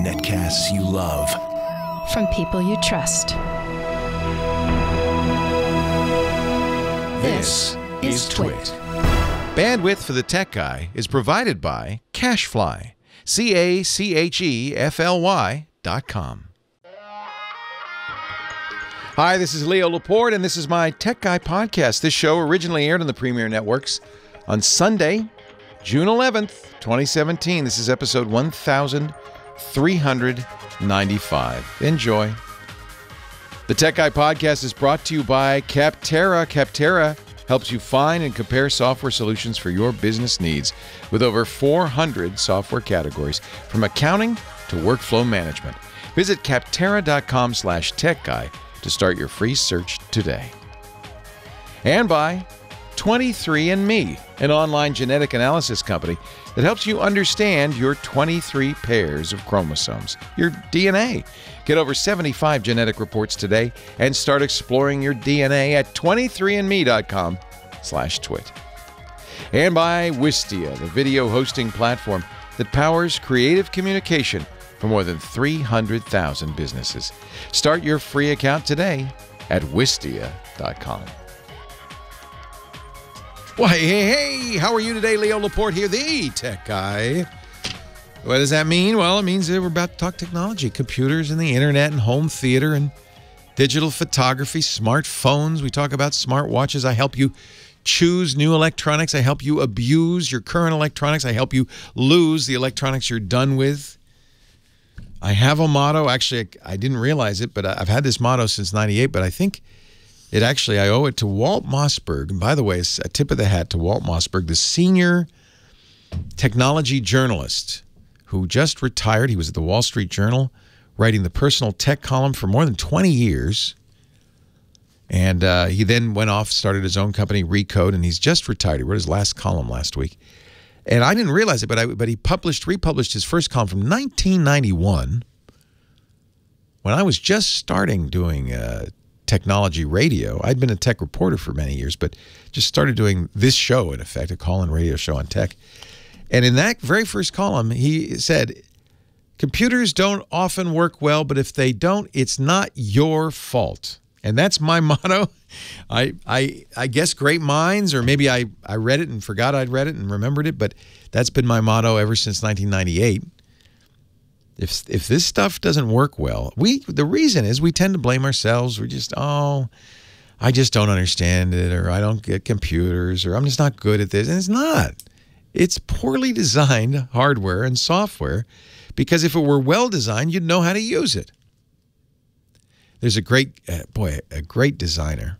Netcasts you love. From people you trust. This is Twit. Bandwidth for the Tech Guy is provided by CacheFly. CacheFly.com. Hi, this is Leo Laporte, and this is my Tech Guy podcast. This show originally aired on the Premier Networks on Sunday, June 11th, 2017. This is episode 1395. Enjoy. The Tech Guy podcast is brought to you by Capterra. Capterra helps you find and compare software solutions for your business needs with over 400 software categories, from accounting to workflow management. Visit capterra.com/techguy to start your free search today. And by 23andMe, an online genetic analysis company that helps you understand your 23 pairs of chromosomes, your DNA. Get over 75 genetic reports today and start exploring your DNA at 23andme.com/twit. And by Wistia, the video hosting platform that powers creative communication for more than 300,000 businesses. Start your free account today at wistia.com. Well, hey, how are you today? Leo Laporte here, the Tech Guy. What does that mean? Well, it means that we're about to talk technology, computers and the internet and home theater and digital photography, smartphones. We talk about smartwatches. I help you choose new electronics. I help you abuse your current electronics. I help you lose the electronics you're done with. I have a motto. Actually, I didn't realize it, but I've had this motto since '98, but I think I owe it to Walt Mossberg. And by the way, a tip of the hat to Walt Mossberg, the senior technology journalist who just retired. He was at the Wall Street Journal writing the personal tech column for more than 20 years. And he then went off, started his own company, Recode, and he's just retired. He wrote his last column last week. And I didn't realize it, but he republished his first column from 1991 when I was just starting doing technology radio. I'd been a tech reporter for many years, but just started doing this show, in effect, a call-in radio show on tech. And in that very first column, he said, computers don't often work well, but if they don't, it's not your fault. And that's my motto. I guess great minds, or maybe I read it and forgot I'd read it and remembered it, but that's been my motto ever since 1998. If this stuff doesn't work well, the reason is we tend to blame ourselves. We're just, I just don't understand it, or I don't get computers, or I'm just not good at this. And it's not. It's poorly designed hardware and software, because if it were well designed, you'd know how to use it. There's a great designer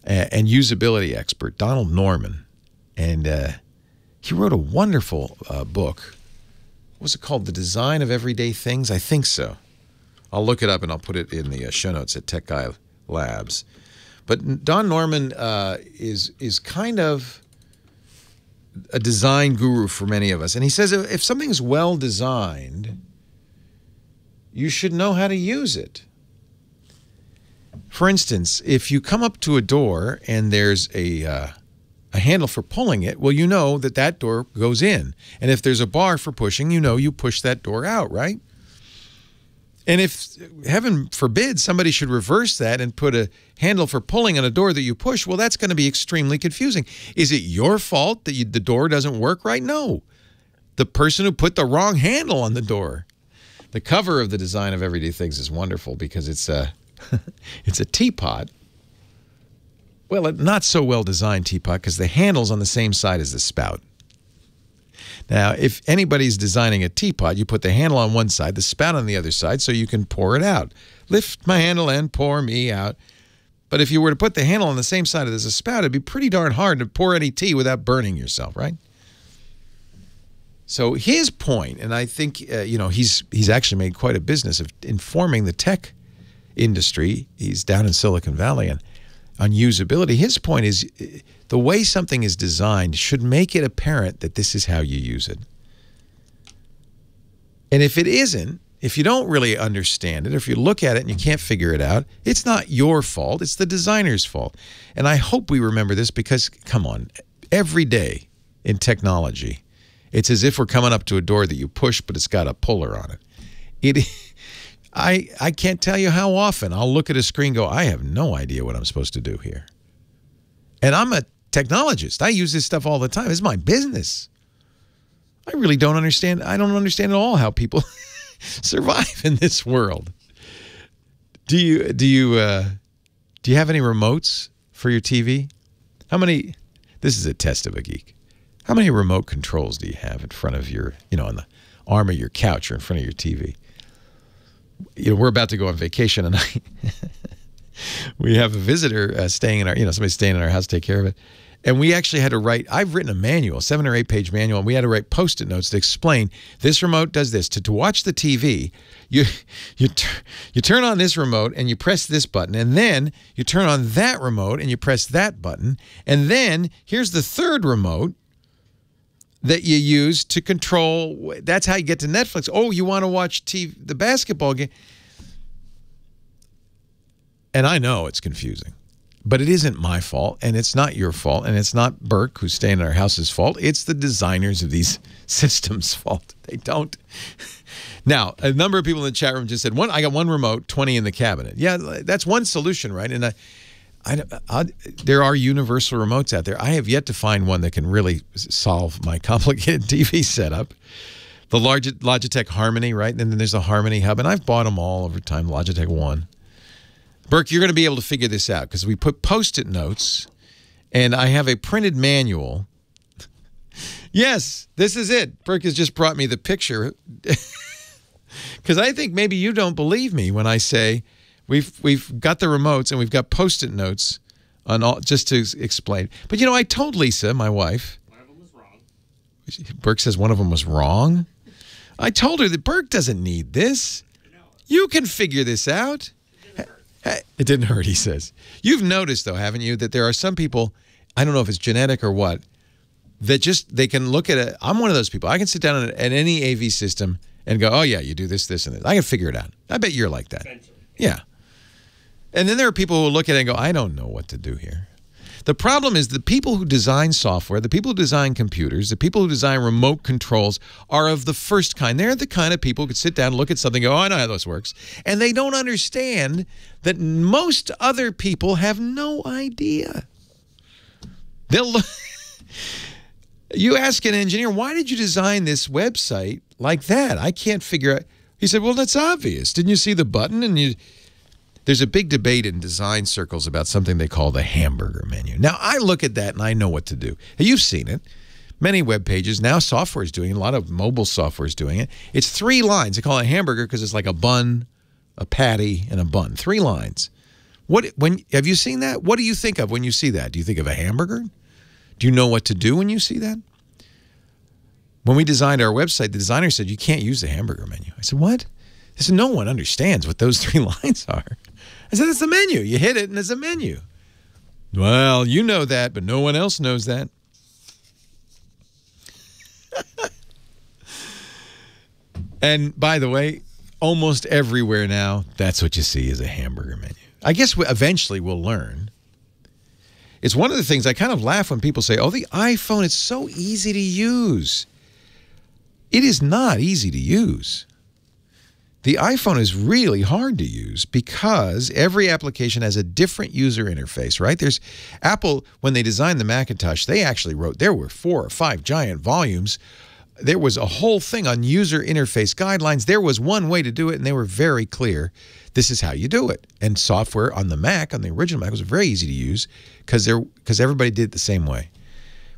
and usability expert, Donald Norman, and he wrote a wonderful book. What was it called? The Design of Everyday Things? I think so. I'll look it up and I'll put it in the show notes at Tech Guy Labs. But Don Norman is kind of a design guru for many of us. And he says if something is well designed, you should know how to use it. For instance, if you come up to a door and there's a handle for pulling it, well, you know that door goes in. And if there's a bar for pushing, you know you push that door out, right? And if, heaven forbid, somebody should reverse that and put a handle for pulling on a door that you push, well, that's going to be extremely confusing. Is it your fault that the door doesn't work right? No. The person who put the wrong handle on the door. The cover of The Design of Everyday Things is wonderful because it's a teapot. Well, a not so well-designed teapot because the handle's on the same side as the spout. Now, if anybody's designing a teapot, you put the handle on one side, the spout on the other side, so you can pour it out. Lift my handle and pour me out. But if you were to put the handle on the same side as the spout, it'd be pretty darn hard to pour any tea without burning yourself, right? So his point, and I think he's actually made quite a business of informing the tech industry. He's down in Silicon Valley and on usability. His point is the way something is designed should make it apparent that this is how you use it. And if it isn't, if you don't really understand it, or if you look at it and you can't figure it out, it's not your fault. It's the designer's fault. And I hope we remember this because, come on, every day in technology, It's as if we're coming up to a door that you push, but it's got a puller on it. I can't tell you how often I'll look at a screen and go, I have no idea what I'm supposed to do here. And I'm a technologist. I use this stuff all the time. It's my business. I really don't understand. I don't understand at all how people survive in this world. Do you have any remotes for your TV? How many? This is a test of a geek. How many remote controls do you have in front of your, on the arm of your couch or in front of your TV? We're about to go on vacation, and we have a visitor staying in our, somebody staying in our house to take care of it. And we actually had to write, I've written a manual, 7 or 8 page manual, and we had to write Post-it notes to explain this remote does this. To watch the TV, you turn on this remote and you press this button, and then you turn on that remote and you press that button, and then here's the third remote that you use to control. That's how you get to Netflix. Oh, you want to watch the basketball game. And I know it's confusing. But it isn't my fault, and it's not your fault, and it's not Burke, who's staying in our house's fault. It's the designers of these systems' fault. They don't. Now, a number of people in the chat room just said, I got one remote, 20 in the cabinet. Yeah, that's one solution, right? And there are universal remotes out there. I have yet to find one that can really solve my complicated TV setup. The Logitech Harmony, right? And then there's a Harmony Hub, and I've bought them all over time, Logitech One. Burke, you're going to be able to figure this out because we put Post-it notes, and I have a printed manual. Yes, this is it. Burke has just brought me the picture because I think maybe you don't believe me when I say we've got the remotes and we've got Post-it notes on all just to explain. But I told Lisa, my wife. One of them was wrong. Burke says one of them was wrong. I told her that Burke doesn't need this. You can figure this out. It didn't hurt, he says. You've noticed, though, haven't you, that there are some people, I don't know if it's genetic or what, that they can look at it. I'm one of those people. I can sit down at any AV system and go, oh, yeah, you do this, this, and this. I can figure it out. I bet you're like that. Yeah. And then there are people who look at it and go, I don't know what to do here. The problem is the people who design software, the people who design computers, the people who design remote controls are of the first kind. They're the kind of people who could sit down and look at something and go, oh, I know how this works. And they don't understand that most other people have no idea. You ask an engineer, why did you design this website like that? I can't figure out. He said, well, that's obvious. Didn't you see the button? And there's a big debate in design circles about something they call the hamburger menu. Now, I look at that and I know what to do. You've seen it. Many web pages. Now software is doing it. A lot of mobile software is doing it. It's 3 lines. They call it a hamburger because it's like a bun, a patty, and a bun. 3 lines. Have you seen that? What do you think of when you see that? Do you think of a hamburger? Do you know what to do when you see that? When we designed our website, the designer said, you can't use the hamburger menu. I said, what? They said, no one understands what those 3 lines are. I said, it's the menu. You hit it and it's a menu. Well, you know that, but no one else knows that. And by the way, almost everywhere now, that's what you see is a hamburger menu. I guess eventually we'll learn. It's one of the things I kind of laugh when people say, oh, the iPhone, it's so easy to use. It is not easy to use. The iPhone is really hard to use because every application has a different user interface, right? There's Apple, when they designed the Macintosh, they actually wrote, there were 4 or 5 giant volumes. There was a whole thing on user interface guidelines. There was one way to do it, and they were very clear. This is how you do it. And software on the Mac, on the original Mac, was very easy to use because everybody did it the same way.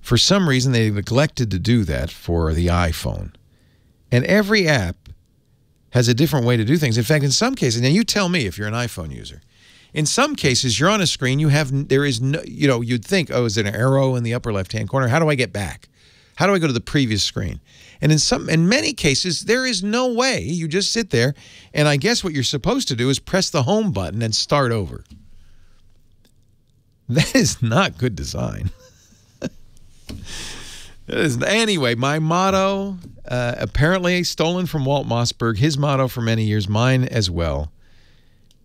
For some reason, they neglected to do that for the iPhone. And every app has a different way to do things. In fact, in some cases, now you tell me if you're an iPhone user. In some cases, you're on a screen, there is no, you'd think, oh, is there an arrow in the upper left-hand corner? How do I get back? How do I go to the previous screen? And in many cases, there is no way. You just sit there, and I guess what you're supposed to do is press the home button and start over. That is not good design. Anyway, my motto, apparently stolen from Walt Mossberg, his motto for many years, mine as well,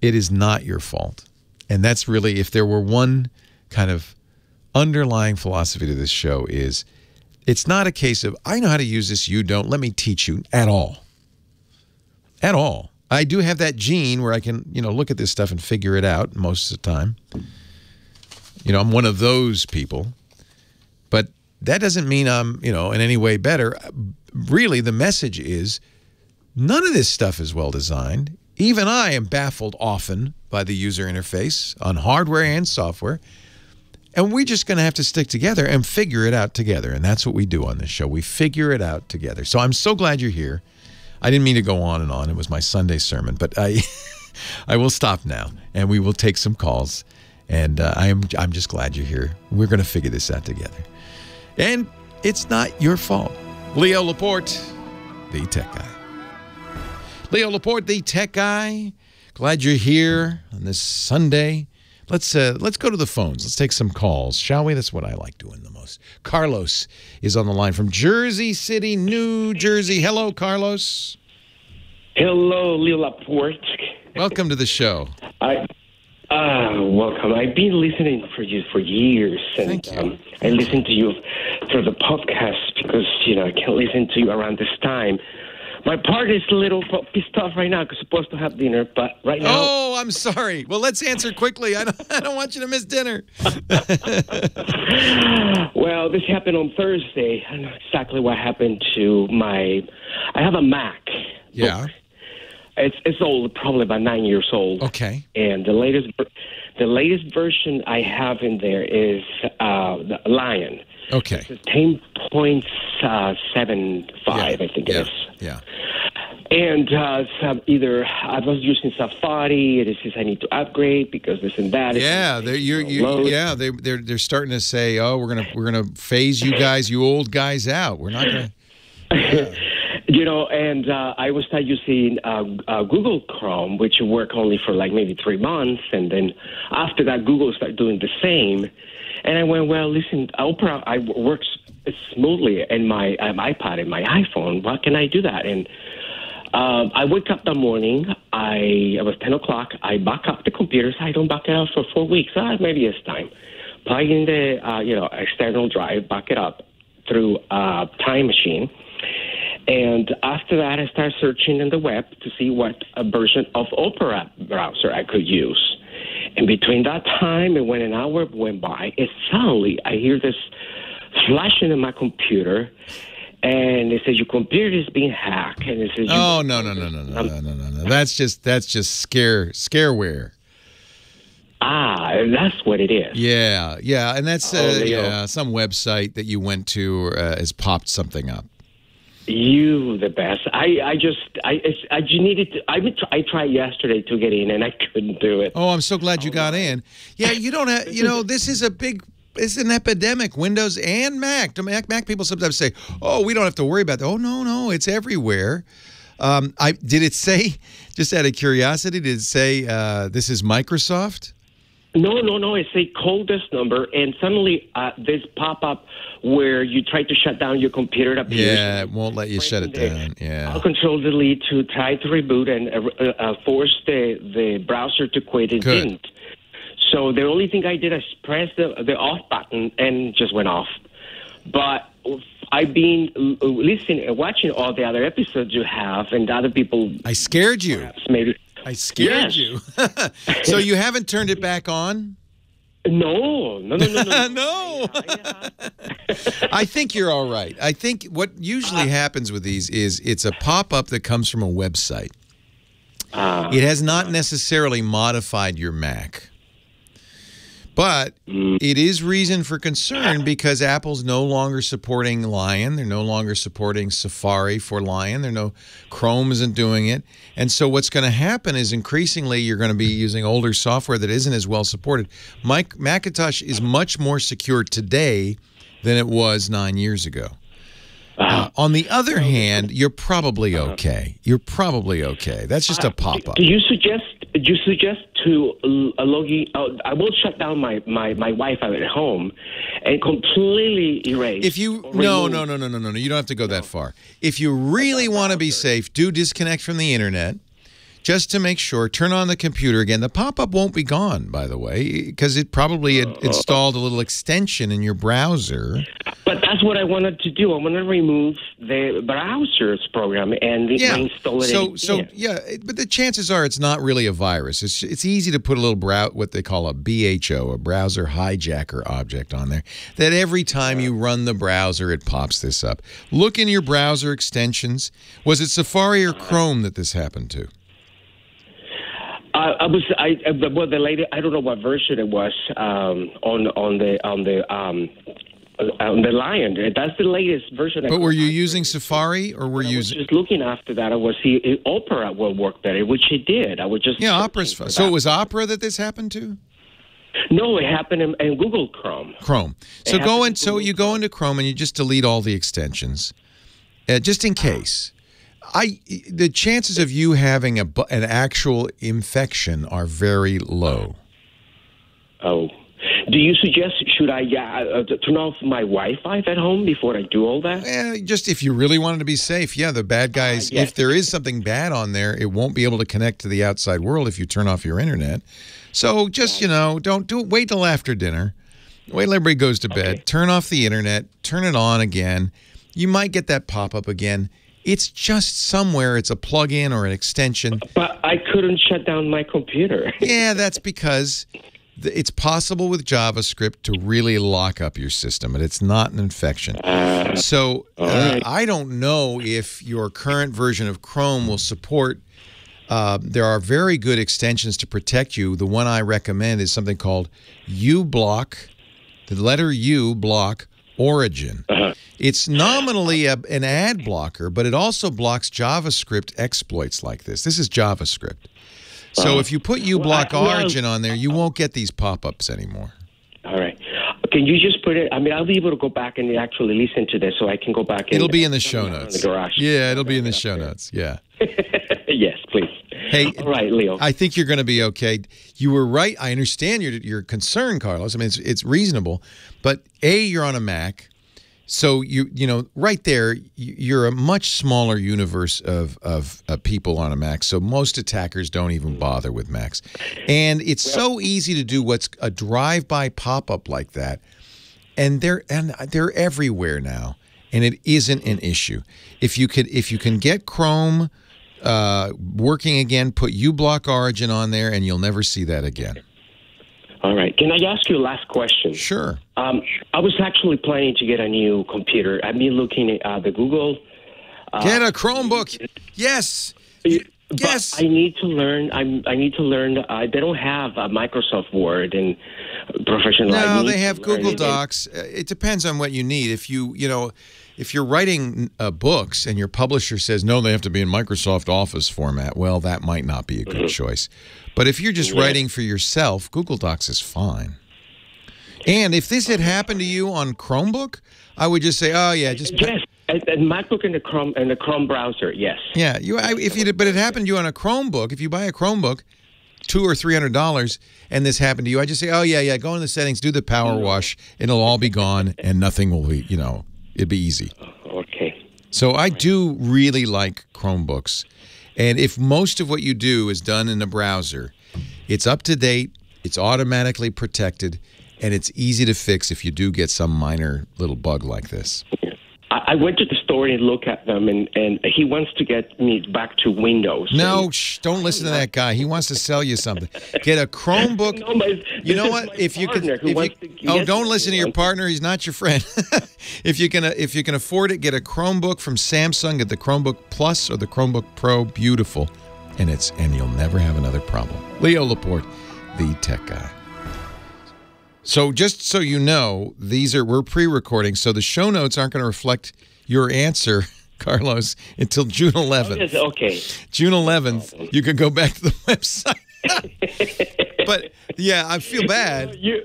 it is not your fault. And that's really, if there were one kind of underlying philosophy to this show, is It's not a case of, I know how to use this, you don't. Let me teach you at all. At all. I do have that gene where I can, look at this stuff and figure it out most of the time. I'm one of those people. But that doesn't mean I'm, in any way better. Really, the message is none of this stuff is well designed. Even I am baffled often by the user interface on hardware and software. And we're just going to have to stick together and figure it out together. And that's what we do on this show. We figure it out together. So I'm so glad you're here. I didn't mean to go on and on. It was my Sunday sermon. But I will stop now, and we will take some calls. And I'm just glad you're here. We're going to figure this out together. And it's not your fault. Leo Laporte, the tech guy. Leo Laporte, the tech guy. Glad you're here on this Sunday. Let's go to the phones. Let's take some calls, shall we? That's what I like doing the most. Carlos is on the line from Jersey City, New Jersey. Hello, Carlos. Hello, Leo Laporte. Welcome to the show. Welcome. I've been listening for you for years. And, Thank you. I listen to you through the podcast because, I can't listen to you around this time. My partner is a little pissed off right now because I'm supposed to have dinner, but right now... Oh, I'm sorry. Well, let's answer quickly. I don't want you to miss dinner. Well, this happened on Thursday. I know exactly what happened to I have a Mac. Yeah. Book. It's old, probably about 9 years old. Okay. And the latest version I have in there is the Lion. Okay. It's 10.75, I think it is. Yeah. And either I was using Safari, it says I need to upgrade because this and that. Yeah, they're starting to say, oh, we're gonna phase you guys, you old guys out. We're not gonna. Yeah. And I was start using Google Chrome, which worked only for like maybe 3 months, and then after that, Google started doing the same. And I went, well, listen, Opera works smoothly in my iPad and my iPhone. Why can I do that? And I wake up that morning. It was 10 o'clock. I back up the computers. I don't back it up for 4 weeks. Maybe it's time. Plug in the external drive, back it up through Time Machine. And after that, I started searching in the web to see what version of Opera browser I could use. And between that time and when an hour went by, suddenly I hear this flashing in my computer, and it says your computer is being hacked. And it says, oh no! That's just scareware. That's what it is. Yeah, and that's some website that you went to has popped something up. You the best. I tried yesterday to get in and I couldn't do it. Oh, I'm so glad you got in. Yeah, you don't have. This is it's an epidemic. Windows and Mac. Mac people sometimes say, "Oh, we don't have to worry about that." Oh, no, it's everywhere. Did it say? Just out of curiosity, did it say this is Microsoft? No. It's a call this number, and suddenly this pop up where you try to shut down your computer. Yeah, it won't let you shut it down. Yeah. I'll control delete to try to reboot and force the browser to quit. It didn't. So the only thing I did is press the off button and just went off. But I've been listening and watching all the other episodes you have and other people. I scared you. Maybe. I scared you. So you haven't turned it back on? No. No. I think you're all right. I think what usually happens with these is it's a pop-up that comes from a website. It has not necessarily modified your Mac. But it is reason for concern because Apple's no longer supporting Lion. They're no longer supporting Safari for Lion. Chrome isn't doing it. And so what's going to happen is increasingly you're going to be using older software that isn't as well supported. Macintosh is much more secure today than it was 9 years ago. On the other hand, you're probably okay. You're probably okay. That's just a pop-up. Do you suggest to log in? I will shut down my Wi-Fi at home and completely erase. If you no, you don't have to go that far. If you really want to be safe, do disconnect from the internet. just to make sure, turn on the computer again. The pop-up won't be gone, by the way, because it probably had installed a little extension in your browser. But that's what I wanted to do. I want to remove the browser's program and install it. But the chances are it's not really a virus. It's easy to put a little what they call a BHO, a browser hijacker object on there, that every time you run the browser, it pops this up. Look in your browser extensions. Was it Safari or Chrome that this happened to? The latest. I don't know what version it was on the Lion. That's the latest version. But were you using Safari or were you using? Just looking after that, I was see Opera will work better, which it did. I was just Opera's fine. So it was Opera that this happened to? No, it happened in Google Chrome. So you go into Chrome and you just delete all the extensions, just in case. The chances of you having an actual infection are very low. Oh. Do you suggest, should I turn off my Wi-Fi at home before I do all that? Just if you really wanted to be safe, the bad guys, if there is something bad on there, it won't be able to connect to the outside world if you turn off your internet. So just, don't do it. Wait till after dinner. Wait till everybody goes to bed. Turn off the internet. Turn it on again. You might get that pop-up again. It's just somewhere. It's a plug-in or an extension. But I couldn't shut down my computer. Yeah, that's because it's possible with JavaScript to really lock up your system, and it's not an infection. I don't know if your current version of Chrome will support. There are very good extensions to protect you. The one I recommend is something called uBlock, the letter U, block, Origin. It's nominally an ad blocker, but it also blocks JavaScript exploits like this. This is JavaScript. So if you put uBlock Origin on there, you won't get these pop-ups anymore. All right. Can you just put it? I mean, I'll be able to go back and actually listen to this, so I can go back. It'll be in the show notes. In the garage. Yeah, it'll be in the show notes. Yeah. Yes, please. Hey, all right, Leo. I think you're going to be okay. You were right. I understand your concern, Carlos. I mean, it's reasonable, but you're on a Mac. So right there, you're a much smaller universe of people on a Mac. So most attackers don't even bother with Macs, and it's so easy to do what's a drive-by pop-up like that, and they're everywhere now, and it isn't an issue. If you can get Chrome working again, put uBlock Origin on there, and you'll never see that again. All right. Can I ask you a last question? Sure. I was actually planning to get a new computer. I've been looking at the Google. Get a Chromebook. Yes. Yes. I need to learn. I need to learn. They don't have Microsoft Word and professional. No, they have Google Docs. It depends on what you need. If if you're writing books and your publisher says no, they have to be in Microsoft Office format, well, that might not be a good choice. But if you're just writing for yourself, Google Docs is fine. And if this had happened to you on Chromebook, I would just say, oh yeah, just yes, and MacBook and the Chrome browser, yes. Yeah, but it happened to you on a Chromebook. If you buy a Chromebook, $200 or $300, and this happened to you, I just say, oh yeah, go in the settings, do the power wash, and it'll all be gone, and nothing will be, it'd be easy. Okay. So I do really like Chromebooks. And if most of what you do is done in the browser, it's up to date, it's automatically protected, and it's easy to fix if you do get some minor little bug like this. I went to the store and looked at them, and he wants to get me back to Windows. No, don't listen to that guy. He wants to sell you something. Get a Chromebook. You know what? Don't listen to your partner. He's not your friend. If you can afford it, get a Chromebook from Samsung. Get the Chromebook Plus or the Chromebook Pro. Beautiful, and you'll never have another problem. Leo Laporte, the tech guy. So just so you know, we're pre-recording, so the show notes aren't going to reflect your answer, Carlos, until June 11th. Okay. June 11th, you can go back to the website. But yeah, I feel bad. You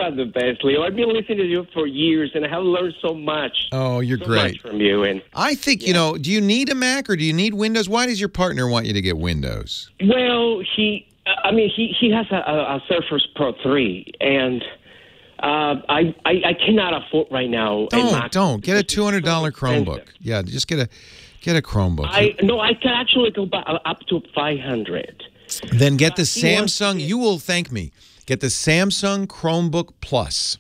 are the best, Leo. I've been listening to you for years, and I have learned so much. Oh, you're great. Much from you. And I think do you need a Mac or do you need Windows? Why does your partner want you to get Windows? Well, he has a Surface Pro 3, and I cannot afford right now. Don't get a $200 Chromebook. Yeah, just get a Chromebook. I can actually go up to 500. Then get the Samsung. You will thank me. Get the Samsung Chromebook Plus.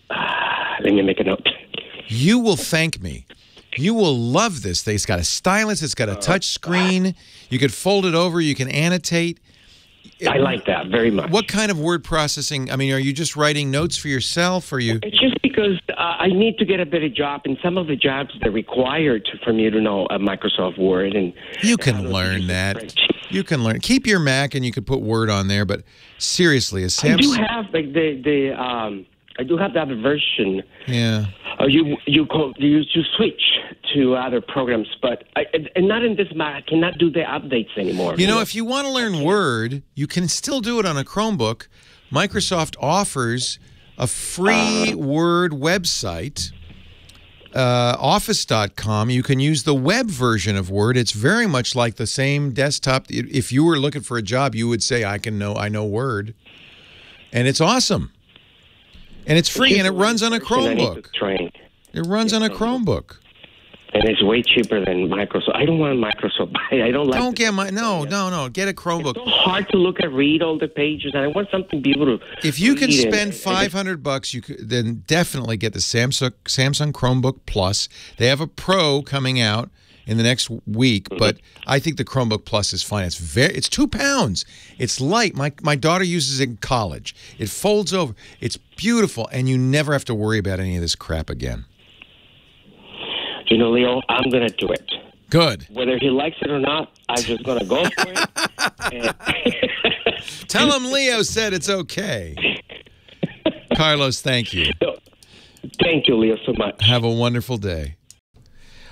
Let me make a note. You will thank me. You will love this thing. It's got a stylus. It's got a touch screen. You could fold it over. You can annotate. I like that very much. What kind of word processing? I mean, are you just writing notes for yourself? Or you? It's just because I need to get a better job, and some of the jobs they're required for me to know Microsoft Word. And you can learn that. You can learn. Keep your Mac, and you could put Word on there. But seriously, a Samsung. I do have like I do have that version. Yeah. You switch to other programs, but and not in this Mac. I cannot do the updates anymore. You know, if you want to learn Word, you can still do it on a Chromebook. Microsoft offers a free Word website, office.com. You can use the web version of Word. It's very much like the same desktop. If you were looking for a job, you would say, I know Word. And it's awesome. And it's free, and it runs on a Chromebook. It runs on a Chromebook. And it's way cheaper than Microsoft. I don't want Microsoft. I don't like. Don't get no. Get a Chromebook. It's so hard to read all the pages, and I want something to be able to. If you can spend $500, you could then definitely get the Samsung Chromebook Plus. They have a Pro coming out in the next week, but I think the Chromebook Plus is fine. It's 2 pounds. It's light. My daughter uses it in college. It folds over. It's beautiful, and you never have to worry about any of this crap again. You know, Leo, I'm going to do it. Good. Whether he likes it or not, I'm just going to go for it. Tell him Leo said it's okay. Carlos, thank you. Thank you, Leo, so much. Have a wonderful day.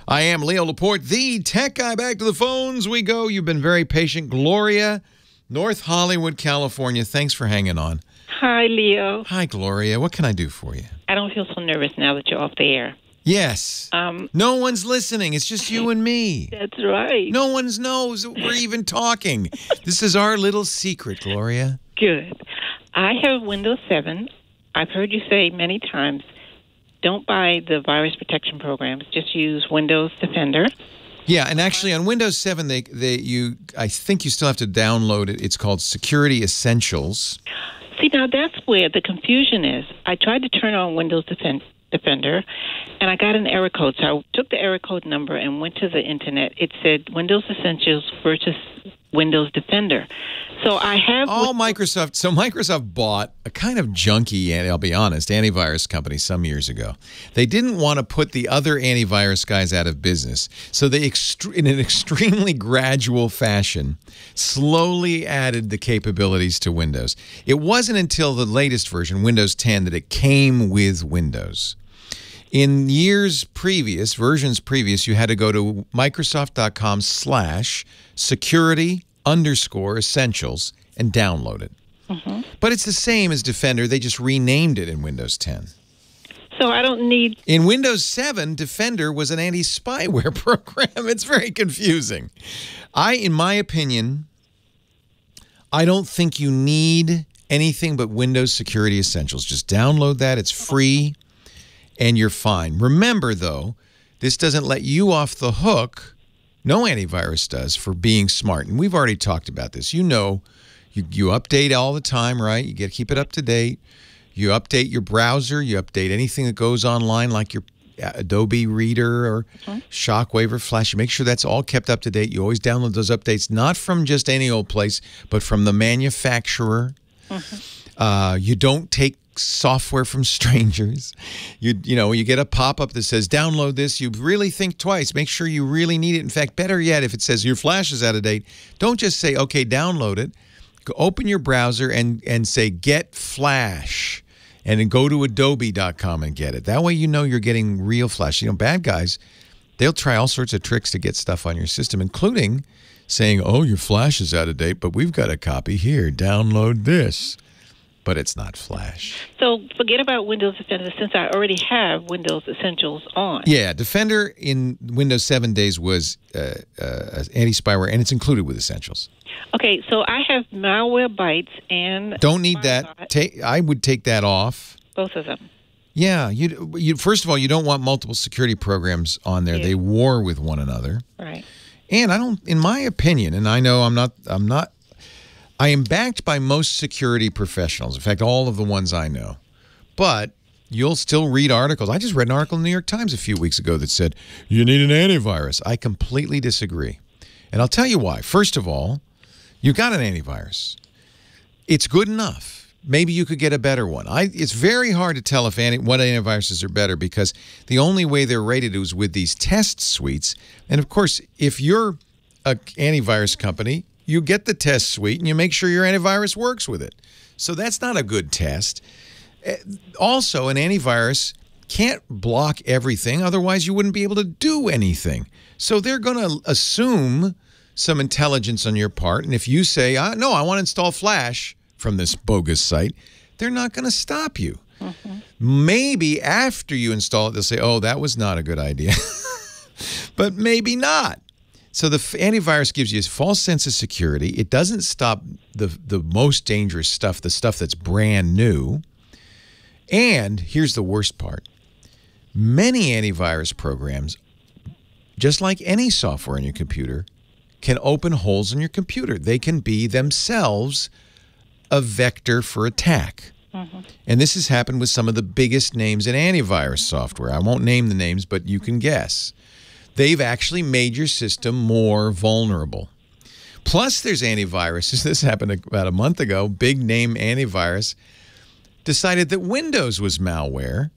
I am Leo Laporte, the tech guy. Back to the phones we go. You've been very patient. Gloria, North Hollywood, California. Thanks for hanging on. Hi, Leo. Hi, Gloria. What can I do for you? I don't feel so nervous now that you're off the air. Yes. No one's listening. It's just you and me. That's right. No one knows that we're even talking. This is our little secret, Gloria. Good. I have Windows 7. I've heard you say many times, don't buy the virus protection programs. Just use Windows Defender. Yeah, and actually on Windows 7, I think you still have to download it. It's called Security Essentials. See, now that's where the confusion is. I tried to turn on Windows Defender, and I got an error code. So I took the error code number and went to the internet. It said Windows Essentials versus Windows Defender. So I have... Microsoft. So Microsoft bought a kind of junky, and I'll be honest, antivirus company some years ago. They didn't want to put the other antivirus guys out of business. So they, in an extremely gradual fashion, slowly added the capabilities to Windows. It wasn't until the latest version, Windows 10, that it came with Windows. In versions previous, you had to go to Microsoft.com/security_essentials and download it. But it's the same as Defender. They just renamed it in Windows 10. So I don't need... In Windows 7, Defender was an anti-spyware program. It's very confusing. In my opinion, I don't think you need anything but Windows Security Essentials. Just download that. It's free, and you're fine. Remember, though, this doesn't let you off the hook. No antivirus does, for being smart. And we've already talked about this. You know, you update all the time, right? You got to keep it up to date. You update your browser. You update anything that goes online, like your Adobe Reader or Shockwave or Flash. You make sure that's all kept up to date. You always download those updates, not from just any old place, but from the manufacturer. You don't take software from strangers. You get a pop-up that says download this. You really think twice. Make sure you really need it. In fact, better yet, if it says your Flash is out of date, don't just say, okay, download it. Go open your browser and say get Flash, and then go to adobe.com and get it. That way you know you're getting real Flash. You know, bad guys, they'll try all sorts of tricks to get stuff on your system, including saying, oh, your Flash is out of date, but we've got a copy here. Download this. But it's not Flash. So forget about Windows Defender, since I already have Windows Essentials on. Yeah, Defender in Windows 7 days was anti-spyware, and it's included with Essentials. Okay, so I have Malwarebytes and... Don't need that. I would take that off. Both of them. Yeah, you first of all, you don't want multiple security programs on there. Yeah. They war with one another. Right. And I don't, in my opinion, and I know I am backed by most security professionals. In fact, all of the ones I know. But you'll still read articles. I just read an article in the New York Times a few weeks ago that said, you need an antivirus. I completely disagree. And I'll tell you why. First of all, you got an antivirus. It's good enough. Maybe you could get a better one. It's very hard to tell if what antiviruses are better because the only way they're rated is with these test suites. And, of course, if you're an antivirus company, you get the test suite and you make sure your antivirus works with it. So that's not a good test. Also, an antivirus can't block everything. Otherwise, you wouldn't be able to do anything. So they're going to assume some intelligence on your part. And if you say, no, I want to install Flash from this bogus site, they're not going to stop you. Mm-hmm. Maybe after you install it, they'll say, oh, that was not a good idea. But maybe not. So the antivirus gives you a false sense of security. It doesn't stop the most dangerous stuff, the stuff that's brand new. And here's the worst part. Many antivirus programs, just like any software on your computer, can open holes in your computer. They can be themselves a vector for attack. Mm-hmm. And this has happened with some of the biggest names in antivirus software. I won't name the names, but you can guess. They've actually made your system more vulnerable. Plus, there's antiviruses. This happened about a month ago. Big name antivirus decided that Windows was malware,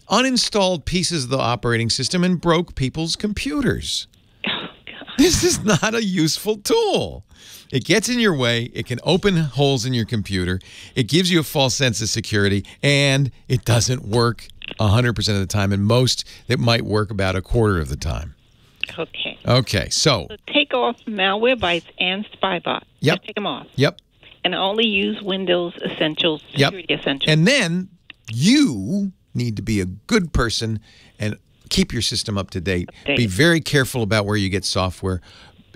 uninstalled pieces of the operating system, and broke people's computers. Oh, God. This is not a useful tool. It gets in your way. It can open holes in your computer. It gives you a false sense of security, and it doesn't work 100% of the time. And most, it might work about a quarter of the time. Okay. Okay, so take off Malwarebytes and Spybot. Yep. Just take them off. Yep. And only use Windows Essentials, Security Essentials. And then you need to be a good person and keep your system up to date. Be very careful about where you get software.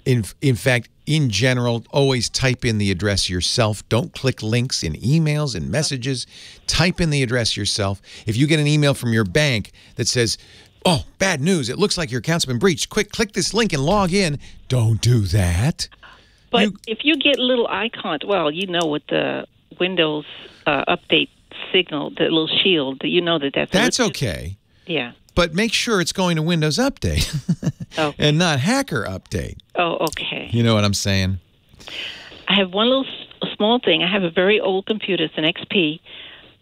In fact, in general, always type in the address yourself. Don't click links in emails and messages. Type in the address yourself. If you get an email from your bank that says, oh, bad news, it looks like your account's been breached. Quick, click this link and log in. Don't do that. But if you get little icons, well, you know, with the Windows update signal, the little shield, you know that's okay. Yeah. But make sure it's going to Windows Update and not Hacker Update. Oh, okay. You know what I'm saying? I have one little small thing. I have a very old computer. It's an XP.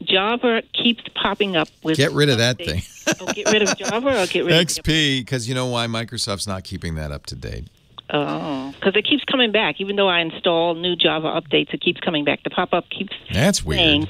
Java keeps popping up with... Get rid of that thing. Oh, get rid of Java or get rid of... XP, because you know why? Microsoft's not keeping that up to date. Oh, because it keeps coming back. Even though I install new Java updates, it keeps coming back. The pop-up keeps... That's weird.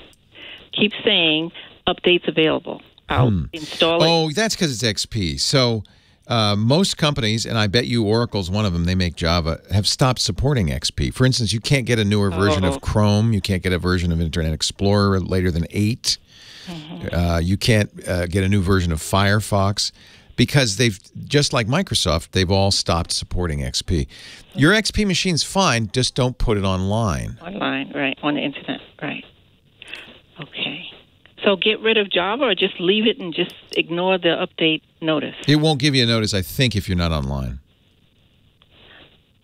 Keeps saying updates available. I'll install it. Oh, that's because it's XP. So most companies, and I bet you Oracle's one of them, they make Java, have stopped supporting XP. For instance, you can't get a newer version of Chrome. You can't get a version of Internet Explorer later than 8. Mm-hmm. You can't get a new version of Firefox because they've, just like Microsoft, they've all stopped supporting XP. Your XP machine's fine, just don't put it online. Online, right, on the Internet, right. Okay. So get rid of Java or just leave it and just ignore the update notice? It won't give you a notice, I think, if you're not online.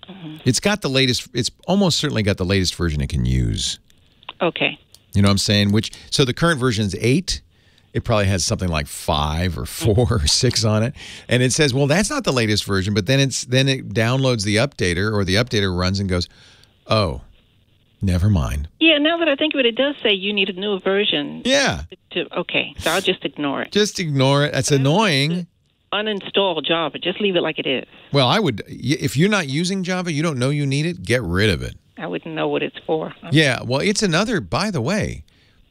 Mm-hmm. It's got the latest, it's almost certainly got the latest version it can use. Okay. You know what I'm saying? So the current version is 8. It probably has something like 5 or 4 or 6 on it. And it says, well, that's not the latest version, but then it downloads the updater, or the updater runs and goes, oh, never mind. Yeah, now that I think of it, it does say you need a newer version. Yeah. Okay, so I'll just ignore it. Just ignore it. That's annoying. Uninstall Java. Just leave it like it is. Well, I would. If you're not using Java, you don't know you need it, get rid of it. I wouldn't know what it's for. Yeah, well, it's another, by the way,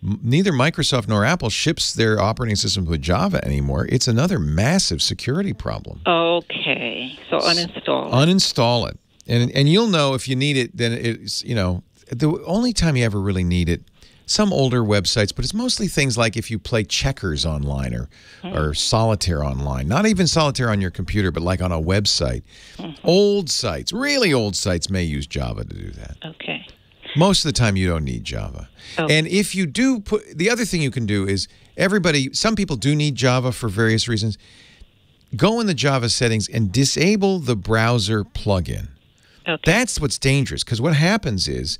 neither Microsoft nor Apple ships their operating systems with Java anymore. It's another massive security problem. Okay, so uninstall it. Uninstall it. And you'll know if you need it, then it's, you know, the only time you ever really need it, some older websites, but it's mostly things like if you play checkers online or solitaire online. Not even solitaire on your computer, but like on a website. Old sites, really old sites may use Java to do that. Okay. Most of the time, you don't need Java. Oh. And if you do the other thing you can do is some people do need Java for various reasons. Go in the Java settings and disable the browser plugin. Okay. That's what's dangerous, because what happens is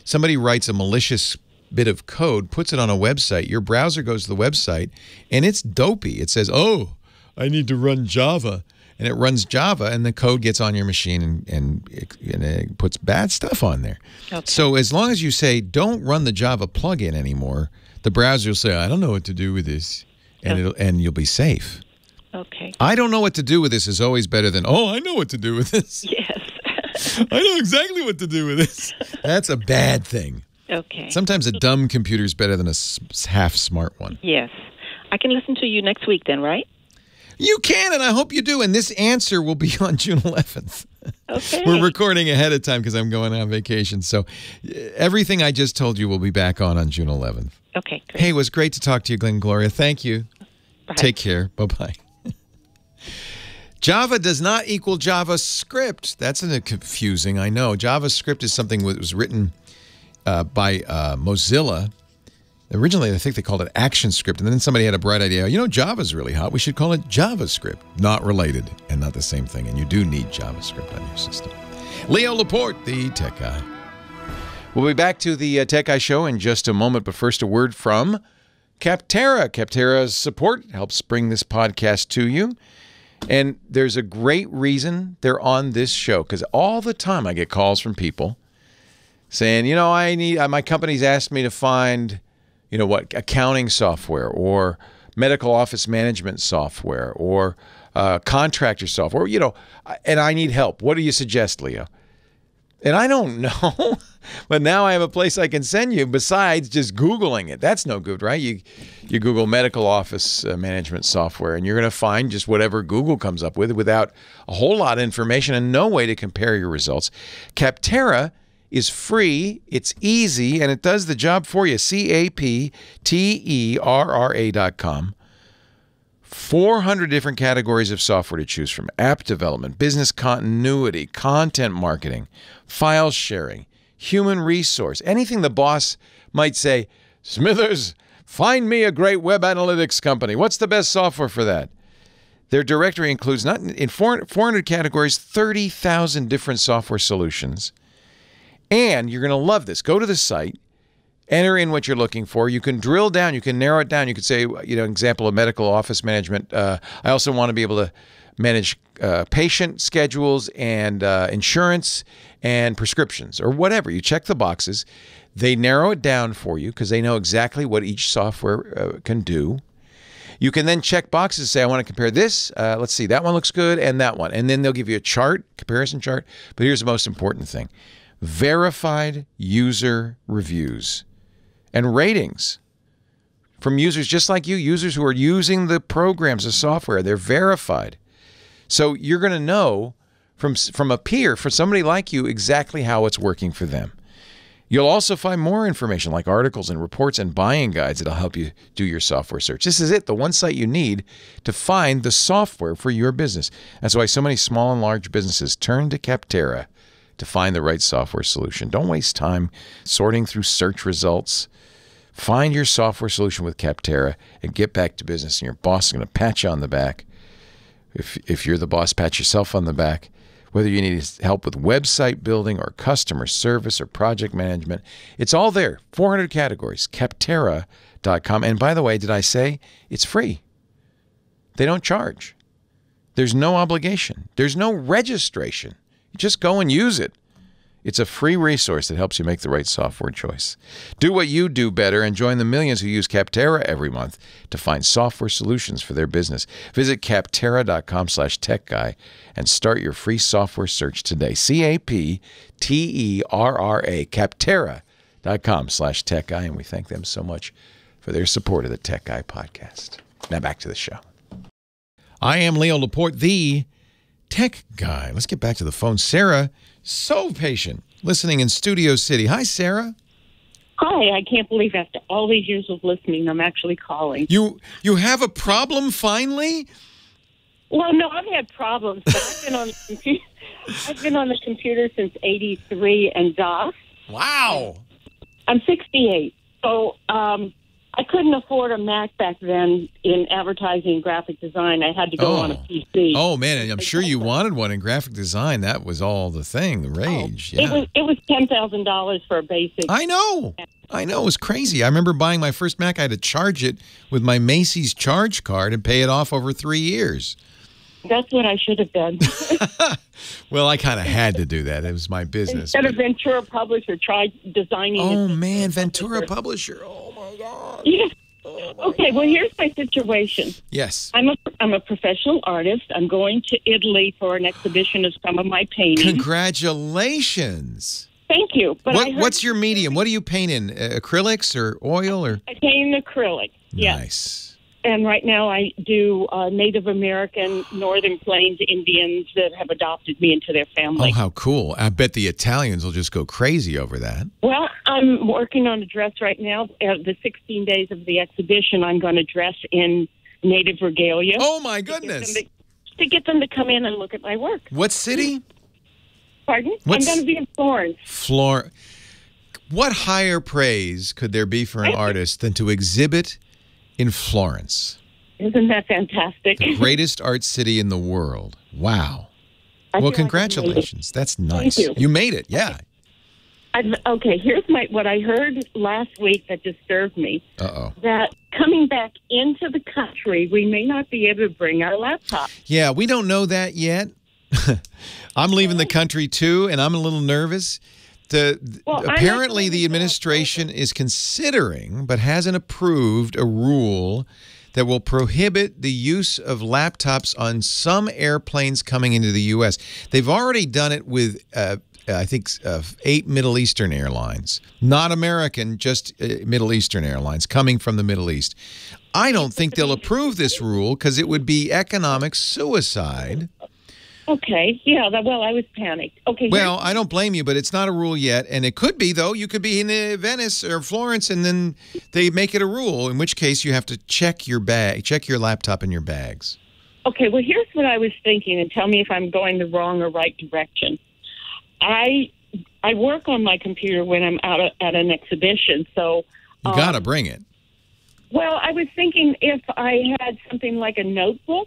somebody writes a malicious bit of code, puts it on a website, your browser goes to the website, and it's dopey. It says, oh, I need to run Java. And it runs Java, and the code gets on your machine, and it puts bad stuff on there. Okay. So as long as you say, don't run the Java plugin anymore, the browser will say, I don't know what to do with this, and you'll be safe. Okay. I don't know what to do with this is always better than, oh, I know what to do with this. Yes. I know exactly what to do with this. That's a bad thing. Okay. Sometimes a dumb computer is better than a half-smart one. Yes. I can listen to you next week then, right? You can, and I hope you do. And this answer will be on June 11th. Okay. We're recording ahead of time because I'm going on vacation. So everything I just told you will be back on June 11th. Okay, great. Hey, it was great to talk to you, Glenn Gloria. Thank you. Bye. Take care. Bye-bye. Java does not equal JavaScript. That's confusing, I know. JavaScript is something that was written by Mozilla. Originally, I think they called it ActionScript, and then somebody had a bright idea. You know, Java's really hot. We should call it JavaScript. Not related and not the same thing, and you do need JavaScript on your system. Leo Laporte, the Tech Guy. We'll be back to the Tech Guy Show in just a moment, but first a word from Capterra. Capterra's support helps bring this podcast to you, and there's a great reason they're on this show, because all the time I get calls from people saying, you know, my company's asked me to find, you know what, accounting software or medical office management software or contractor software, you know, and I need help. What do you suggest, Leo? And I don't know, but now I have a place I can send you besides just Googling it. That's no good, right? You Google medical office management software, and you're going to find just whatever Google comes up with without a whole lot of information and no way to compare your results. Capterra is free, it's easy, and it does the job for you. CAPTERRA.com. 400 different categories of software to choose from. App development, business continuity, content marketing, file sharing, human resource, anything the boss might say, Smithers, find me a great web analytics company. What's the best software for that? Their directory includes, not in 400 categories, 30,000 different software solutions. And you're going to love this. Go to the site, enter in what you're looking for. You can drill down. You can narrow it down. You could say, you know, example of medical office management. I also want to be able to manage patient schedules and insurance and prescriptions or whatever. You check the boxes. They narrow it down for you because they know exactly what each software can do. You can then check boxes, say, I want to compare this. Let's see, that one looks good and that one. And then they'll give you a chart, comparison chart. But here's the most important thing. Verified user reviews and ratings from users just like you, users who are using the programs, the software. They're verified. So you're going to know from a peer, from somebody like you, exactly how it's working for them. You'll also find more information like articles and reports and buying guides that'll help you do your software search. This is it, the one site you need to find the software for your business. That's why so many small and large businesses turn to Capterra to find the right software solution. Don't waste time sorting through search results. Find your software solution with Capterra and get back to business, and your boss is going to pat you on the back. If you're the boss, pat yourself on the back. Whether you need help with website building or customer service or project management, it's all there. 400 categories, Capterra.com. And by the way, did I say it's free? They don't charge. There's no obligation. There's no registration. Just go and use it. It's a free resource that helps you make the right software choice. Do what you do better and join the millions who use Capterra every month to find software solutions for their business. Visit Capterra.com/techguy and start your free software search today. CAPTERRA, Capterra.com/techguy, and we thank them so much for their support of the Tech Guy podcast. Now back to the show. I am Leo Laporte, the Tech Guy. Let's get back to the phone. Sarah, so patient, listening in Studio City. Hi, Sarah. Hi, I can't believe after all these years of listening, I'm actually calling. You have a problem finally? Well, no, I've had problems, but I've been on the computer since '83 and DOS. Wow. I'm 68. So I couldn't afford a Mac back then in advertising and graphic design. I had to go on a PC. Oh, man, I'm sure you wanted one in graphic design. That was all the thing, the rage. Yeah. It was $10,000 for a basic. I know. It was crazy. I remember buying my first Mac. I had to charge it with my Macy's charge card and pay it off over 3 years. That's what I should have done. Well, I kind of had to do that. It was my business. Instead of Ventura Publisher, try designing. Oh, man, Ventura Publisher. Oh, my God. Yeah. Okay, well, here's my situation. Yes. I'm a professional artist. I'm going to Italy for an exhibition of some of my paintings. Congratulations. Thank you. But what's your medium? What do you paint in? Acrylics or oil? Or I paint in acrylic. Yes. Nice. And right now I do Native American, Northern Plains Indians that have adopted me into their family. Oh, how cool. I bet the Italians will just go crazy over that. Well, I'm working on a dress right now. The 16 days of the exhibition, I'm going to dress in Native regalia. Oh, my goodness. To get them to come in and look at my work. What city? Pardon? I'm going to be in Florence. What higher praise could there be for an artist than to exhibit in Florence? Isn't that fantastic? The greatest art city in the world. Wow. Well, congratulations. That's nice. Thank you. You made it, yeah. Okay, here's what I heard last week that disturbed me. Uh-oh. That coming back into the country, we may not be able to bring our laptop. Yeah, we don't know that yet. I'm leaving the country, too, and I'm a little nervous. Apparently, the administration is considering, but hasn't approved, a rule that will prohibit the use of laptops on some airplanes coming into the U.S. They've already done it with, I think, 8 Middle Eastern airlines. Not American, just Middle Eastern airlines coming from the Middle East. I don't think they'll approve this rule because it would be economic suicide. Okay, yeah, well, I was panicked. Okay. Well, I don't blame you, but it's not a rule yet. And it could be, though. You could be in Venice or Florence, and then they make it a rule, in which case you have to check your laptop in your bags. Okay, well, here's what I was thinking, and tell me if I'm going the wrong or right direction. I work on my computer when I'm out at an exhibition, so... You got to bring it. Well, I was thinking if I had something like a notebook,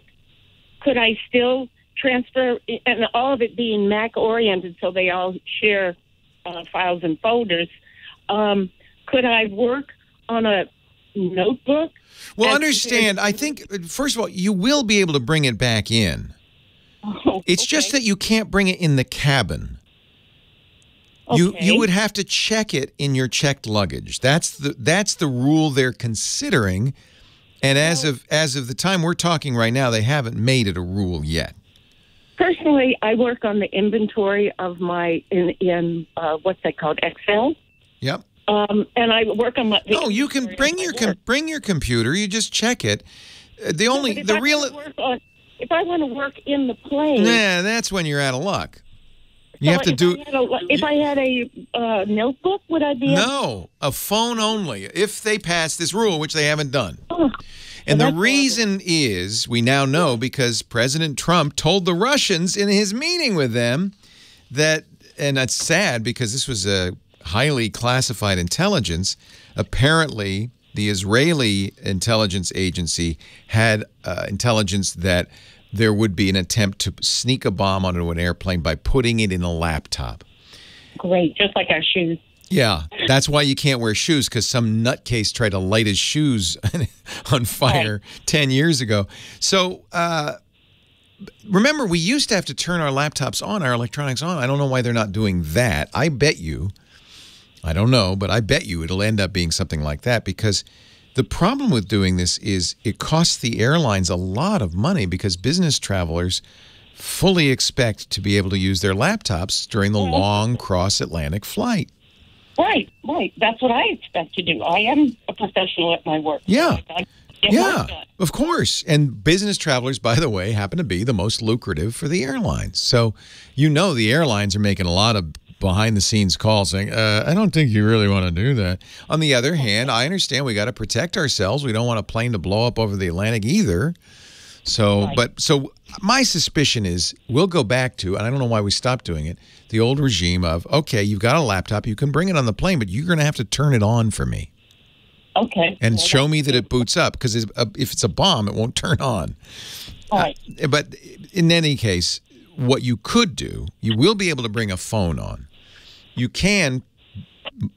could I still transfer, and all of it being Mac-oriented, so they all share files and folders, could I work on a notebook? Well, understand, I think, first of all, you will be able to bring it back in. Oh, it's just that you can't bring it in the cabin. Okay. You would have to check it in your checked luggage. That's the rule they're considering, and as of the time we're talking right now, they haven't made it a rule yet. Personally, I work on the inventory of my in what's that called, Excel. Yep. And I work on my. No, you can bring your computer. You just check it. If I want to work in the plane. Nah, that's when you're out of luck. You have to do. If I had a notebook, would I be? No, a phone only. If they pass this rule, which they haven't done. Oh. And the reason is, we now know, because President Trump told the Russians in his meeting with them that, and that's sad because this was a highly classified intelligence, apparently the Israeli intelligence agency had intelligence that there would be an attempt to sneak a bomb onto an airplane by putting it in a laptop. Great, just like our shoes. Yeah, that's why you can't wear shoes, because some nutcase tried to light his shoes on fire 10 years ago. So remember, we used to have to turn our laptops on, our electronics on. I don't know why they're not doing that. I bet you, I don't know, but I bet you it'll end up being something like that, because the problem with doing this is it costs the airlines a lot of money, because business travelers fully expect to be able to use their laptops during the long cross-Atlantic flight. Right. That's what I expect to do. I am a professional at my work. Yeah. Of course. And business travelers, by the way, happen to be the most lucrative for the airlines. So, the airlines are making a lot of behind-the-scenes calls saying, I don't think you really want to do that. On the other hand, I understand we got to protect ourselves. We don't want a plane to blow up over the Atlantic either. So, my suspicion is we'll go back to, and I don't know why we stopped doing it, the old regime of, okay, you've got a laptop, you can bring it on the plane, but you're going to have to turn it on for me. Okay. And show me that it boots up, because if it's a bomb, it won't turn on. All right. But in any case, what you could do, you will be able to bring a phone on. You can.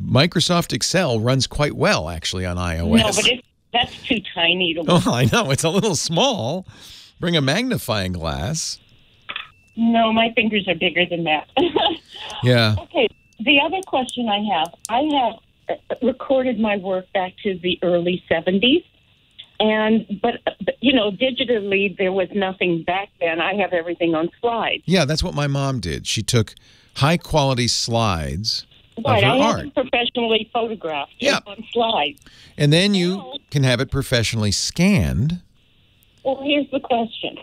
Microsoft Excel runs quite well, actually, on iOS. No, but that's too tiny to Oh, I know. It's a little small. Bring a magnifying glass. No, my fingers are bigger than that. Yeah. Okay. The other question I have recorded my work back to the early 70s. But digitally, there was nothing back then. I have everything on slides. Yeah, that's what my mom did. She took high-quality slides Right, of her I art. have it professionally photographed on slides. And then you can have it professionally scanned. Well, here's the question.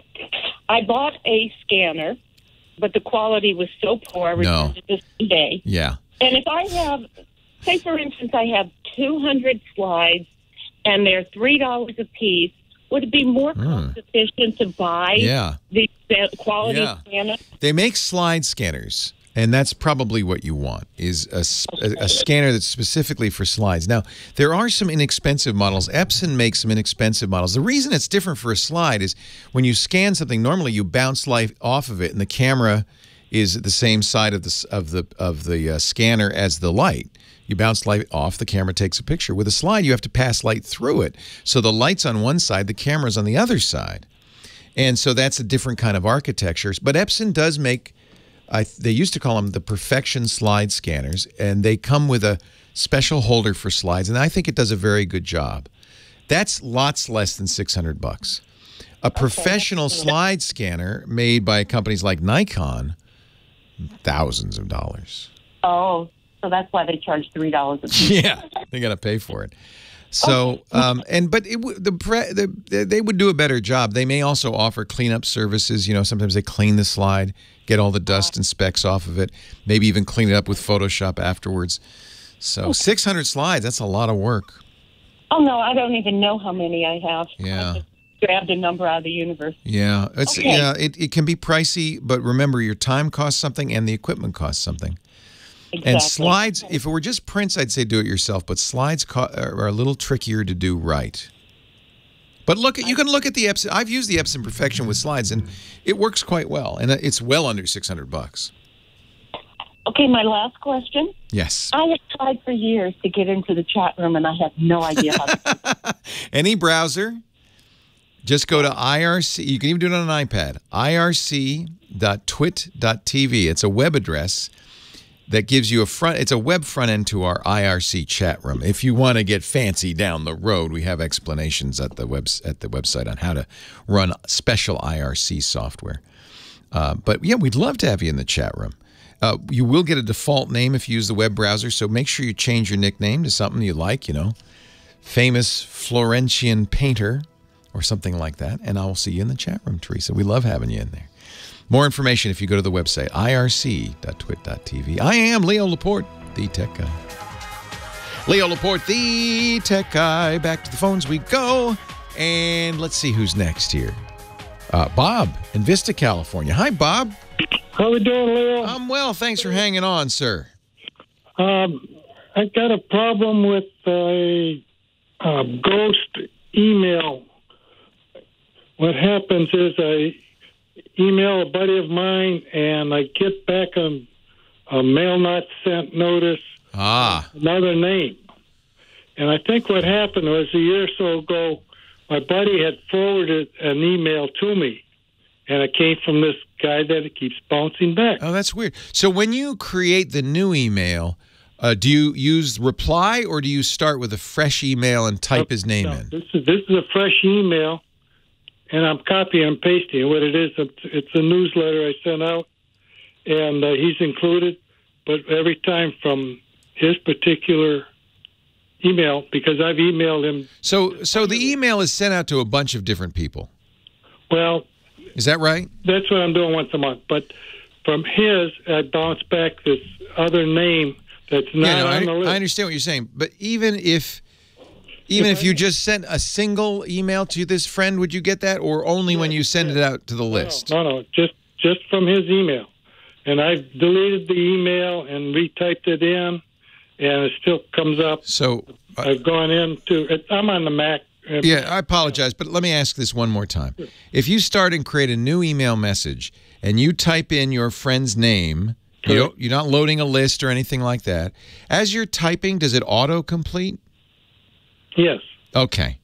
I bought a scanner, but the quality was so poor, I returned it this day. Yeah. And if I have, say for instance, I have 200 slides, and they're $3 a piece, would it be more cost efficient to buy the quality scanner? They make slide scanners, and that's probably what you want, is a scanner that's specifically for slides. Now, there are some inexpensive models. Epson makes some inexpensive models. The reason it's different for a slide is when you scan something, normally you bounce light off of it, and the camera is at the same side of the scanner as the light. You bounce light off, the camera takes a picture. With a slide, you have to pass light through it. So the light's on one side, the camera's on the other side. And so that's a different kind of architecture. But Epson does make, they used to call them the Perfection slide scanners, and they come with a special holder for slides, and I think it does a very good job. That's lots less than $600. A professional slide scanner made by companies like Nikon, thousands of dollars. Oh, so that's why they charge $3 a piece. Yeah, they got to pay for it. So, but they would do a better job. They may also offer cleanup services. Sometimes they clean the slide, get all the dust and specks off of it, maybe even clean it up with Photoshop afterwards. So 600 slides, that's a lot of work. Oh, no, I don't even know how many I have. Yeah. I just grabbed a number out of the universe. Yeah, it can be pricey, but remember, your time costs something and the equipment costs something. Exactly. And slides, if it were just prints, I'd say do it yourself, but slides are a little trickier to do right. But you can look at the Epson. I've used the Epson Perfection with slides, and it works quite well, and it's well under $600. Okay, my last question. Yes. I have tried for years to get into the chat room, and I have no idea how to do it. Any browser, just go to IRC. You can even do it on an iPad, irc.twit.tv. It's a web address that gives you it's a web front end to our IRC chat room. If you want to get fancy down the road, we have explanations at the website on how to run special IRC software. But yeah, we'd love to have you in the chat room. You will get a default name if you use the web browser, so make sure you change your nickname to something you like, famous Florentian painter or something like that, and I will see you in the chat room, Teresa. We love having you in there. More information if you go to the website, irc.twit.tv. I am Leo Laporte, the tech guy. Leo Laporte, the tech guy. Back to the phones we go. And let's see who's next here. Bob in Vista, California. Hi, Bob. How we doing, Leo? I'm well. Thanks for hanging on, sir. I got a problem with a ghost email. What happens is I email a buddy of mine, and I get back a mail not sent notice, another name. And I think what happened was a year or so ago, my buddy had forwarded an email to me, and it came from this guy that it keeps bouncing back. Oh, that's weird. So when you create the new email, do you use reply, or do you start with a fresh email and type his name in? This is a fresh email. And I'm copying and pasting. What it is, it's a newsletter I sent out, and he's included. But every time from his particular email, because I've emailed him. So the email is sent out to a bunch of different people. Well, is that right? That's what I'm doing once a month. But from his, I bounce back this other name that's not on the list. I understand what you're saying, but even if Even if you just sent a single email to this friend, would you get that, or only when you send it out to the list? No, just from his email. And I deleted the email and retyped it in, and it still comes up. So I've gone into it. I'm on the Mac. Yeah, I apologize, but let me ask this one more time. If you start and create a new email message and you type in your friend's name, you're not loading a list or anything like that. As you're typing, does it auto-complete? Yes. Okay.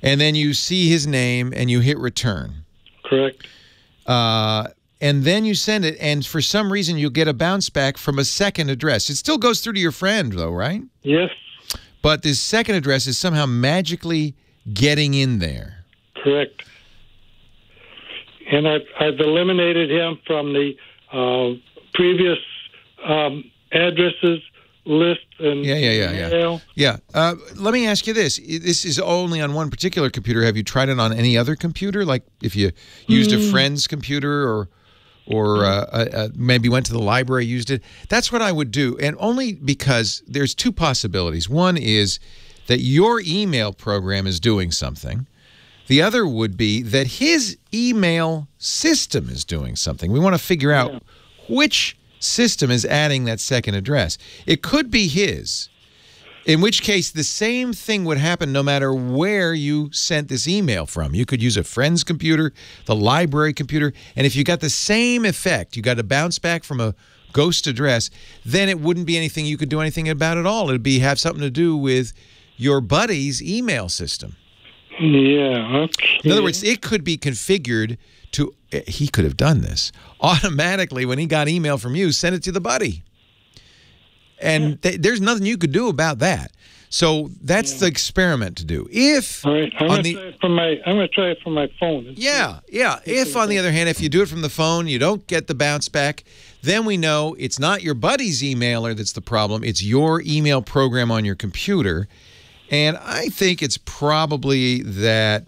And then you see his name and you hit return. Correct. And then you send it, and for some reason you'll get a bounce back from a second address. It still goes through to your friend, though, right? Yes. But this second address is somehow magically getting in there. Correct. And I've eliminated him from the previous addresses list and email. Yeah. Let me ask you this. This is only on one particular computer. Have you tried it on any other computer? Like if you used a friend's computer or maybe went to the library, used it? That's what I would do. And only because there's two possibilities. One is that your email program is doing something. The other would be that his email system is doing something. We want to figure out which system is adding that second address. It could be his, in which case the same thing would happen no matter where you sent this email from. You could use a friend's computer, the library computer, and if you got the same effect, you got a bounce back from a ghost address, then it wouldn't be anything you could do anything about at all. It would have something to do with your buddy's email system. Yeah, okay. In other words, it could be configured to, he could have done this, automatically when he got email from you, send it to the buddy. And there's nothing you could do about that. So that's the experiment to do. If all right, I'm going to try it from my phone. Yeah. If, on the other hand, if you do it from the phone, you don't get the bounce back, then we know it's not your buddy's emailer that's the problem. It's your email program on your computer. And I think it's probably that,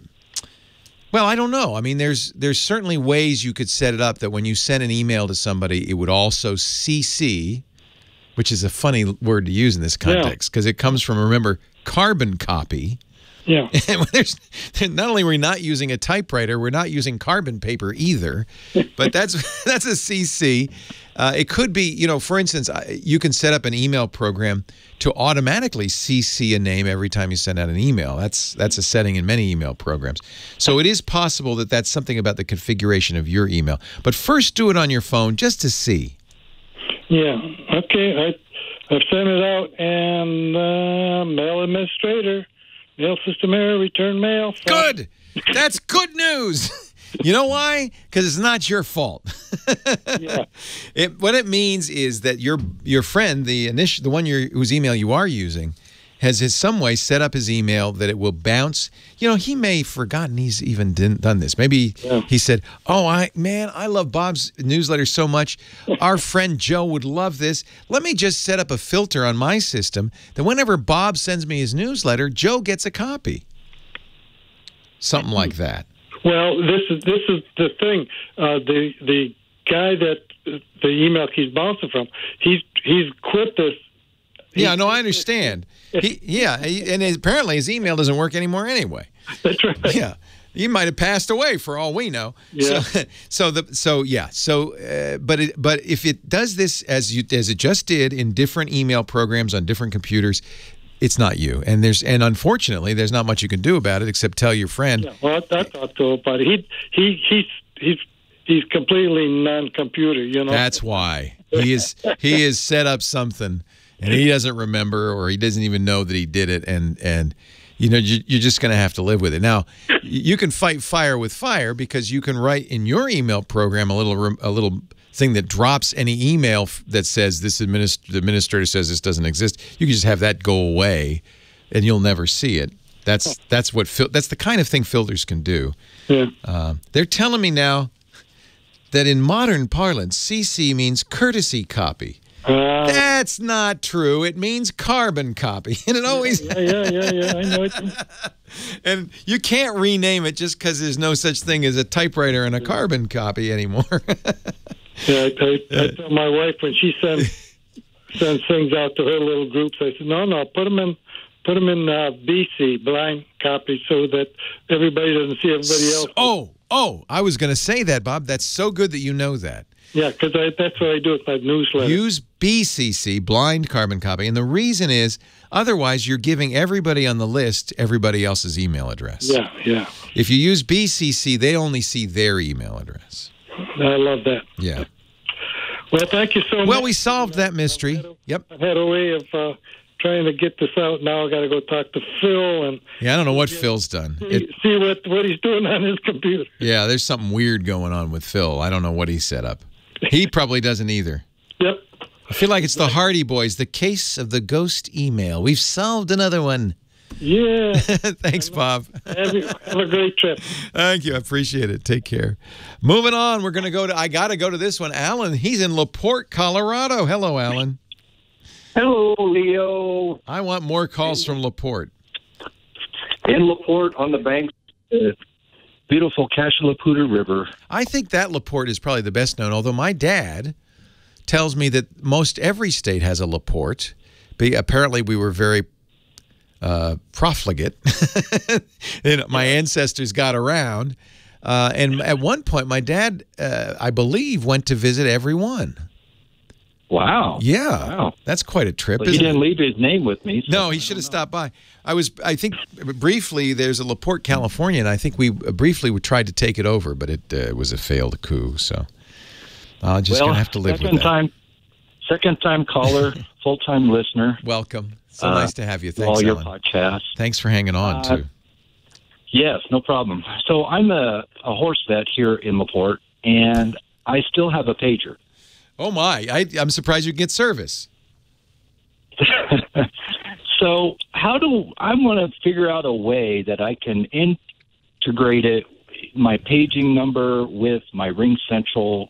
well, I don't know. I mean, there's certainly ways you could set it up that when you send an email to somebody, it would also CC, which is a funny word to use in this context because it comes from, remember, carbon copy. Yeah. And not only are we not using a typewriter, we're not using carbon paper either. But that's a CC. It could be, you know, for instance, you can set up an email program to automatically CC a name every time you send out an email. That's a setting in many email programs. So it is possible that that's something about the configuration of your email. But first do it on your phone just to see. Yeah. Okay. I've sent it out, and mail administrator, mail system error, return mail. Good. That's good news. You know why? Because it's not your fault. Yeah. What it means is that your friend, the one whose email you are using, has in some way set up his email that it will bounce. You know, he may have forgotten he's even done this. Maybe he said, "Oh, I love Bob's newsletter so much. Our friend Joe would love this. Let me just set up a filter on my system that whenever Bob sends me his newsletter, Joe gets a copy." Something like that. Well, this is the thing. The guy that the email keeps bouncing from, he's quit this. Yeah, no, I understand. And apparently his email doesn't work anymore anyway. That's right. Yeah, he might have passed away for all we know. Yeah. But if it does this as it just did in different email programs on different computers, it's not you. And unfortunately, there's not much you can do about it except tell your friend. Yeah, well, I talked to him about it. He's completely non-computer, you know. That's why he has set up something. And he doesn't remember, or he doesn't even know that he did it, and you know you're just going to have to live with it. Now, you can fight fire with fire because you can write in your email program a little thing that drops any email that says the administrator says this doesn't exist. You can just have that go away, and you'll never see it. That's the kind of thing filters can do. Yeah. They're telling me now that in modern parlance, CC means courtesy copy. That's not true. It means carbon copy, and it always. Yeah. I know it. And you can't rename it just because there's no such thing as a typewriter and a carbon copy anymore. Yeah, I tell my wife when she sends things out to her little groups, I said, no, put them put them in BC, blind copy, so that everybody doesn't see everybody else. I was going to say that, Bob. That's so good that you know that. Yeah, because that's what I do with my newsletter. Use BCC, blind carbon copy. And the reason is, otherwise you're giving everybody on the list everybody else's email address. Yeah. If you use BCC, they only see their email address. I love that. Yeah. Well, thank you so much. Well, we solved that mystery. Yep. I've had a way of trying to get this out. Now I got to go talk to Phil and I don't know what Phil's done. See what he's doing on his computer. Yeah, there's something weird going on with Phil. I don't know what he set up. He probably doesn't either. Yep. I feel like it's the Hardy Boys, the case of the ghost email. We've solved another one. Yeah. Thanks, Bob. Have a great trip. Thank you. I appreciate it. Take care. Moving on, we're going to go to, I got to go to this one. Alan, he's in Laporte, Colorado. Hello, Alan. Hello, Leo. I want more calls from Laporte. In Laporte on the banks of the beautiful Cashlaputa River. I think that Laporte is probably the best known, although my dad tells me that most every state has a Laporte. Apparently, we were very profligate. My ancestors got around. And at one point, my dad, I believe, went to visit every one. Wow. Yeah. Wow. That's quite a trip. But he didn't leave his name with me. So no, he should have stopped by. I think briefly there's a Laporte, California, and I think we briefly tried to take it over, but it was a failed coup. So I'm just going to have to live with that. Second time caller, full-time listener. Welcome. So nice to have you. Thanks, all your Alan. podcasts. Thanks for hanging on, too. Yes, no problem. So I'm a horse vet here in Laporte, and I still have a pager. Oh, my. I'm surprised you can get service. So I want to figure out a way that I can integrate my paging number with my Ring Central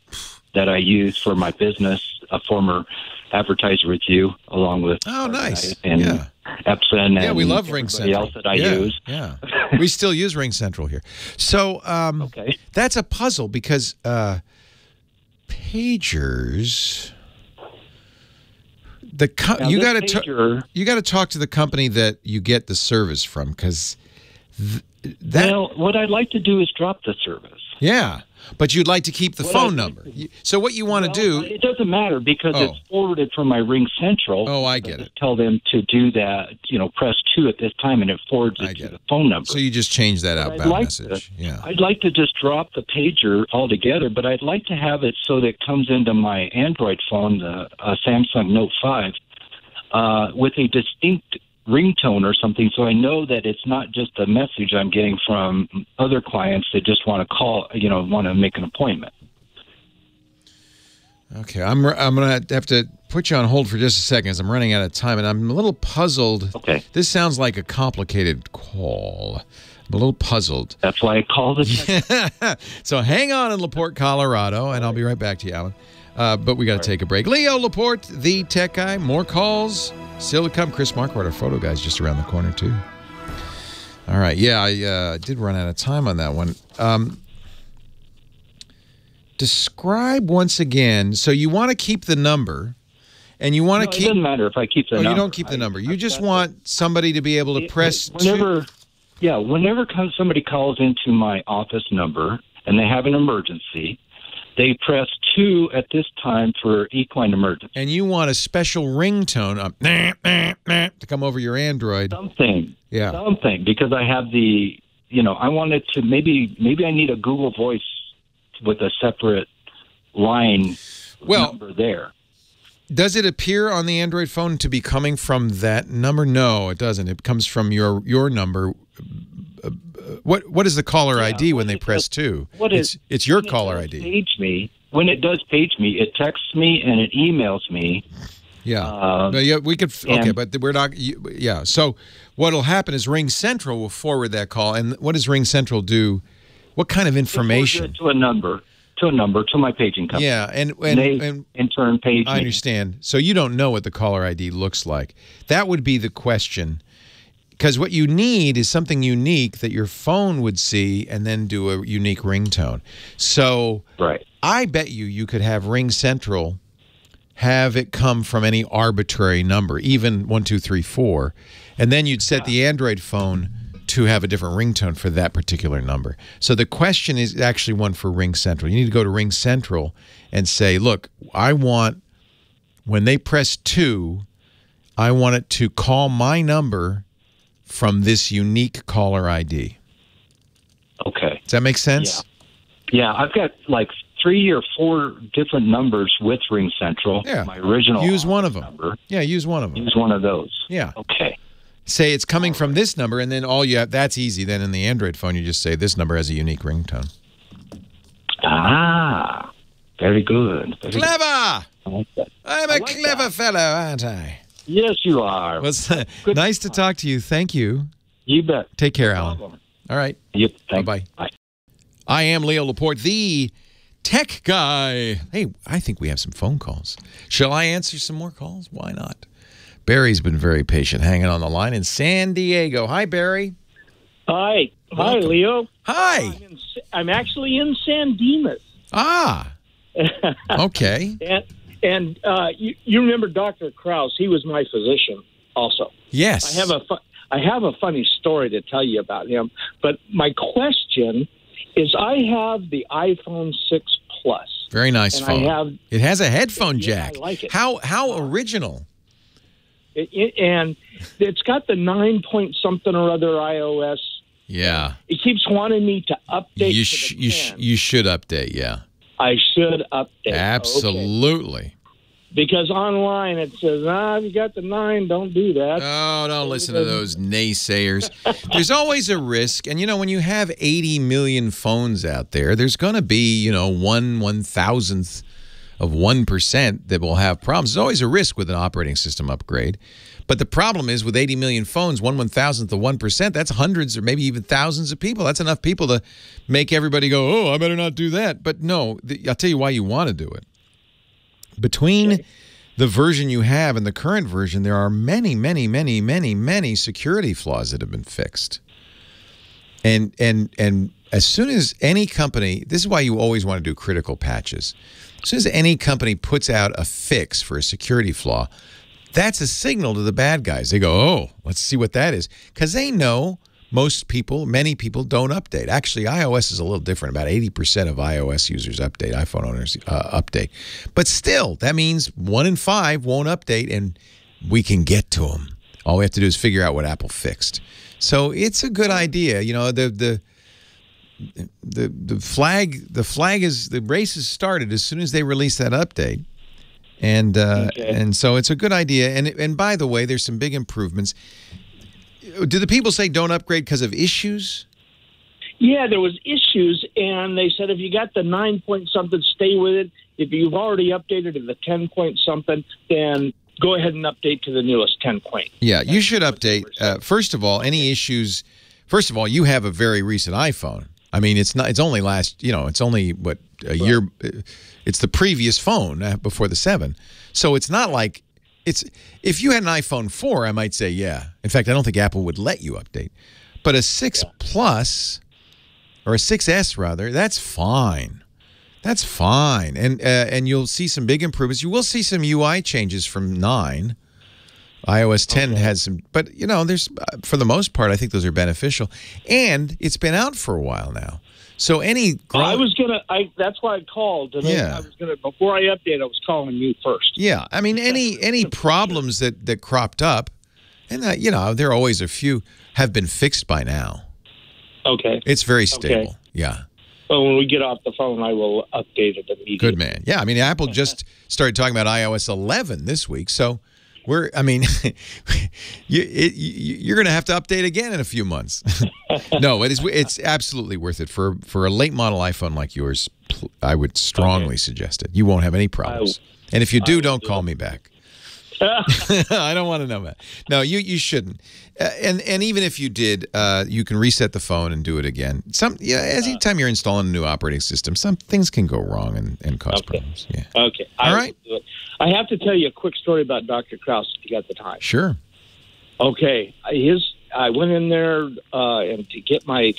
that I use for my business, a former advertiser with you, along with nice. And Epson and we love Ring Central. Else that I use. Yeah, we still use Ring Central here. So okay. That's a puzzle because pagers. You got to talk to the company that you get the service from because what I'd like to do is drop the service. Yeah, but you'd like to keep the phone number. So what you want to do? It doesn't matter because it's forwarded from my Ring Central. Oh, I get it. Tell them to do that. Press 2 at this time, and it forwards it to the phone number. So you just change that outbound message. Yeah. I'd like to just drop the pager altogether, but I'd like to have it so that it comes into my Android phone, the Samsung Note 5, with a distinct ringtone or something, so I know that it's not just a message I'm getting from other clients that just want to call, want to make an appointment. Okay, I'm going to have to put you on hold for just a second as I'm running out of time, and I'm a little puzzled. Okay. This sounds like a complicated call. I'm a little puzzled. That's why I called it. So hang on in Laporte, Colorado, and I'll be right back to you, Alan. But we got to take a break. Leo Laporte, the tech guy. More calls still to come. Chris Marquardt, our photo guy's just around the corner, too. All right. Yeah, I did run out of time on that one. Describe once again. So you want to keep the number, and you want to keep... It doesn't matter if I keep the number. You don't keep the number. You just want somebody to be able to press... Whenever somebody calls into my office number, and they have an emergency... They press 2 at this time for equine emergency. And you want a special ringtone to come over your Android. Something. Yeah. Something. Because I have I wanted to, maybe I need a Google Voice with a separate line number there. Does it appear on the Android phone to be coming from that number? No, it doesn't. It comes from your number. What is the caller ID when they press 2? It's your caller ID. When it does page me, it texts me and it emails me. Yeah. We could. Okay, but we're not. Yeah. So what'll happen is Ring Central will forward that call, and what does Ring Central do? What kind of information? To a number, to my paging company. Yeah, and they in turn page me. I understand. So you don't know what the caller ID looks like. That would be the question. Because what you need is something unique that your phone would see and then do a unique ringtone. So I bet you could have Ring Central have it come from any arbitrary number, even 1, 2, 3, 4, and then you'd set the Android phone to have a different ringtone for that particular number. So the question is actually one for Ring Central. You need to go to Ring Central and say, look, I want, when they press 2, I want it to call my number from this unique caller ID. Okay. Does that make sense? Yeah, I've got like 3 or 4 different numbers with Ring Central. Yeah. My original use one of them. number. Yeah, use one of them. Use one of those. Yeah. Okay. Say it's coming from this number, and then all you have, that's easy. Then in the Android phone, you just say this number has a unique ringtone. Ah, very good. Very Clever! Good. I like that. I'm a clever fellow, aren't I? Yes, you are. Well, it's nice to talk to you. Thank you. You bet. Take care, No Alan. problem. All right. Yep. Thanks. Bye-bye. Bye. I am Leo Laporte, the tech guy. Hey, I think we have some phone calls. Shall I answer some more calls? Why not? Barry's been very patient, hanging on the line in San Diego. Hi, Barry. Hi. Hi, Welcome. Leo. Hi. I'm actually in San Dimas. Ah. Okay. And you remember Dr. Krause? He was my physician also. Yes. I have a funny story to tell you about him. But my question is, I have the iPhone 6 Plus. Very nice and phone. It has a headphone jack. I like it. How original. And it's got the 9-point-something or other iOS. Yeah. It keeps wanting me to update. You should update, yeah. I should update. Absolutely. Okay. Because online it says, if you got the 9, don't do that. Oh, don't listen to those naysayers. There's always a risk. And, when you have 80 million phones out there, there's going to be, 1/1000th of 1% that will have problems. There's always a risk with an operating system upgrade. But the problem is with 80 million phones, 1/1000th of 1%, that's hundreds or maybe even thousands of people. That's enough people to make everybody go, oh, I better not do that. But no, I'll tell you why you want to do it. Between the version you have and the current version, there are many, many, many, many, many security flaws that have been fixed. And as soon as any company, this is why you always want to do critical patches. As soon as any company puts out a fix for a security flaw, that's a signal to the bad guys. They go, oh, let's see what that is. Because they know many people don't update. Actually, iOS is a little different. About 80% of iOS users update, iPhone owners update. But still, that means 1 in 5 won't update, and we can get to them. All we have to do is figure out what Apple fixed. So it's a good idea. The race has started as soon as they release that update. And so it's a good idea. And by the way, there's some big improvements. Do the people say don't upgrade because of issues? Yeah, there was issues, and they said if you got the 9-point-something, stay with it. If you've already updated to the 10-point-something, then go ahead and update to the newest 10-point. Yeah, you should update. First of all, any issues. First of all, you have a very recent iPhone. I mean, it's only a year. It's the previous phone before the 7. So it's not like if you had an iPhone 4, I might say, yeah. In fact, I don't think Apple would let you update. But a 6 Plus or a 6S rather, that's fine. That's fine. And you'll see some big improvements. You will see some UI changes from 9. iOS 10 has some, but there's for the most part, I think those are beneficial. And it's been out for a while now. So that's why I called. Yeah. Before I update, I was calling you first. Yeah. I mean, any problems that cropped up, and there are always a few, have been fixed by now. Okay. It's very stable. Okay. Yeah. Well, when we get off the phone, I will update it immediately. Good man. Yeah. I mean, Apple just started talking about iOS 11 this week. So you're going to have to update again in a few months. No, it's absolutely worth it. For a late model iPhone like yours, I would strongly suggest it. You won't have any problems. And if you do, don't call me back. I don't want to know that. No, you shouldn't. And even if you did, you can reset the phone and do it again. Any time you're installing a new operating system, some things can go wrong and cause problems. Yeah. Okay. All right. I have to tell you a quick story about Dr. Krause if you got the time. Sure. Okay. I went in there and to get my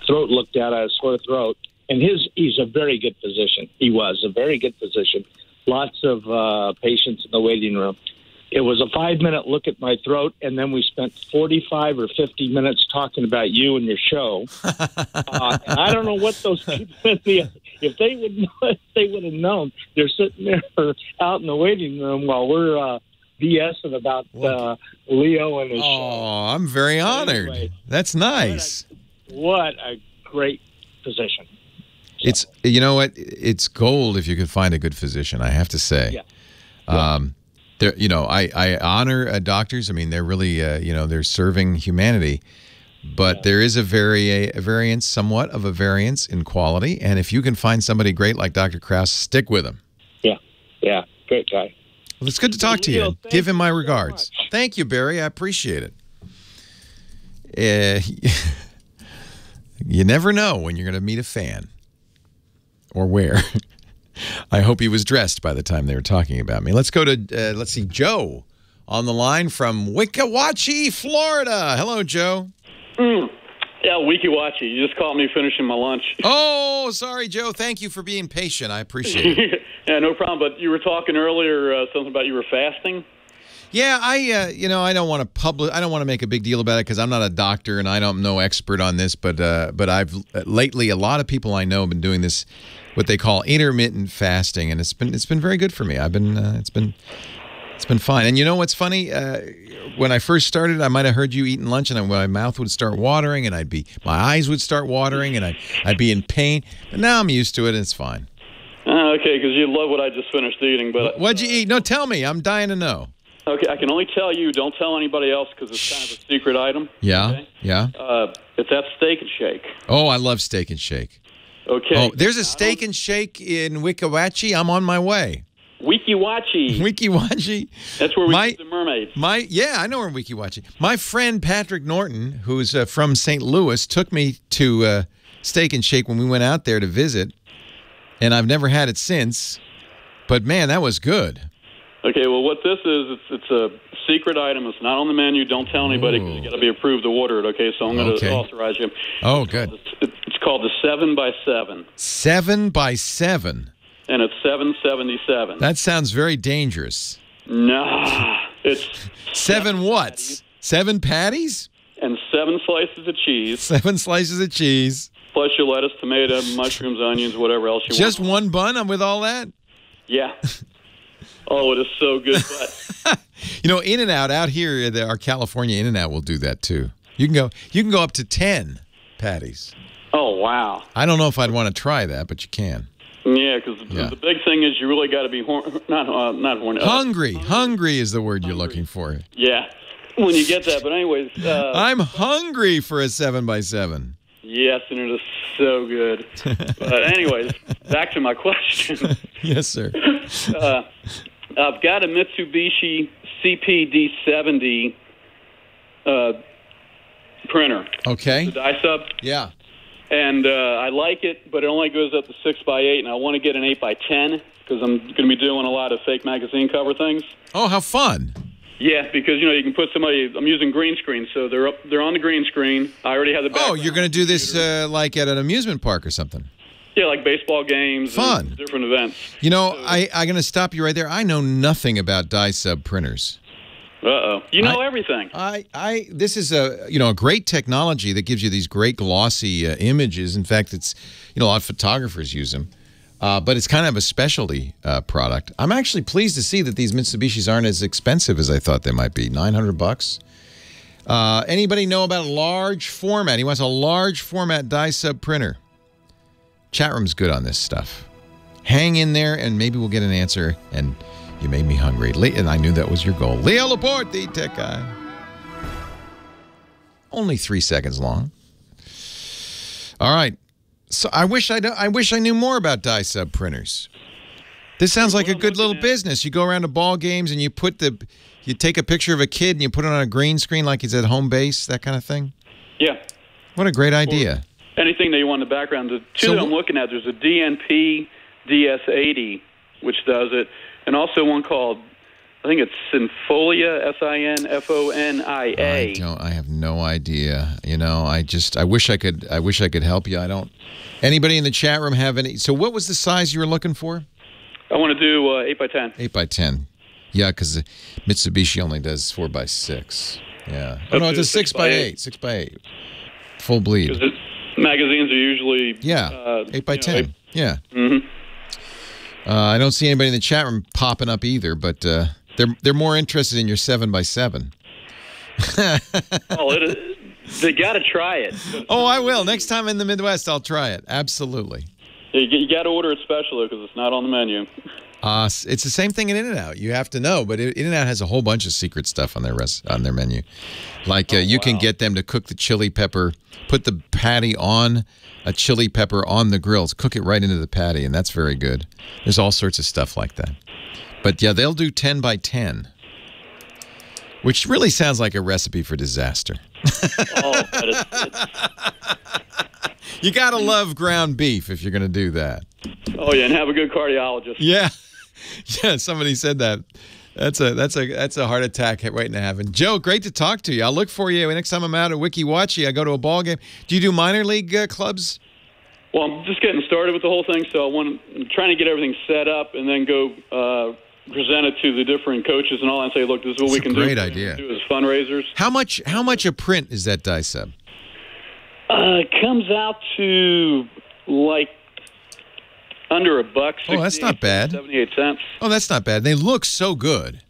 throat looked at. I had a sore throat, and he's a very good physician. He was a very good physician. lots of patients in the waiting room. It was a 5-minute look at my throat, and then we spent 45 or 50 minutes talking about you and your show. And I don't know what those people if they would have known. They're sitting there out in the waiting room while we're BSing about Leo and his show. Oh, I'm very honored. Anyway, that's nice. What a great physician. So. It's, you know what? It's gold if you could find a good physician, I have to say. Yeah. You know, I honor doctors. I mean, they're really, you know, they're serving humanity. But there is a variance, somewhat of a variance in quality. And if you can find somebody great like Dr. Krause, stick with him. Yeah, great guy. Well, it's good to talk to you. Give him my regards. Thank you, Barry. I appreciate it. You never know when you're going to meet a fan or where. I hope he was dressed by the time they were talking about me. Let's go to, let's see, Joe on the line from Wickawachi, Florida. Hello, Joe. Yeah, Wickawachi. You just caught me finishing my lunch. Oh, sorry, Joe. Thank you for being patient. I appreciate it. Yeah, no problem. But you were talking earlier something about you were fasting. Yeah, you know, I don't want to make a big deal about it because I'm not a doctor and I'm no expert on this. But I've lately, a lot of people I know have been doing this, what they call intermittent fasting, and it's been very good for me. I've been it's been fine. And you know what's funny? When I first started, I might have heard you eating lunch, and my mouth would start watering, and my eyes would start watering, and I'd be in pain. But now I'm used to it, and it's fine. Okay, because you love what I just finished eating. But what'd you eat? No, tell me. I'm dying to know. Okay, I can only tell you. Don't tell anybody else because it's kind of a secret item. Yeah, okay? yeah. It's that Steak and Shake. Oh, I love Steak and Shake. Okay. Oh, there's a Steak and Shake in Wickawachi. I'm on my way. Wickawachi. Wickawachi. That's where we keep the mermaids. Yeah, I know where Wickawachi. My friend Patrick Norton, who's from St. Louis, took me to Steak and Shake when we went out there to visit, and I've never had it since. But man, that was good. Okay, well, what this is, it's a secret item. It's not on the menu. Don't tell anybody because you got to be approved to order it. Okay, so I'm going to authorize you. Oh, good. It's called the 7x7. 7x7. And it's 777. That sounds very dangerous. Nah, it's 7 what? 7 patties? And 7 slices of cheese. 7 slices of cheese. Plus your lettuce, tomato, mushrooms, onions, whatever else you want. Just one bun? I'm with all that? Yeah. Oh, it is so good. But you know, In-N-Out out here, our California In-N-Out will do that too. You can go up to 10 patties. Oh, wow. I don't know if I'd want to try that, but you can. Yeah, because the big thing is you really got to be not horny. Hungry. Hungry is the word you're looking for. Yeah, when you get that. But anyways. I'm hungry for a 7x7. Yes, and it is so good. But anyways, back to my question. Yes, sir. I've got a Mitsubishi CPD70 printer. Okay. The die sub. Yeah. And I like it, but it only goes up to 6x8, and I want to get an 8x10 because I'm going to be doing a lot of fake magazine cover things. Oh, how fun! Yeah, because you can put somebody. I'm using green screen, so they're on the green screen. I already have the background. Oh, you're going to do this like at an amusement park or something? Yeah, like baseball games. Fun. And different events. You know, I'm going to stop you right there. I know nothing about die sub printers. Uh-oh. You know everything. This is a great technology that gives you these great glossy images. In fact, it's a lot of photographers use them. But it's kind of a specialty product. I'm actually pleased to see that these Mitsubishis aren't as expensive as I thought they might be. $900. Anybody know about a large format? He wants a large format die sub printer. Chat room's good on this stuff. Hang in there and maybe we'll get an answer. And you made me hungry. And I knew that was your goal. Leo Laporte, the tech guy. Only 3 seconds long. All right. So I wish I knew more about die sub printers. This sounds like a good little business. You go around to ball games and you take a picture of a kid and you put it on a green screen like he's at home base, that kind of thing. Yeah. What a great idea. Anything that you want in the background. The two that I'm looking at, there's a DNP DS80, which does it, and also one called, I think it's Sinfonia, Sinfonia. I have no idea. I wish I could help you. I don't. Anybody in the chat room have any? So what was the size you were looking for? I want to do 8x10. 8x10. Yeah, because Mitsubishi only does 4x6. Yeah. Oh, no, it's a 6x8. 6x8. Full bleed. Because magazines are usually... Yeah, 8x10. Yeah. Mm-hmm. I don't see anybody in the chat room popping up either, but they're more interested in your 7x7. They got to try it. Oh, I will. Next time in the Midwest, I'll try it. Absolutely. You got to order it special, because it's not on the menu. It's the same thing in In-N-Out. You have to know, but In-N-Out has a whole bunch of secret stuff on their menu. Like you can get them to cook the chili pepper, put the patty on a chili pepper on the grills, cook it right into the patty, and that's very good. There's all sorts of stuff like that. But yeah, they'll do 10x10, which really sounds like a recipe for disaster. Oh, but you gotta love ground beef if you're gonna do that. Oh yeah, and have a good cardiologist. Yeah, yeah. Somebody said that. That's a heart attack waiting to happen. Joe, great to talk to you. I'll look for you next time I'm out at Wiki Watchy. I go to a ball game. Do you do minor league clubs? Well, I'm just getting started with the whole thing, so I'm trying to get everything set up and then go present it to the different coaches and all, and say, look, this is what we can do. Great idea. Do as fundraisers. How much a print is that die sub? It comes out to like under $1. Oh, that's not bad. 78 cents. Oh, that's not bad. They look so good.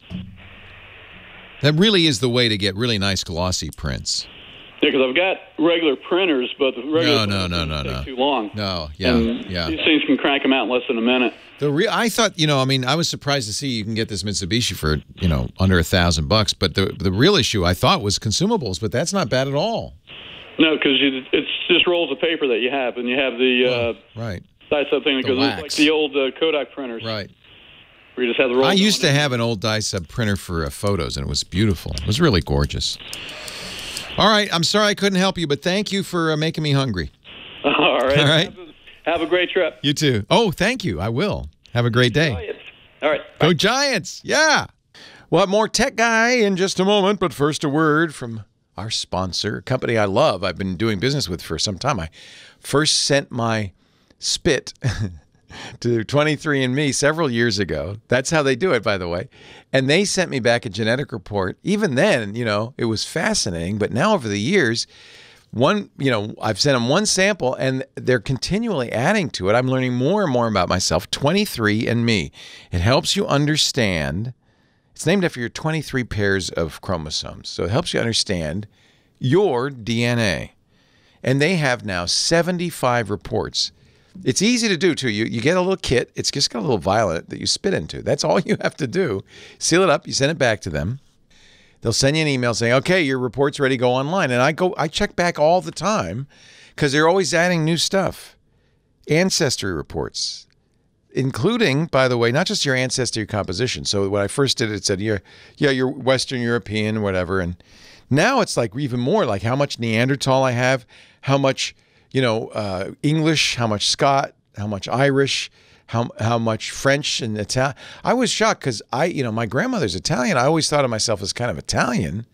That really is the way to get really nice glossy prints. Yeah, because I've got regular printers, but the regular no. take too long. No, yeah. These things can crank them out in less than a minute. I thought, I was surprised to see you can get this Mitsubishi for, under $1,000. But the real issue I thought was consumables, but that's not bad at all. No, because it's just rolls of paper that you have, and you have the right die sub thing that goes like the old Kodak printers. Right. Where you just have the rolls. I used to have an old die sub printer for photos, and it was beautiful. It was really gorgeous. All right, I'm sorry I couldn't help you, but thank you for making me hungry. All right. All right. Have a great trip. You too. Oh, thank you. I will. Have a great day. Giants. All right. Bye. Go Giants. Yeah. We'll have more Tech Guy in just a moment, but first a word from our sponsor, a company I love. I've been doing business with for some time. I first sent my spit to 23andMe several years ago. That's how they do it, by the way. And they sent me back a genetic report. Even then, it was fascinating. But now over the years, I've sent them one sample, and they're continually adding to it. I'm learning more and more about myself. 23andMe. It helps you understand. It's named after your 23 pairs of chromosomes. So it helps you understand your DNA. And they have now 75 reports. It's easy to do, too. You get a little kit. It's just got a little violet that you spit into. That's all you have to do. Seal it up. You send it back to them. They'll send you an email saying, okay, your report's ready to go online. And I check back all the time because they're always adding new stuff. Ancestry reports, including, by the way, not just your ancestry composition. So when I first did it, it said, you're Western European, whatever. And now it's like even more like how much Neanderthal I have, how much English, how much Scot, how much Irish, how much French and Italian. I was shocked because my grandmother's Italian. I always thought of myself as kind of Italian,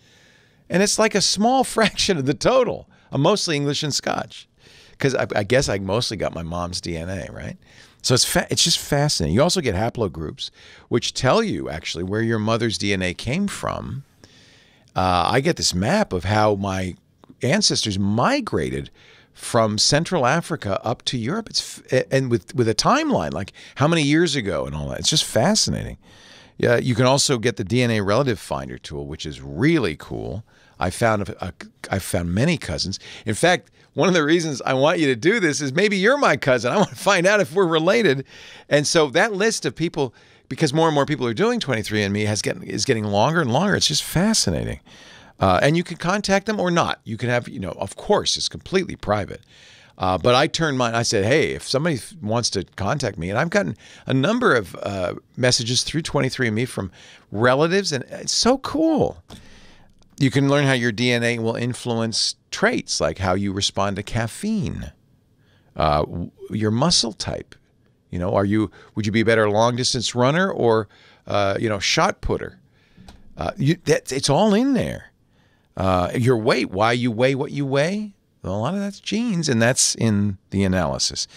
and it's like a small fraction of the total. I'm mostly English and Scotch because I guess I mostly got my mom's DNA, right? So it's just fascinating. You also get haplogroups, which tell you actually where your mother's DNA came from. I get this map of how my ancestors migrated from Central Africa up to Europe. And with a timeline, like how many years ago and all that. It's just fascinating. Yeah, you can also get the DNA Relative Finder tool, which is really cool. I found many cousins. In fact, one of the reasons I want you to do this is maybe you're my cousin. I want to find out if we're related. And so that list of people, because more and more people are doing 23andMe, is getting longer and longer. It's just fascinating. And you can contact them or not. You can have, of course, it's completely private. But I turned mine. I said, hey, if somebody wants to contact me, and I've gotten a number of messages through 23andMe from relatives, and it's so cool. You can learn how your DNA will influence traits, like how you respond to caffeine, your muscle type. Would you be a better long distance runner or, shot putter? It's all in there. Your weight, why you weigh what you weigh. A lot of that's genes, and that's in the analysis.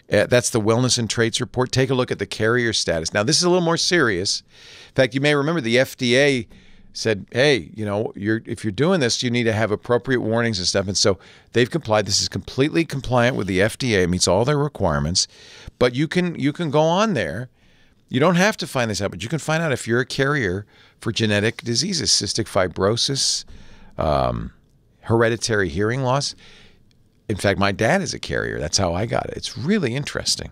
That's the Wellness and Traits Report. Take a look at the carrier status. Now, this is a little more serious. In fact, you may remember the FDA said, hey, if you're doing this, you need to have appropriate warnings and stuff. And so they've complied. This is completely compliant with the FDA. It meets all their requirements. But you can go on there. You don't have to find this out, but you can find out if you're a carrier for genetic diseases, cystic fibrosis, hereditary hearing loss. In fact, my dad is a carrier. That's how I got it. It's really interesting.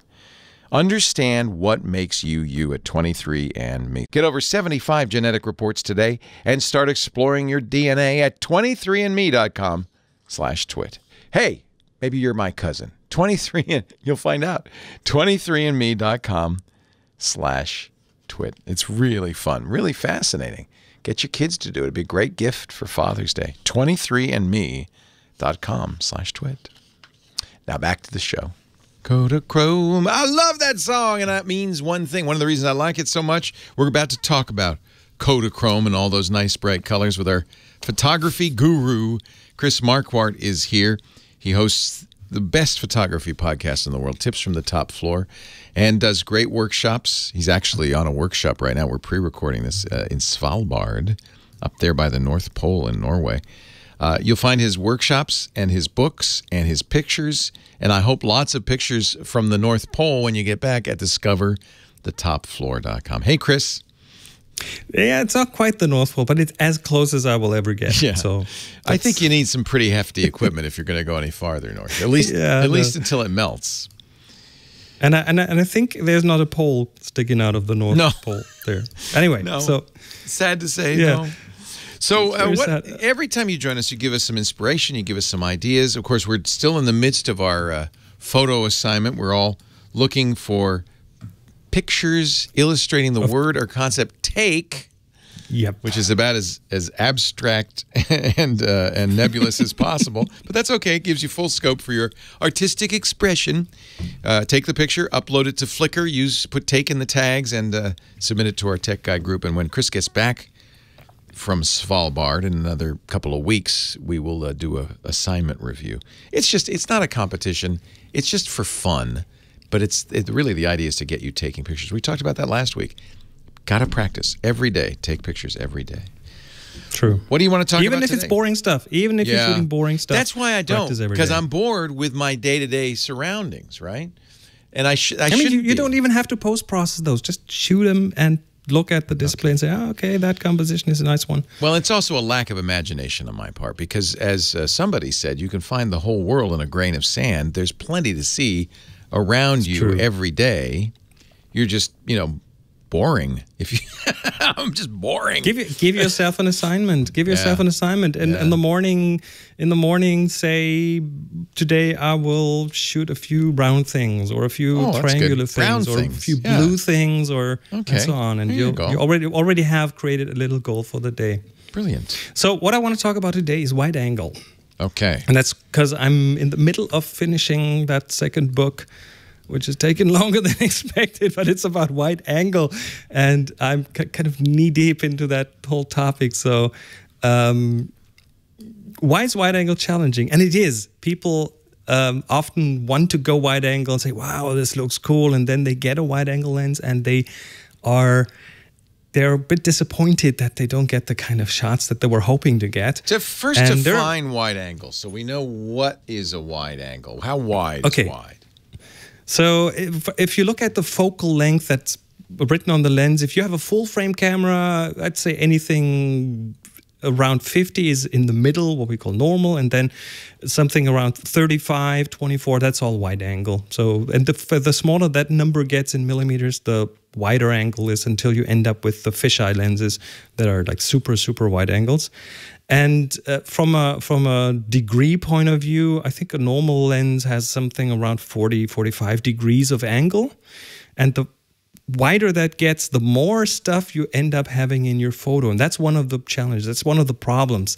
Understand what makes you you at 23andMe. Get over 75 genetic reports today and start exploring your DNA at 23andme.com/twit. Hey, maybe you're my cousin. 23, you'll find out. 23andme.com/twit. It's really fun, really fascinating. Get your kids to do it. It'd be a great gift for Father's Day. 23andme.com/twit. Now back to the show. Kodachrome. I love that song, and that means one thing. One of the reasons I like it so much, we're about to talk about Kodachrome and all those nice bright colors with our photography guru. Chris Marquardt is here. He hosts the best photography podcast in the world, Tips from the Top Floor, and does great workshops. He's actually on a workshop right now. We're pre-recording this in Svalbard, up there by the North Pole in Norway. You'll find his workshops and his books and his pictures, and I hope lots of pictures from the North Pole when you get back at discoverthetopfloor.com. Hey, Chris. Yeah, it's not quite the North Pole, but it's as close as I will ever get. Yeah. So I think you need some pretty hefty equipment if you're going to go any farther north, at least until it melts. And I think there's not a pole sticking out of the North Pole there. Anyway, so sad to say, no. So every time you join us, you give us some inspiration, you give us some ideas. Of course, we're still in the midst of our photo assignment. We're all looking for pictures illustrating the word or concept take, which is about as abstract and nebulous as possible. But that's okay. It gives you full scope for your artistic expression. Take the picture, upload it to Flickr, put take in the tags, and submit it to our Tech Guy group. And when Chris gets back from Svalbard in another couple of weeks, we will do a assignment review. It's not a competition. It's just for fun. But really the idea is to get you taking pictures. We talked about that last week. Got to practice every day. Take pictures every day. True. What do you want to talk about Even if today? it's boring stuff. Even if you're shooting boring stuff. That's why I don't. Because I'm bored with my day-to-day surroundings, right? And I mean, you don't even have to post-process those. Just shoot them and look at the display and say, oh, okay, that composition is a nice one. Well, it's also a lack of imagination on my part because, as somebody said, you can find the whole world in a grain of sand. There's plenty to see around you every day. You're just, boring. If you, I'm just boring. Give yourself an assignment. Give yourself an assignment, and in the morning, say, today I will shoot a few brown things, or a few triangular things, or a few blue things, or and so on. And you already have created a little goal for the day. Brilliant. So what I want to talk about today is wide angle. Okay. And that's because I'm in the middle of finishing that second book, which has taken longer than expected, but it's about wide angle. And I'm kind of knee-deep into that whole topic. So why is wide angle challenging? And it is. People often want to go wide angle and say, wow, this looks cool. And then they get a wide angle lens and they're a bit disappointed that they don't get the kind of shots that they were hoping to get. First, define wide angle, so we know what is a wide angle. How wide is wide? So if you look at the focal length that's written on the lens, if you have a full-frame camera, I'd say anything around 50 is in the middle, what we call normal, and then something around 35, 24, that's all wide angle. So, and the smaller that number gets in millimeters, the wider angle is, until you end up with the fisheye lenses that are like super, super wide angles. And from a degree point of view, I think a normal lens has something around 40, 45 degrees of angle. And the wider that gets, the more stuff you end up having in your photo. And that's one of the challenges. That's one of the problems.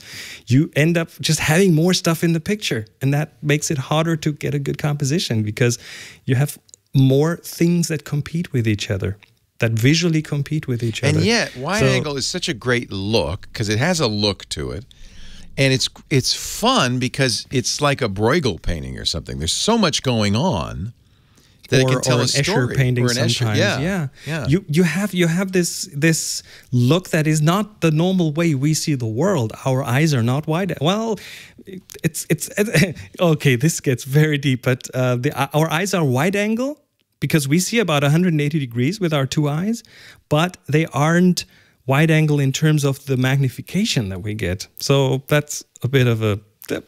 You end up just having more stuff in the picture. And that makes it harder to get a good composition because you have more things that compete with each other, that visually compete with each other. And yet, wide angle is such a great look because it has a look to it. And it's fun because it's like a Bruegel painting or something. There's so much going on that it can tell or a an story. Escher painting Or an Escher, sometimes. yeah. You have this look that is not the normal way we see the world. Our eyes are not wide. Well, it's okay. This gets very deep, but our eyes are wide angle because we see about 180 degrees with our two eyes, but they aren't wide angle in terms of the magnification that we get. So that's a bit of a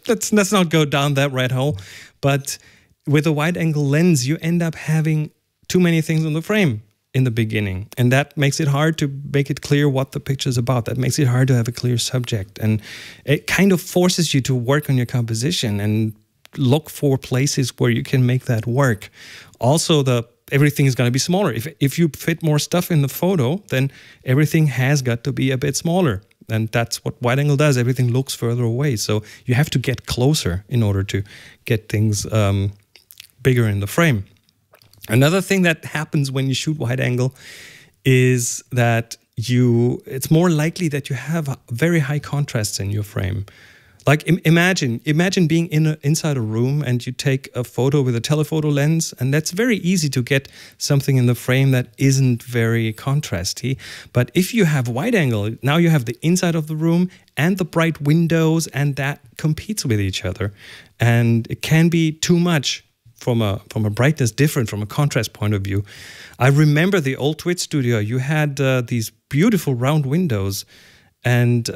let's not go down that rat hole, but with a wide-angle lens, you end up having too many things on the frame in the beginning. And that makes it hard to make it clear what the picture is about. That makes it hard to have a clear subject. And it kind of forces you to work on your composition and look for places where you can make that work. Also, everything is going to be smaller. If you fit more stuff in the photo, then everything has got to be a bit smaller. And that's what wide angle does. Everything looks further away. So you have to get closer in order to get things bigger in the frame. Another thing that happens when you shoot wide angle is that it's more likely that you have very high contrasts in your frame. Like imagine being inside a room and you take a photo with a telephoto lens, and that's very easy to get something in the frame that isn't very contrasty. But if you have wide angle, now you have the inside of the room and the bright windows, and that competes with each other. And it can be too much from a brightness different from a contrast point of view. I remember the old Twit studio, you had these beautiful round windows, and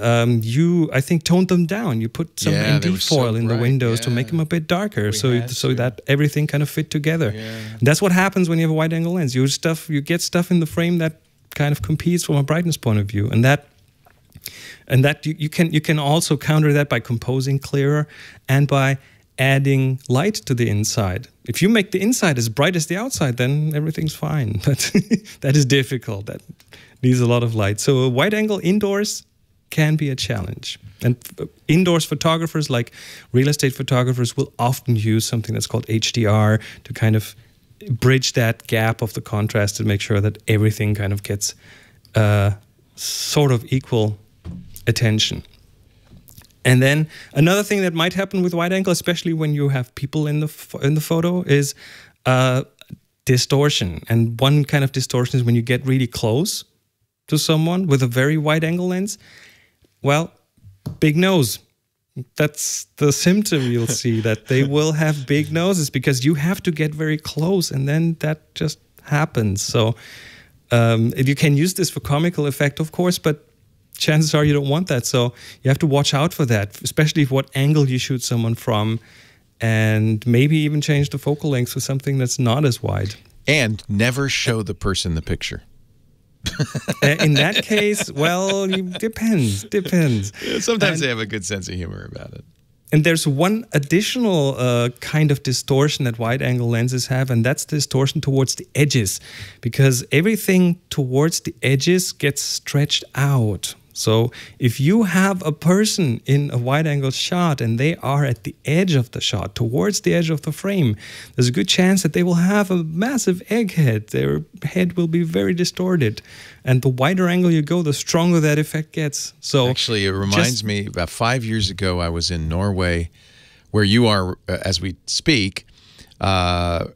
you, I think, toned them down. You put some ND foil in the windows to make them a bit darker, so that everything kind of fit together. Yeah. That's what happens when you have a wide-angle lens. You get stuff in the frame that kind of competes from a brightness point of view, and that you can also counter that by composing clearer and by adding light to the inside. If you make the inside as bright as the outside, then everything's fine. But that is difficult. That needs a lot of light. So a wide angle indoors can be a challenge. And indoors photographers, like real estate photographers, will often use something that's called HDR to kind of bridge that gap of the contrast to make sure that everything kind of gets sort of equal attention. And then another thing that might happen with wide angle, especially when you have people in the photo, is distortion. And one kind of distortion is when you get really close to someone with a very wide angle lens. Well, big nose. That's the symptom you'll see, that they will have big noses because you have to get very close, and then that just happens. So you can use this for comical effect, of course, but chances are you don't want that. So you have to watch out for that, especially what angle you shoot someone from, and maybe even change the focal length for something that's not as wide. And never show the person the picture. In that case, well, depends. Yeah, sometimes they have a good sense of humor about it. And there's one additional kind of distortion that wide-angle lenses have, and that's distortion towards the edges, because everything towards the edges gets stretched out. So if you have a person in a wide-angle shot and they are at the edge of the shot, towards the edge of the frame, there's a good chance that they will have a massive egghead. Their head will be very distorted. And the wider angle you go, the stronger that effect gets. So actually, it reminds me, about 5 years ago, I was in Norway, where you are as we speak, for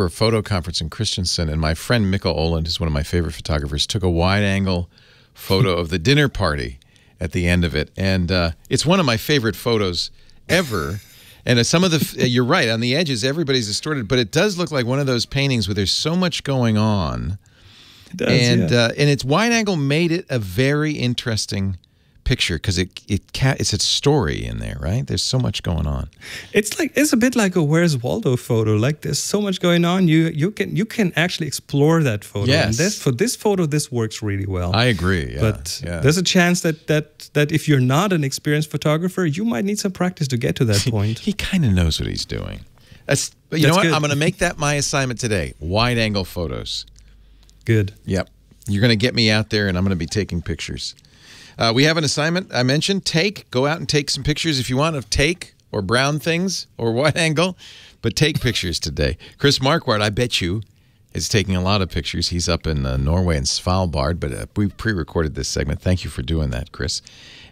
a photo conference in Kristiansand, and my friend Mikkel Oland, who's one of my favorite photographers, took a wide-angle photo of the dinner party at the end of it, and it's one of my favorite photos ever. And some of the, you're right, on the edges everybody's distorted, but it does look like one of those paintings where there's so much going on. It does, and its wide angle made it a very interesting picture because it's a story in there, right? There's so much going on. It's a bit like a Where's Waldo photo. Like there's so much going on. You can actually explore that photo. Yes. And for this photo, this works really well. I agree. Yeah. But there's a chance that if you're not an experienced photographer, you might need some practice to get to that point. He kind of knows what he's doing. But you know what? Good. I'm going to make that my assignment today. Wide angle photos. Good. Yep. You're going to get me out there, and I'm going to be taking pictures. We have an assignment I mentioned. Go out and take some pictures if you want of take or brown things or wide angle, but take pictures today. Chris Marquardt, I bet you is taking a lot of pictures. He's up in Norway and Svalbard, but we pre-recorded this segment. Thank you for doing that, Chris.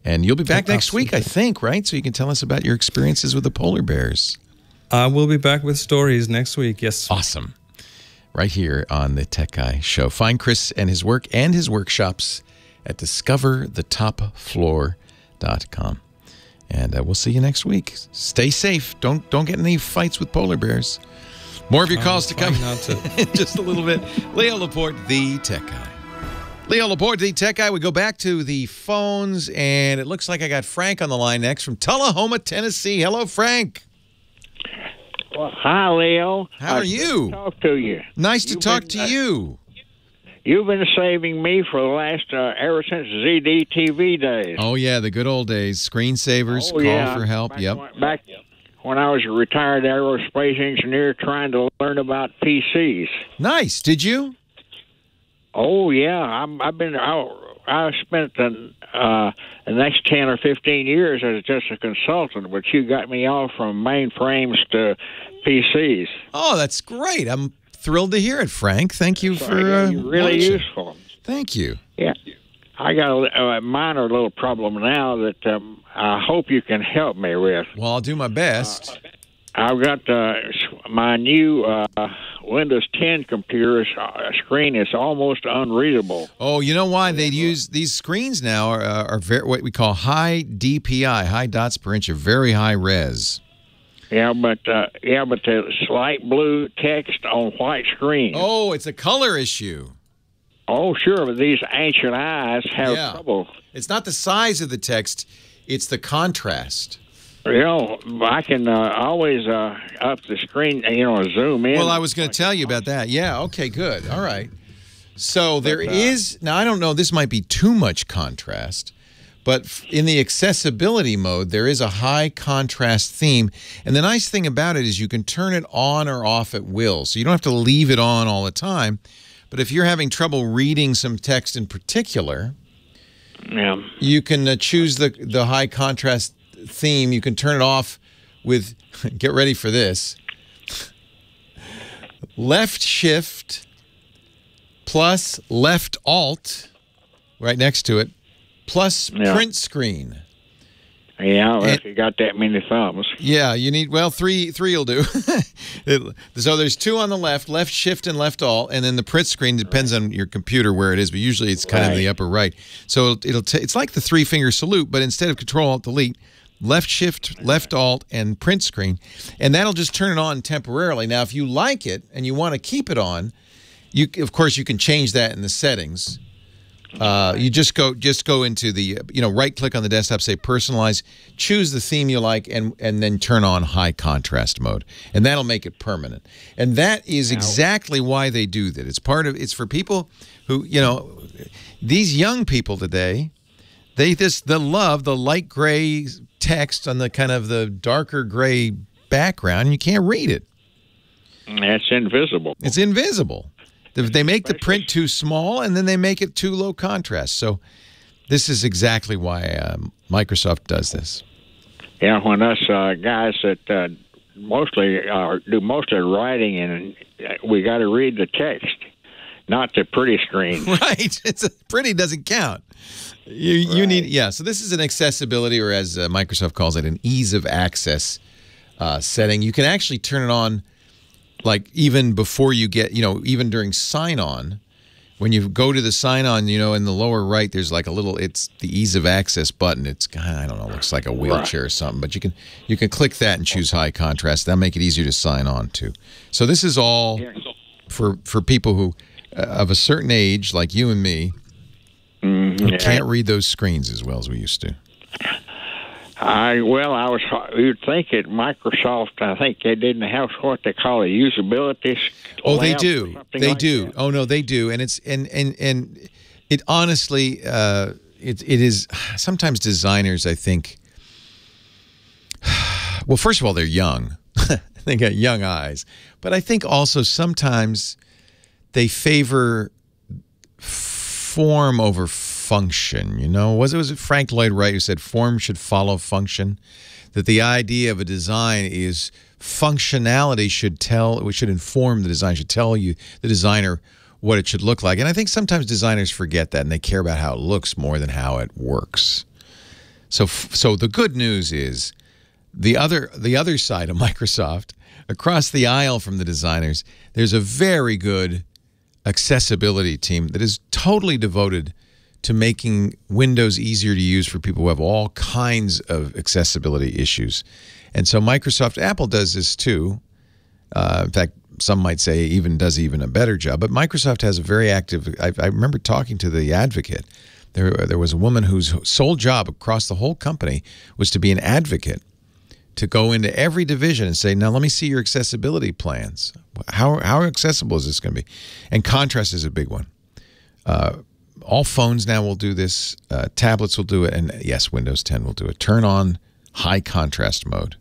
And you'll be back next week, I think, right? So you can tell us about your experiences with the polar bears. I will be back with stories next week, yes. Awesome. Right here on the Tech Guy Show. Find Chris and his work and his workshops at discoverthetopfloor.com. And we'll see you next week. Stay safe. Don't get in any fights with polar bears. More of your calls to come in just a little bit. Leo Laporte, the Tech Guy. Leo Laporte, the Tech Guy. We go back to the phones, and it looks like I got Frank on the line next from Tullahoma, Tennessee. Hello, Frank. Well, hi, Leo. How are you? Nice to talk to you. Nice to talk to you. You've been saving me for the last, ever since ZD TV days. Oh, yeah, the good old days. Screensavers, call for help. Back when I was a retired aerospace engineer trying to learn about PCs. Nice. Did you? Oh, yeah. I spent the next 10 or 15 years as just a consultant, but you got me off from mainframes to PCs. Oh, that's great. I'm thrilled to hear it, Frank. Thank you for you're really useful. Thank you. Yeah. I got a minor little problem now that I hope you can help me with. Well, I'll do my best. I've got my new Windows 10 computer's screen is almost unreadable. Oh, you know why they use these screens now are very, what we call high DPI, high dots per inch, are very high res. Yeah, but the light blue text on white screen. Oh, it's a color issue. Oh, sure, but these ancient eyes have trouble. It's not the size of the text; it's the contrast. You know, I can always up the screen, zoom in. Well, I was going to tell you about that. Yeah, okay, good. All right. So there is, now I don't know, this might be too much contrast, but in the accessibility mode, there is a high contrast theme. And the nice thing about it is you can turn it on or off at will. So you don't have to leave it on all the time. But if you're having trouble reading some text in particular, you can choose the high contrast theme. You can turn it off with, get ready for this, left shift plus left alt right next to it plus print screen. Yeah, well, if you got that many thumbs. Yeah, you need, well, three will do. So there's two on the left shift and left alt, and then the print screen depends on your computer where it is, but usually it's kind of in the upper right. So it's like the three-finger salute, but instead of Control Alt Delete, left shift, left alt, and print screen, and that'll just turn it on temporarily. Now, if you like it and you want to keep it on, of course you can change that in the settings. You just go into the right click on the desktop, say personalize, choose the theme you like, and then turn on high contrast mode, and that'll make it permanent. And that is exactly why they do that. It's for people who these young people today, they love the light gray text on the kind of the darker gray background, and you can't read it. That's invisible. It's invisible. They make the print too small, and then they make it too low contrast. So this is exactly why Microsoft does this. Yeah, when us guys that do most of the writing, and we got to read the text, not the pretty screen. Right. Pretty doesn't count. You need, so this is an accessibility, or as Microsoft calls it, an ease of access setting. You can actually turn it on like even before you get, even during sign-on. When you go to the sign-on, in the lower right, there's like a little, it's the ease of access button. It's, I don't know, looks like a wheelchair or something, but you can click that and choose high contrast. That'll make it easier to sign on to. So this is all for people who, of a certain age, like you and me, who can't read those screens as well as we used to. You'd think at Microsoft, I think they didn't have what they call a usability. Oh, they do. They do. Oh no, they do. And it's and it honestly, it is sometimes designers, I think. Well, first of all, they're young. They got young eyes, but I think also sometimes they favor form over function. You know, was it Frank Lloyd Wright who said form should follow function? That the idea of a design is functionality should inform the design, should tell you, the designer, what it should look like. And I think sometimes designers forget that, and they care about how it looks more than how it works. So the good news is the other side of Microsoft, across the aisle from the designers, there's a very good accessibility team that is totally devoted to making Windows easier to use for people who have all kinds of accessibility issues. And so Apple does this too. In fact, some might say does even a better job. But Microsoft has a very active, I remember talking to the advocate. There was a woman whose sole job across the whole company was to be an advocate, to go into every division and say, now let me see your accessibility plans. How accessible is this going to be? And contrast is a big one. All phones now will do this. Tablets will do it. And yes, Windows 10 will do it. Turn on high contrast mode.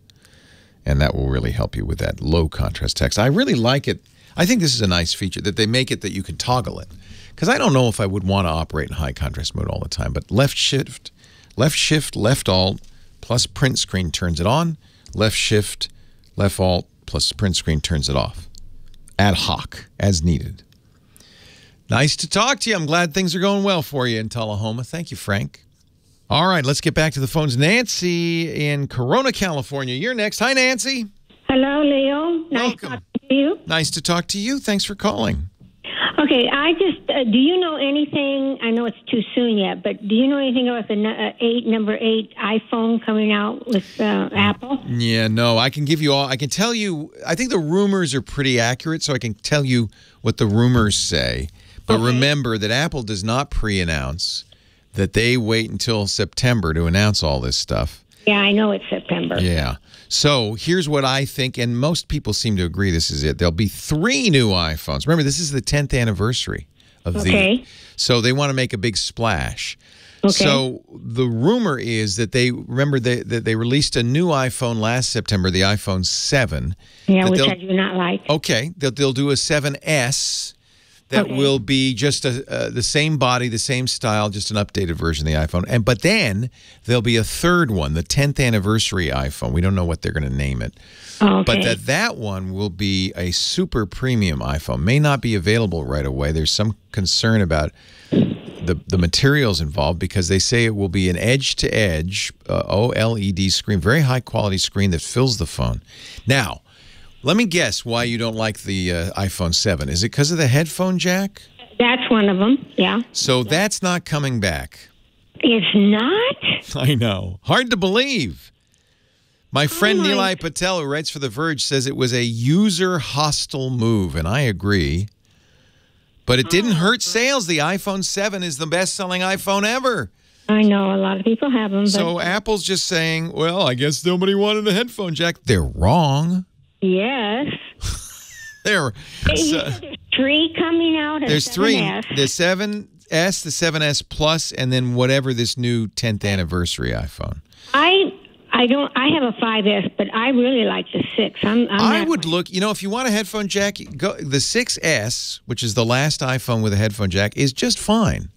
And that will really help you with that low contrast text. I really like it. I think this is a nice feature that they make it that you can toggle it. Because I don't know if I would want to operate in high contrast mode all the time. But left shift, left alt, plus print screen turns it on. Left shift, left alt, plus print screen turns it off. Ad hoc, as needed. Nice to talk to you. I'm glad things are going well for you in Tullahoma. Thank you, Frank. All right, let's get back to the phones. Nancy in Corona, California. You're next. Hi, Nancy. Hello, Leo. Nice Welcome. talking to you. Nice to talk to you. Thanks for calling. Okay, I just, do you know anything, I know it's too soon yet, but do you know anything about the number 8 iPhone coming out with Apple? Yeah, no, I can tell you, I think the rumors are pretty accurate, so I can tell you what the rumors say. But remember that Apple does not pre-announce, that they wait until September to announce all this stuff. Yeah, I know it's September. Yeah. So here's what I think, and most people seem to agree this is it. There'll be 3 new iPhones. Remember, this is the 10th anniversary of so they want to make a big splash. Okay. So the rumor is that they released a new iPhone last September, the iPhone 7. Yeah, which I do not like. Okay. They'll do a 7S. That will be just the same body, the same style, just an updated version of the iPhone. But then there'll be a third one, the 10th anniversary iPhone. We don't know what they're going to name it. But that one will be a super premium iPhone. May not be available right away. There's some concern about the materials involved because they say it will be an edge-to-edge OLED screen, very high-quality screen that fills the phone. Now, let me guess why you don't like the iPhone 7. Is it because of the headphone jack? That's one of them, yeah. So that's not coming back. It's not? I know. Hard to believe. My friend Nilay Patel, who writes for The Verge, says it was a user-hostile move, and I agree. But it didn't hurt sales. The iPhone 7 is the best-selling iPhone ever. I know. A lot of people have them. So Apple's just saying, well, I guess nobody wanted a headphone jack. They're wrong. Yes. There's 3 coming out. There's 3. The 7S, the 7S Plus, and then whatever this new 10th anniversary iPhone. I have a 5S, but I really like the 6. I would look, if you want a headphone jack, go the 6S, which is the last iPhone with a headphone jack, is just fine.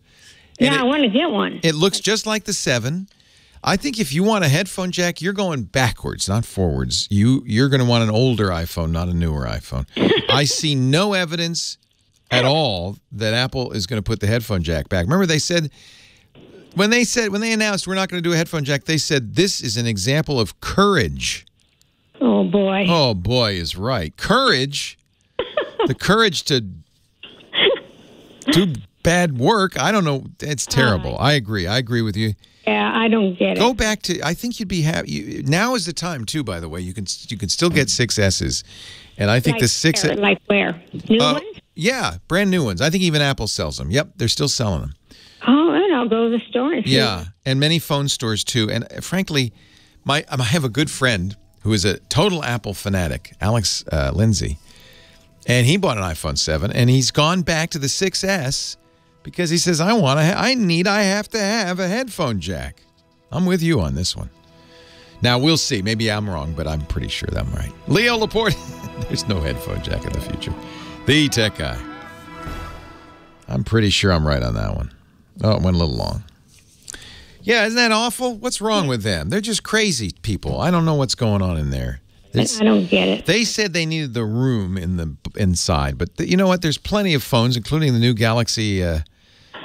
And I want to get one. It looks just like the 7. I think if you want a headphone jack, you're going backwards, not forwards. You're going to want an older iPhone, not a newer iPhone. I see no evidence at all that Apple is going to put the headphone jack back. Remember, they said when they announced we're not going to do a headphone jack, they said this is an example of courage. Oh boy. Oh boy is right. Courage. The courage to do bad work. I don't know. It's terrible. I agree. I agree with you. Yeah, I don't get it. Go back to, I think you'd be happy. Now is the time, too, by the way. You can still get 6S's. And I think the 6... Like where? New ones? Yeah, brand new ones. I think even Apple sells them. Yep, they're still selling them. Oh, and I'll go to the store and see. Yeah, and many phone stores, too. And frankly, I have a good friend who is a total Apple fanatic, Alex Lindsay. And he bought an iPhone 7, and he's gone back to the 6S because he says, I have to have a headphone jack. I'm with you on this one. Now, we'll see. Maybe I'm wrong, but I'm pretty sure that I'm right. Leo Laporte, there's no headphone jack in the future. The Tech Guy. I'm pretty sure I'm right on that one. Oh, it went a little long. Yeah, isn't that awful? What's wrong with them? They're just crazy people. I don't know what's going on in there. I don't get it. They said they needed the room inside, but you know what? There's plenty of phones, including the new Galaxy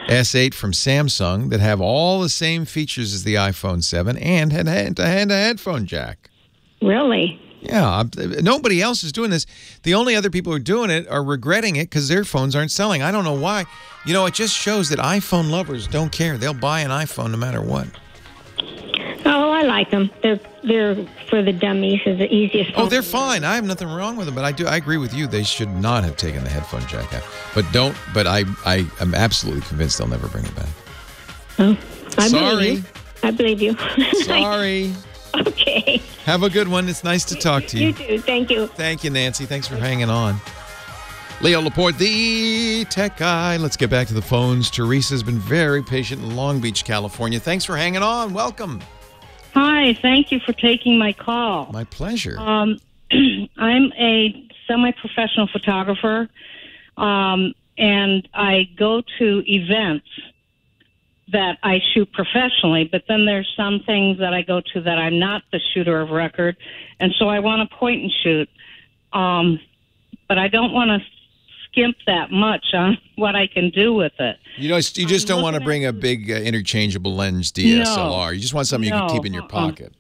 S8 from Samsung, that have all the same features as the iPhone 7 and had a headphone jack. Really? Yeah, nobody else is doing this. The only other people who are doing it are regretting it because their phones aren't selling. I don't know why. You know, it just shows that iPhone lovers don't care. They'll buy an iPhone no matter what. Oh, I like them. They're for the dummies. They're the easiest. Oh, they're fine. I have nothing wrong with them, but I agree with you. They should not have taken the headphone jack out. But I am absolutely convinced they'll never bring it back. Oh, Sorry. I believe you. Sorry. Okay. Have a good one. It's nice to talk to you. You too. Thank you. Thank you, Nancy. Thanks for hanging on. Leo Laporte, the tech guy. Let's get back to the phones. Teresa's been very patient in Long Beach, California. Thanks for hanging on. Welcome. Hi, thank you for taking my call. My pleasure. I'm a semi-professional photographer, and I go to events that I shoot professionally, but then there's some things that I go to that I'm not the shooter of record, and so I want to point and shoot. But I don't want to skimp that much on what I can do with it. You just don't want to bring a big interchangeable lens DSLR. No, you just want something you can keep in your pocket.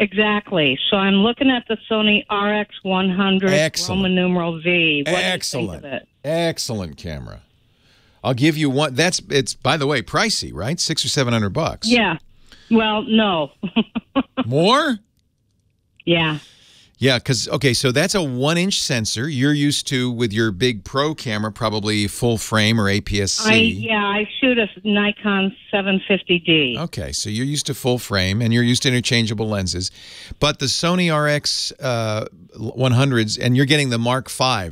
Exactly. So I'm looking at the Sony RX100 Roman numeral V. What Excellent. do you think of it? Excellent camera. I'll give you one. It's by the way pricey, right? $600 or $700. Yeah. Well, no. More? Yeah. Yeah, because, okay, so that's a 1-inch sensor. You're used to, with your big pro camera, probably full frame or APS-C. I shoot a Nikon 750D. Okay, so you're used to full frame, and you're used to interchangeable lenses. But the Sony RX 100s, and you're getting the Mark V.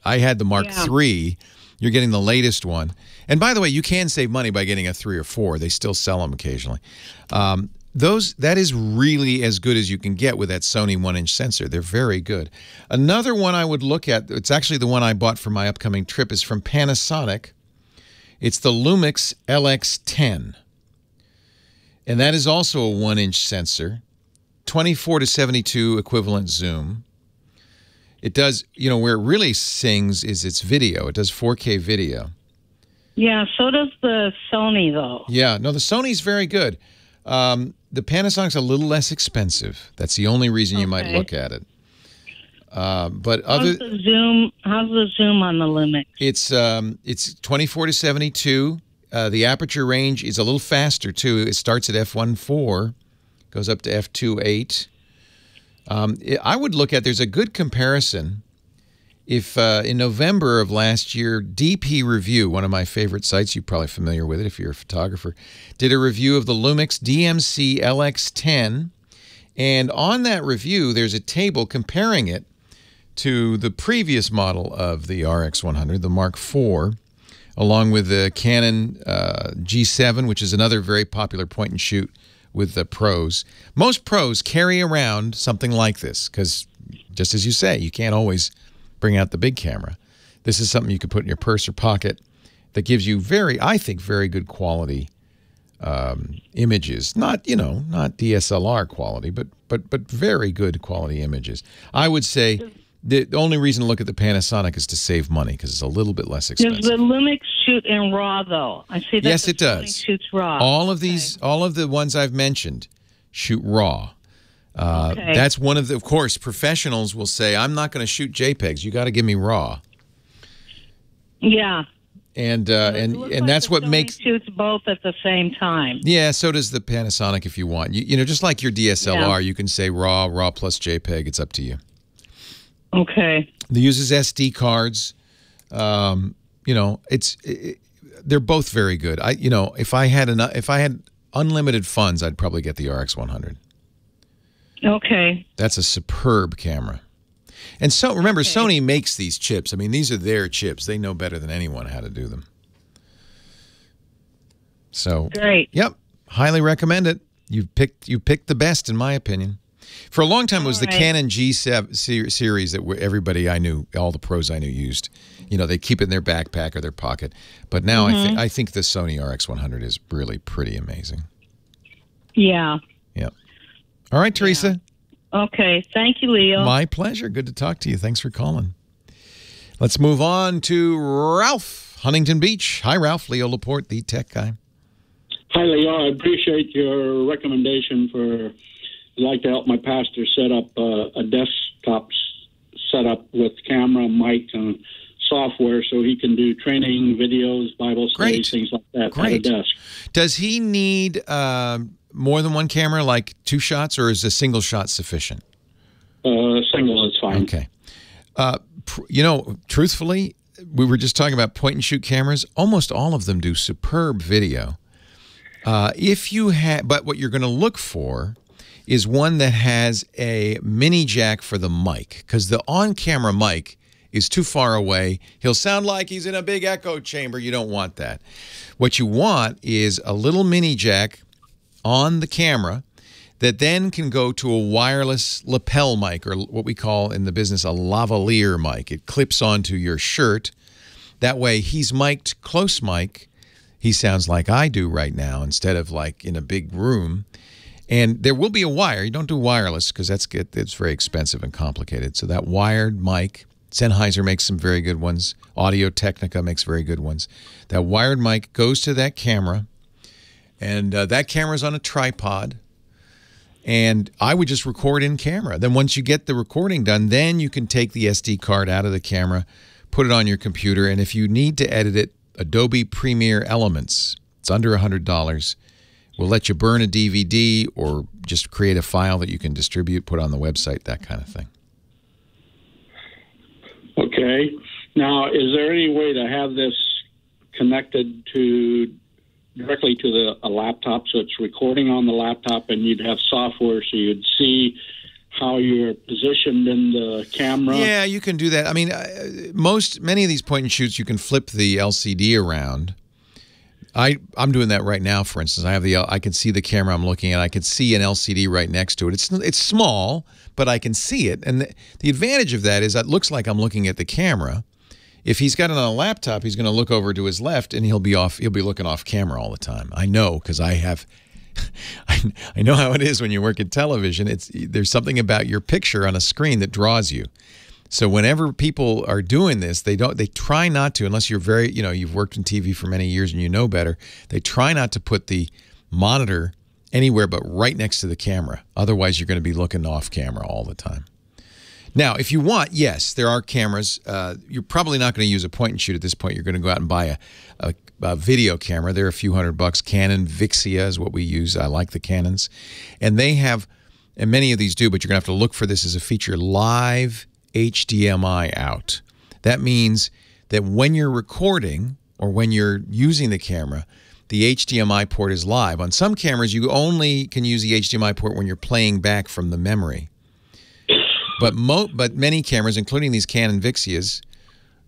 I had the Mark III. You're getting the latest one. And by the way, you can save money by getting a 3 or 4. They still sell them occasionally. That is really as good as you can get with that Sony 1-inch sensor. They're very good. Another one I would look at, it's actually the one I bought for my upcoming trip, is from Panasonic. It's the Lumix LX10. And that is also a 1-inch sensor, 24 to 72 equivalent zoom. It does, where it really sings is its video. It does 4K video. Yeah, so does the Sony, though. Yeah, no, the Sony's very good. The Panasonic's a little less expensive. That's the only reason you might look at it. But how's the zoom on the Lumix? It's 24 to 72. The aperture range is a little faster too. It starts at f1.4, goes up to f2.8. I would look at. There's a good comparison. If in November of last year, DP Review, one of my favorite sites, you're probably familiar with it if you're a photographer, did a review of the Lumix DMC LX10. And on that review, there's a table comparing it to the previous model of the RX100, the Mark IV, along with the Canon G7, which is another very popular point-and-shoot with the pros. Most pros carry around something like this because, just as you say, you can't always bring out the big camera. This is something you could put in your purse or pocket that gives you I think, very good quality images. Not DSLR quality, but very good quality images. I would say the only reason to look at the Panasonic is to save money because it's a little bit less expensive. Does the Lumix shoot in RAW, though? I see that yes, it does. Shoots RAW. All of the ones I've mentioned shoot RAW. That's one of course, professionals will say, I'm not going to shoot JPEGs. You got to give me RAW. Yeah. And that's what makes shoots both at the same time. Yeah, so does the Panasonic if you want. Just like your DSLR, you can say RAW plus JPEG. It's up to you. Okay. It uses SD cards. They're both very good. If I had unlimited funds, I'd probably get the RX100. Okay. That's a superb camera. And so remember, Sony makes these chips. I mean, these are their chips. They know better than anyone how to do them. So great. Yep. Highly recommend it. You picked the best, in my opinion. For a long time, it was the All right. Canon G7 series that everybody I knew, all the pros I knew used. You know, they keep it in their backpack or their pocket. But now I think the Sony RX100 is really pretty amazing. Yeah. Yep. All right, Teresa. Okay. Thank you, Leo. My pleasure. Good to talk to you. Thanks for calling. Let's move on to Ralph, Huntington Beach. Hi, Ralph. Leo Laporte, the tech guy. Hi, Leo. I appreciate your recommendation for. I'd like to help my pastor set up a desktop setup with camera, mic, and software so he can do training, videos, Bible studies, things like that at a desk. Does he need more than one camera, like 2 shots, or is a single shot sufficient? Single is fine. Okay. You know, truthfully, we were just talking about point-and-shoot cameras. Almost all of them do superb video. If you have, but what you're going to look for is one that has a mini jack for the mic, because the on-camera mic is too far away. He'll sound like he's in a big echo chamber. You don't want that. What you want is a little mini jack on the camera that then can go to a wireless lapel mic, or what we call in the business a lavalier mic. It clips onto your shirt. That way he's mic'd close mic. He sounds like I do right now instead of like in a big room. And there will be a wire. You don't do wireless because it's very expensive and complicated. So that wired mic, Sennheiser makes some very good ones. Audio-Technica makes very good ones. That wired mic goes to that camera, and that camera's on a tripod. And I would just record in camera. Then once you get the recording done, then you can take the SD card out of the camera, put it on your computer, and if you need to edit it, Adobe Premiere Elements, it's under $100. We'll let you burn a DVD or just create a file that you can distribute, put on the website, that kind of thing. Okay. Now, is there any way to have this connected directly to a laptop, so it's recording on the laptop, and you'd have software so you'd see how you're positioned in the camera? Yeah, you can do that. I mean, many of these point and shoots, you can flip the LCD around. I'm doing that right now. For instance, I can see the camera I'm looking at. I can see an LCD right next to it. It's small, but I can see it. And the advantage of that is it looks like I'm looking at the camera. If he's got it on a laptop, he's going to look over to his left, and he'll be looking off camera all the time. I know, because I know how it is when you work in television. There's something about your picture on a screen that draws you. So whenever people are doing this, they try not to, unless you're you've worked in TV for many years and you know better, they try not to put the monitor anywhere but right next to the camera. Otherwise, you're going to be looking off camera all the time. Now, if you want, yes, there are cameras. You're probably not going to use a point and shoot at this point. You're going to go out and buy a video camera. They're a few $100. Canon Vixia is what we use. I like the Canons. And they have, and many of these do, but you're going to have to look for this as a feature, live HDMI out. That means that when you're recording or when you're using the camera, the HDMI port is live. On some cameras, you only can use the HDMI port when you're playing back from the memory. But many cameras, including these Canon Vixias,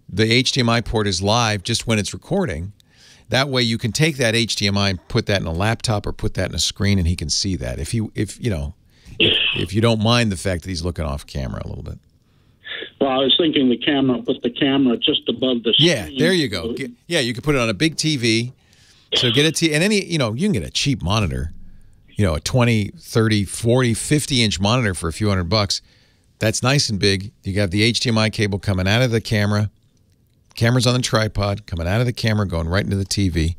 the HDMI port is live just when it's recording. That way you can take that HDMI and put that in a laptop or put that in a screen, and he can see that. If you don't mind the fact that he's looking off camera a little bit. Well, I was thinking put the camera just above the screen. Yeah, there you go. Yeah, you can put it on a big TV. So get a and you can get a cheap monitor, a 20, 30, 40, 50-inch monitor for a few $100. That's nice and big. You got the HDMI cable coming out of the camera. Camera's on the tripod, coming out of the camera, going right into the TV.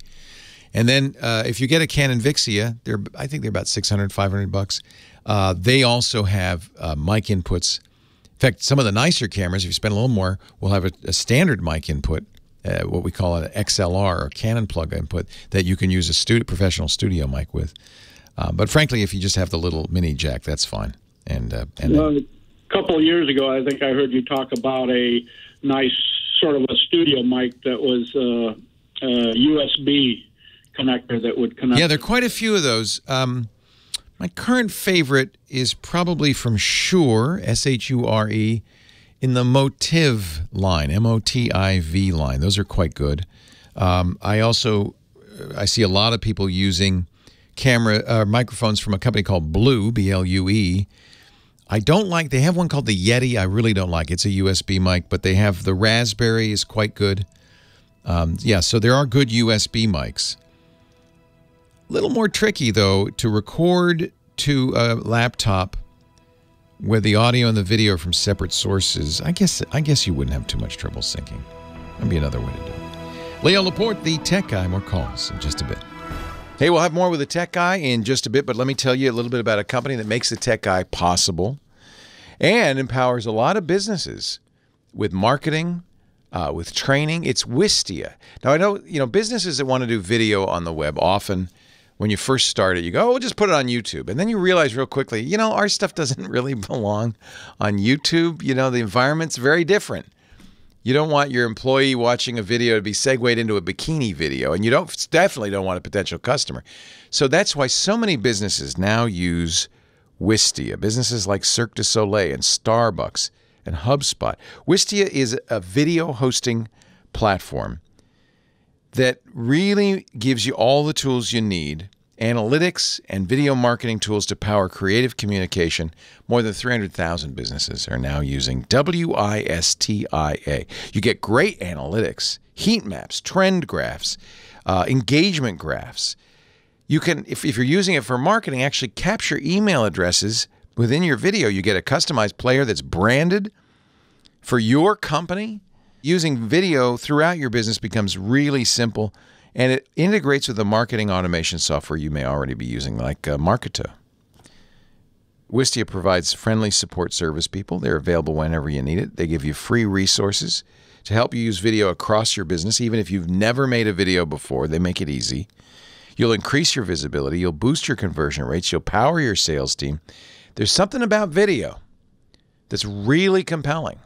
And then if you get a Canon Vixia, I think they're about $600, $500. They also have mic inputs. In fact, some of the nicer cameras, if you spend a little more, will have a standard mic input, what we call an XLR or Canon plug input, that you can use a professional studio mic with. But frankly, if you just have the little mini jack, that's fine. A couple of years ago, I think I heard you talk about a nice sort of a studio mic that was a USB connector that would connect. Yeah, there are quite a few of those. My current favorite is probably from Shure, S-H-U-R-E, in the Motiv line, M-O-T-I-V line. Those are quite good. I see a lot of people using microphones from a company called Blue, B-L-U-E. I don't like, they have one called the Yeti. I really don't like it. It's a USB mic, but they have the Raspberry is quite good. Yeah, so there are good USB mics. A little more tricky, though, to record to a laptop where the audio and the video are from separate sources. I guess you wouldn't have too much trouble syncing. That'd be another way to do it. Leo Laporte, the tech guy. More calls in just a bit. Hey, we'll have more with the tech guy in just a bit, but let me tell you a little bit about a company that makes the tech guy possible and empowers a lot of businesses with marketing, with training. It's Wistia. Now, I know, businesses that want to do video on the web often, when you first start it, you go, we'll just put it on YouTube. And then you realize real quickly, our stuff doesn't really belong on YouTube. The environment's very different. You don't want your employee watching a video to be segued into a bikini video, and you definitely don't want a potential customer. So that's why so many businesses now use Wistia. Businesses like Cirque du Soleil and Starbucks and HubSpot. Wistia is a video hosting platform that really gives you all the tools you need, analytics and video marketing tools to power creative communication. More than 300,000 businesses are now using Wistia. You get great analytics, heat maps, trend graphs, engagement graphs. You can, if you're using it for marketing, actually capture email addresses within your video. You get a customized player that's branded for your company. Using video throughout your business becomes really simple, and it integrates with the marketing automation software you may already be using, like Marketo. Wistia provides friendly support service people. They're available whenever you need it. They give you free resources to help you use video across your business. Even if you've never made a video before, they make it easy. You'll increase your visibility. You'll boost your conversion rates. You'll power your sales team. There's something about video that's really compelling.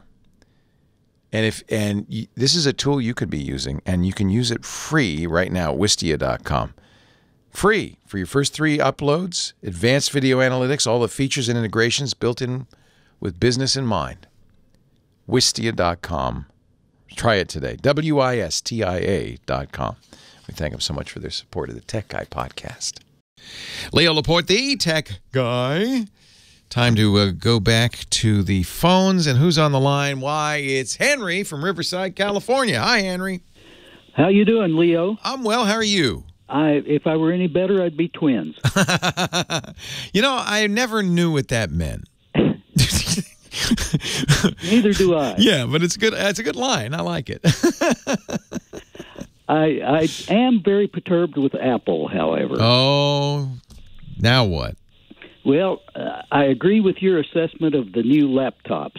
And this is a tool you could be using, and you can use it free right now at Wistia.com. Free for your first 3 uploads, advanced video analytics, all the features and integrations built in with business in mind. Wistia.com. Try it today. Wistia.com. We thank them so much for their support of the Tech Guy podcast. Leo Laporte, the Tech Guy. Time to go back to the phones. And who's on the line? Why, it's Henry from Riverside, California. Hi, Henry. How you doing, Leo? I'm well. How are you? If I were any better, I'd be twins. I never knew what that meant. Neither do I. Yeah, but it's good. It's a good line. I like it. I am very perturbed with Apple, however. Oh, now what? Well, I agree with your assessment of the new laptops.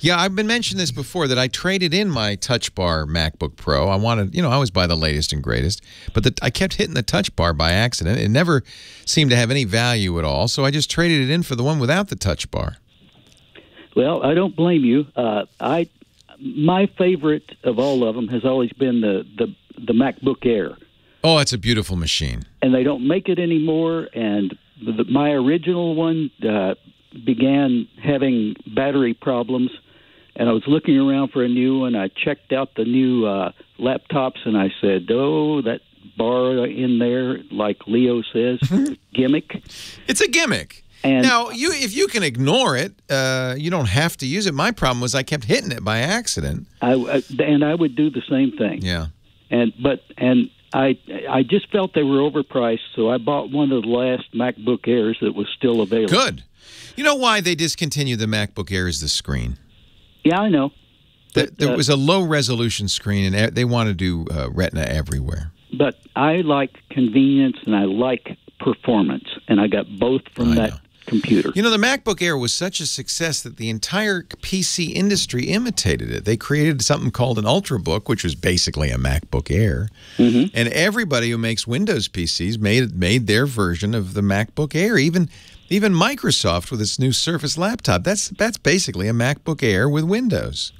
Yeah, I've been mentioning this before, that I traded in my Touch Bar MacBook Pro. I wanted, I always buy the latest and greatest, but I kept hitting the Touch Bar by accident. It never seemed to have any value at all, so I just traded it in for the one without the Touch Bar. Well, I don't blame you. My favorite of all of them has always been the MacBook Air. Oh, it's a beautiful machine. And they don't make it anymore, and my original one began having battery problems, and I was looking around for a new one. I checked out the new laptops, and I said, oh, that bar in there, like Leo says, gimmick. It's a gimmick. And now, if you can ignore it, you don't have to use it. My problem was I kept hitting it by accident. And I would do the same thing. Yeah. I just felt they were overpriced, so I bought one of the last MacBook Airs that was still available. Good. You know why they discontinued the MacBook Air is the screen. Yeah, I know. There was a low-resolution screen, and they want to do Retina everywhere. But I like convenience, and I like performance, and I got both from that computer. The MacBook Air was such a success that the entire PC industry imitated it. They created something called an Ultrabook, which was basically a MacBook Air. Mm-hmm. And everybody who makes Windows PCs made their version of the MacBook Air. Even Microsoft with its new Surface laptop. That's basically a MacBook Air with Windows.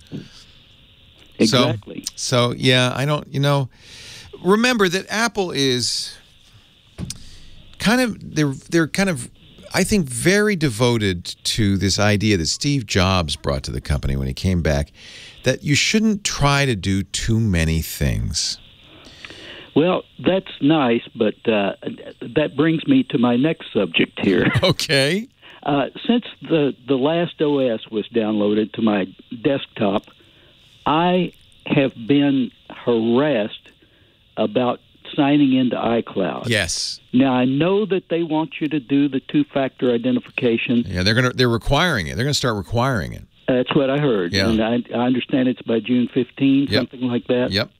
Exactly. So yeah, I don't, remember that Apple is kind of, they're kind of, I think, very devoted to this idea that Steve Jobs brought to the company when he came back, that you shouldn't try to do too many things. Well, that's nice, but that brings me to my next subject here. Okay. Since the last OS was downloaded to my desktop, I have been harassed about signing into iCloud. Yes. Now, I know that they want you to do the two-factor identification. Yeah, they're requiring it. They're going to start requiring it. That's what I heard. Yeah. And I understand it's by June 15, something like that. Yep.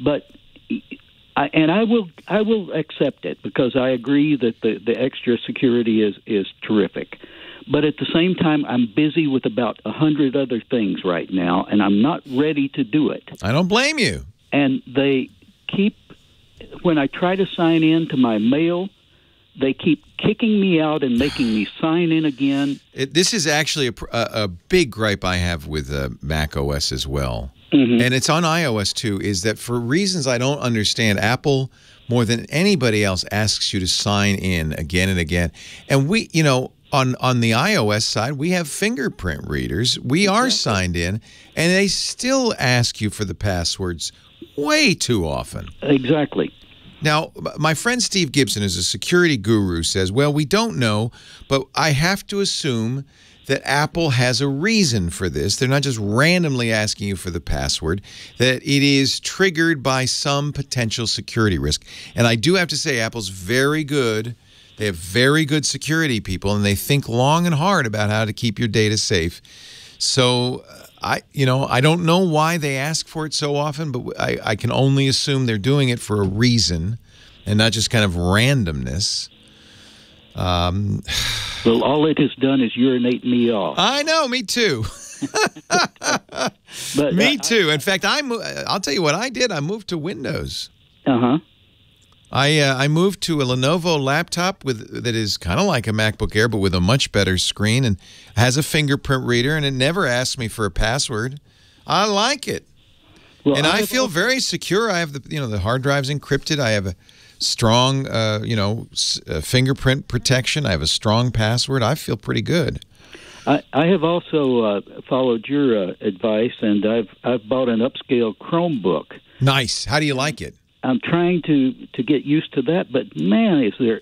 But I will accept it because I agree that the extra security is terrific. But at the same time, I'm busy with about 100 other things right now, and I'm not ready to do it. I don't blame you. And they keep, when I try to sign in to my mail, they keep kicking me out and making me sign in again. This is actually a big gripe I have with Mac OS as well. Mm-hmm. And it's on iOS too, is that for reasons I don't understand, Apple, more than anybody else, asks you to sign in again and again. And we, on the iOS side, we have fingerprint readers. We are signed in, and they still ask you for the passwords way too often. Exactly. Now, my friend Steve Gibson is a security guru, says, well, we don't know, but I have to assume that Apple has a reason for this. They're not just randomly asking you for the password, that it is triggered by some potential security risk. And I do have to say, Apple's very good. They have very good security people, and they think long and hard about how to keep your data safe. So I don't know why they ask for it so often, but I can only assume they're doing it for a reason and not just kind of randomness. Well, all it has done is urinate me off. I know, me too. But, me too. In fact, I'll tell you what I did. I moved to Windows. Uh-huh. I moved to a Lenovo laptop that is kind of like a MacBook Air, but with a much better screen and has a fingerprint reader, and it never asks me for a password. I like it, well, and I feel very secure. I have the hard drive's encrypted. I have a strong fingerprint protection. I have a strong password. I feel pretty good. I have also followed your advice, and I've bought an upscale Chromebook. Nice. How do you like it? I'm trying to get used to that, but man, is there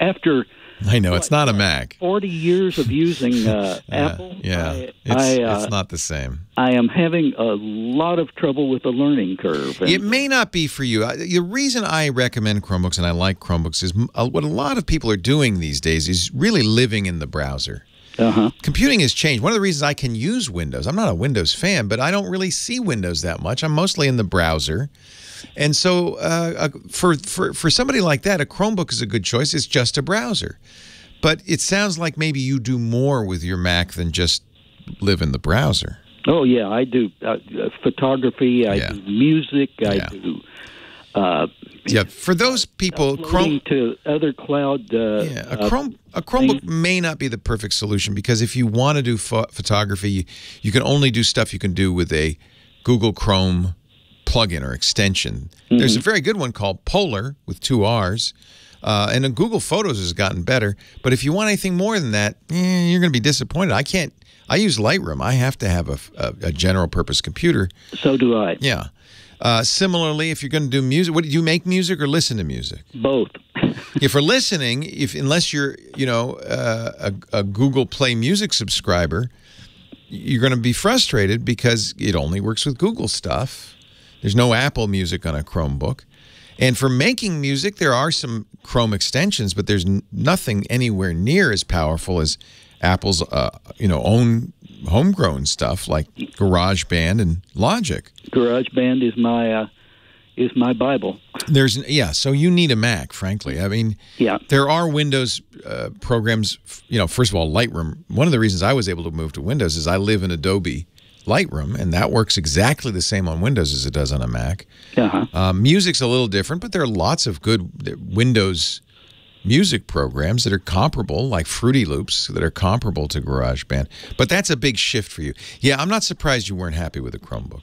after I know it's not a Mac. 40 years of using Apple. Yeah, it's not the same. I am having a lot of trouble with the learning curve. It may not be for you. The reason I recommend Chromebooks and I like Chromebooks is what a lot of people are doing these days is really living in the browser. Computing has changed. One of the reasons I can use Windows, I'm not a Windows fan, but I don't really see Windows that much. I'm mostly in the browser. And so for somebody like that, a Chromebook is a good choice. It's just a browser. But it sounds like maybe you do more with your Mac than just live in the browser. Oh, yeah, I do photography, I do music, I do... for those people, to other cloud. A Chromebook may not be the perfect solution because if you want to do photography, you can only do stuff you can do with a Google Chrome plugin or extension. There's a very good one called Polar with 2 R's, and Google Photos has gotten better. But if you want anything more than that, you're going to be disappointed. I use Lightroom. I have to have a general purpose computer. So do I. Yeah. Similarly, if you're going to do music, do you make music or listen to music? Both. If you're listening, unless you're a Google Play Music subscriber, you're going to be frustrated because it only works with Google stuff. There's no Apple Music on a Chromebook. And for making music, there are some Chrome extensions, but there's nothing anywhere near as powerful as Apple's own homegrown stuff like GarageBand and Logic. GarageBand is my Bible. So you need a Mac, frankly. I mean, there are Windows programs. First of all, Lightroom. One of the reasons I was able to move to Windows is I live in Adobe Lightroom, and that works exactly the same on Windows as it does on a Mac. Music's a little different, but there are lots of good Windows music programs that are comparable, like Fruity Loops, that are comparable to GarageBand. But that's a big shift for you. Yeah, I'm not surprised you weren't happy with the Chromebook.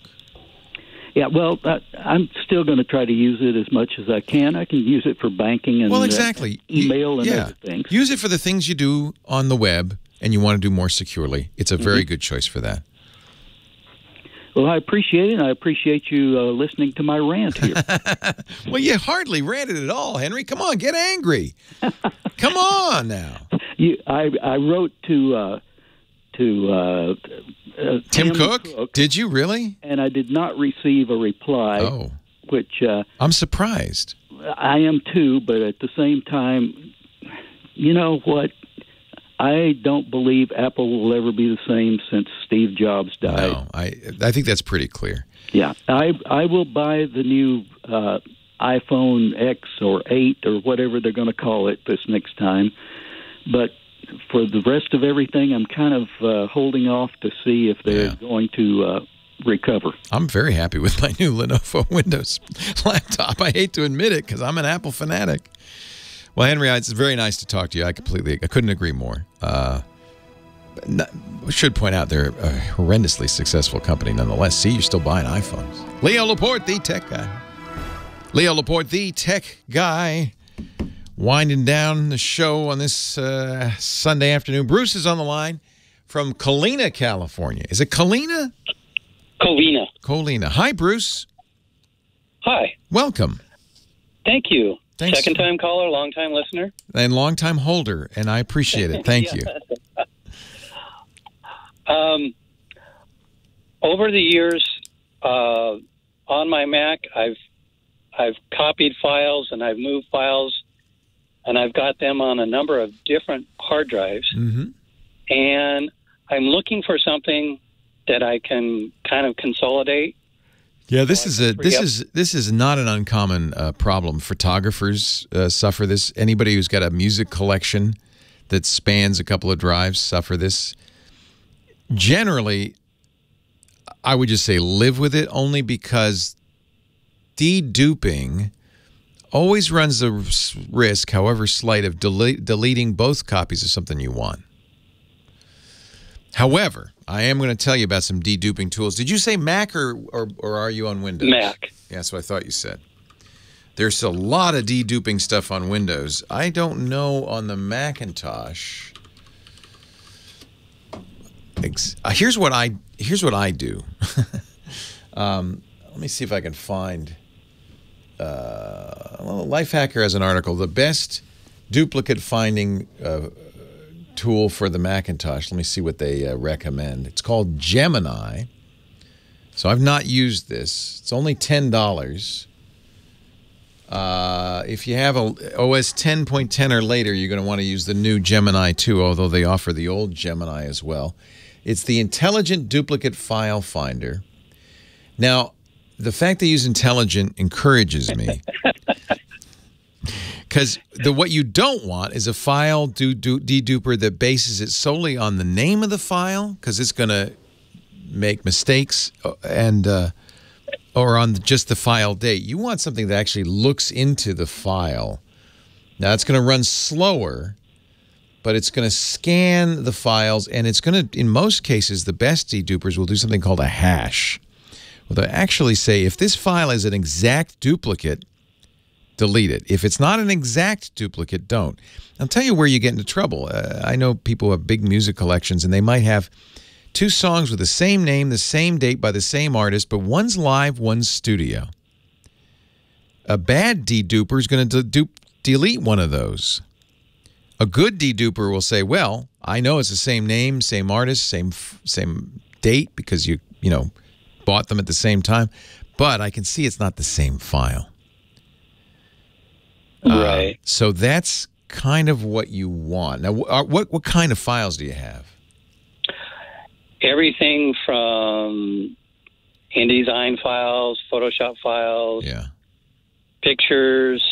Yeah, well, I'm still going to try to use it as much as I can. I can use it for banking and email and other things. Use it for the things you do on the web and you want to do more securely. It's a very good choice for that. Well, I appreciate it, and I appreciate you listening to my rant here. Well, you hardly ranted at all, Henry. Come on, get angry. Come on now. I wrote to Tim Cook. Did you really? And I did not receive a reply. Oh, which I'm surprised. I am too, but at the same time, you know what? I don't believe Apple will ever be the same since Steve Jobs died. No, I think that's pretty clear. Yeah, I will buy the new iPhone X or 8 or whatever they're going to call it this next time. But for the rest of everything, I'm kind of holding off to see if they're going to recover. I'm very happy with my new Lenovo Windows laptop. I hate to admit it because I'm an Apple fanatic. Well, Henry, it's very nice to talk to you. I couldn't agree more. We should point out they're a horrendously successful company nonetheless. See, you're still buying iPhones. Leo Laporte, the tech guy. Leo Laporte, the tech guy. Winding down the show on this Sunday afternoon. Bruce is on the line from Colina, California. Is it Colina? Colina. Colina. Hi, Bruce. Hi. Welcome. Thank you. Thanks. Second-time caller, long-time listener. And long-time holder, and I appreciate it. Thank you. Over the years, on my Mac, I've copied files and I've moved files, and I've got them on a number of different hard drives. Mm-hmm. And I'm looking for something that I can kind of consolidate. Yeah, this is not an uncommon problem. Photographers suffer this. Anybody who's got a music collection that spans a couple of drives suffer this. Generally, I would just say live with it, only because de-duping always runs the risk, however slight, of deleting both copies of something you want. However, I am going to tell you about some de-duping tools. Did you say Mac or are you on Windows? Mac. Yeah, that's what I thought you said. There's a lot of de-duping stuff on Windows. I don't know on the Macintosh. Here's what I do. Let me see if I can find. Lifehacker has an article. The best duplicate finding tool for the Macintosh. Let me see what they recommend. It's called Gemini. So I've not used this. It's only $10. If you have a OS 10.10 or later, you're going to want to use the new Gemini 2, although they offer the old Gemini as well. It's the Intelligent Duplicate File Finder. Now, the fact they use intelligent encourages me. Because what you don't want is a file deduper that bases it solely on the name of the file, because it's going to make mistakes, and or on just the file date. You want something that actually looks into the file. Now, it's going to run slower, but it's going to scan the files, and it's going to, in most cases, the best dedupers will do something called a hash. Well, they actually say, if this file is an exact duplicate, delete it. If it's not an exact duplicate, don't. I'll tell you where you get into trouble. I know people who have big music collections, and they might have two songs with the same name, the same date, by the same artist, but one's live, one's studio. A bad deduper is going to delete one of those. A good deduper will say, well, I know it's the same name, same artist, same date, because you bought them at the same time, but I can see it's not the same file. Right. So that's kind of what you want. Now, what kind of files do you have? Everything from InDesign files, Photoshop files, pictures.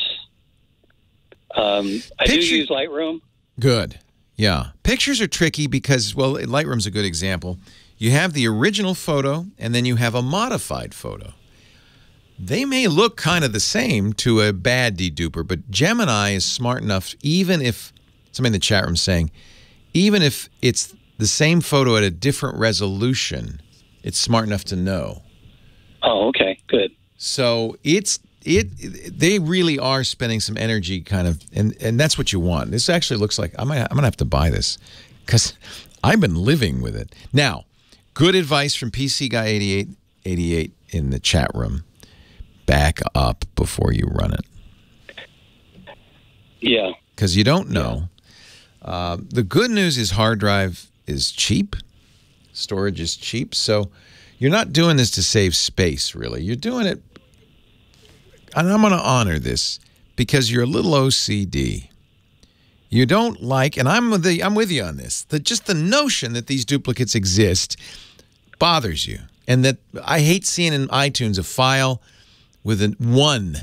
I do use Lightroom. Good. Yeah. Pictures are tricky because, well, Lightroom's a good example. You have the original photo, and then you have a modified photo. They may look kind of the same to a bad deduper, but Gemini is smart enough, even if, somebody in the chat room saying, even if it's the same photo at a different resolution, it's smart enough to know. Oh, okay, good. So they really are spending some energy kind of, and that's what you want. This actually looks like, I'm going to have to buy this because I've been living with it. Now, good advice from PC Guy 8888 in the chat room. Back up before you run it. Yeah. Because you don't know. The good news is hard drive is cheap. Storage is cheap. So you're not doing this to save space, really. You're doing it, and I'm going to honor this, because you're a little OCD. You don't like, and I'm with you on this, that just the notion that these duplicates exist bothers you. And that I hate seeing in iTunes a file with a 1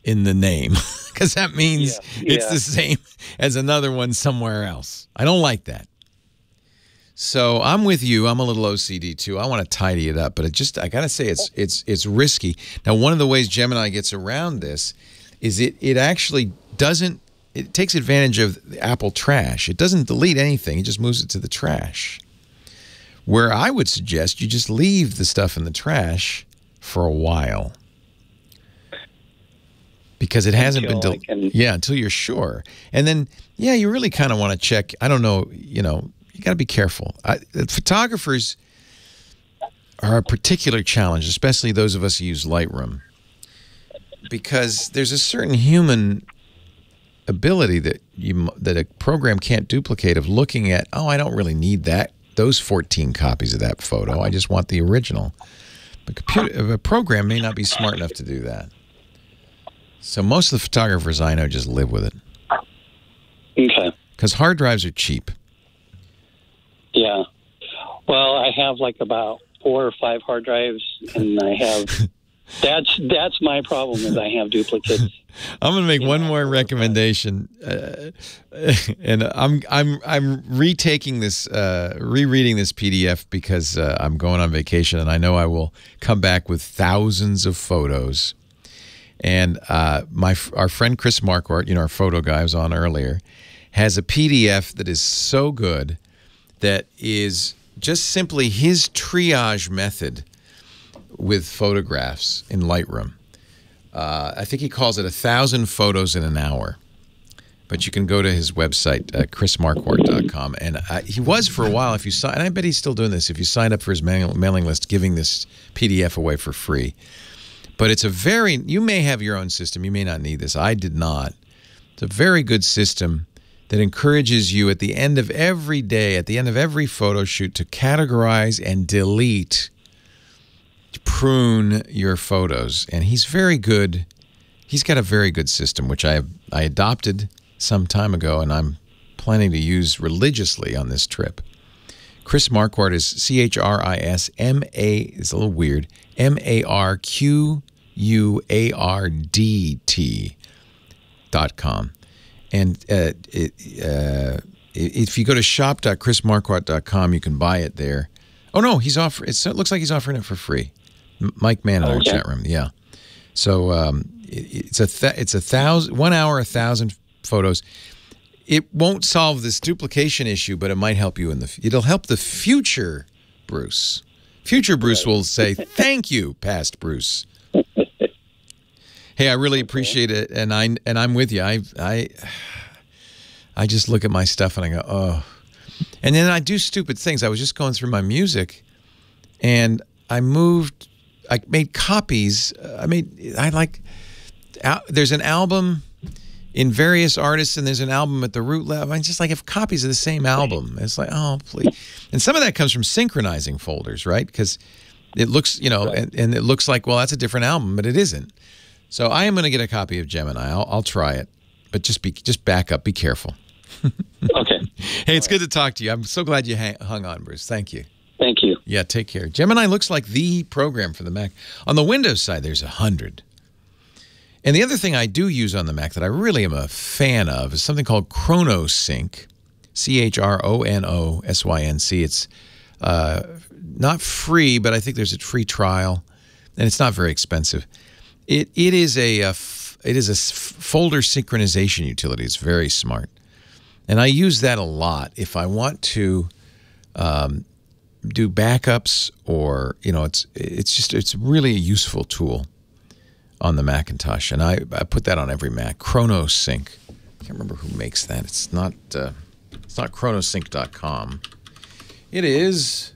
in the name, because that means it's the same as another one somewhere else. I don't like that. So I'm with you. I'm a little OCD too. I want to tidy it up, but I got to say it's risky. Now, one of the ways Gemini gets around this is it actually doesn't. It takes advantage of the Apple trash. It doesn't delete anything. It just moves it to the trash. Where I would suggest you just leave the stuff in the trash for a while. Because it hasn't been deleted. Yeah, until you're sure. And then, yeah, you really kind of want to check. I don't know, you got to be careful. Photographers are a particular challenge, especially those of us who use Lightroom. Because there's a certain human ability that a program can't duplicate, of looking at, oh, I don't really need those 14 copies of that photo. I just want the original. But a program may not be smart enough to do that. So most of the photographers I know just live with it. Okay. Because hard drives are cheap. Yeah. Well, I have like about 4 or 5 hard drives, and I have that's my problem, is I have duplicates. I'm going to make one more recommendation, and I'm rereading this PDF because I'm going on vacation, and I know I will come back with thousands of photos. And our friend Chris Marquardt, our photo guy I was on earlier, has a PDF that is so good, that is just simply his triage method with photographs in Lightroom. I think he calls it 1,000 photos in an hour. But you can go to his website, chrismarquardt.com. And he was for a while, and I bet he's still doing this, if you sign up for his mailing list, giving this PDF away for free. But it's you may have your own system. You may not need this. I did not. It's a very good system that encourages you at the end of every day, at the end of every photo shoot, to categorize and delete, prune your photos. And he's very good. He's got a very good system, which I adopted some time ago, and I'm planning to use religiously on this trip. Chris Marquardt is CHRISMA, it's a little weird, MARQUARDT.com. And if you go to shop.chrismarquardt.com, you can buy it there. Oh, no, it looks like he's offering it for free. Mike Mann in our chat room, yeah. So it's 1 hour, 1,000 photos. It won't solve this duplication issue, but it might help you it'll help the future Bruce. Future Bruce will say, thank you, past Bruce. Hey, I really appreciate it, and I'm with you. I just look at my stuff and I go, oh. And then I do stupid things. I was just going through my music, and I made copies. There's an album in various artists, and there's an album at the root level. I just have copies of the same album. It's like, oh, please. And some of that comes from synchronizing folders, right? Because it looks, and it looks like, well, that's a different album, but it isn't. So I am going to get a copy of Gemini. I'll try it, but just back up. Be careful. Okay. Hey, it's good to talk to you. I'm so glad you hung on, Bruce. Thank you. Thank you. Yeah, take care. Gemini looks like the program for the Mac. On the Windows side, there's 100. And the other thing I do use on the Mac that I really am a fan of is something called ChronoSync, ChronoSync. It's not free, but I think there's a free trial, and it's not very expensive. It is a folder synchronization utility. It's very smart, and I use that a lot if I want to do backups, or it's really a useful tool on the Macintosh, and I put that on every Mac. ChronoSync. I can't remember who makes that. It's not chronosync.com. It is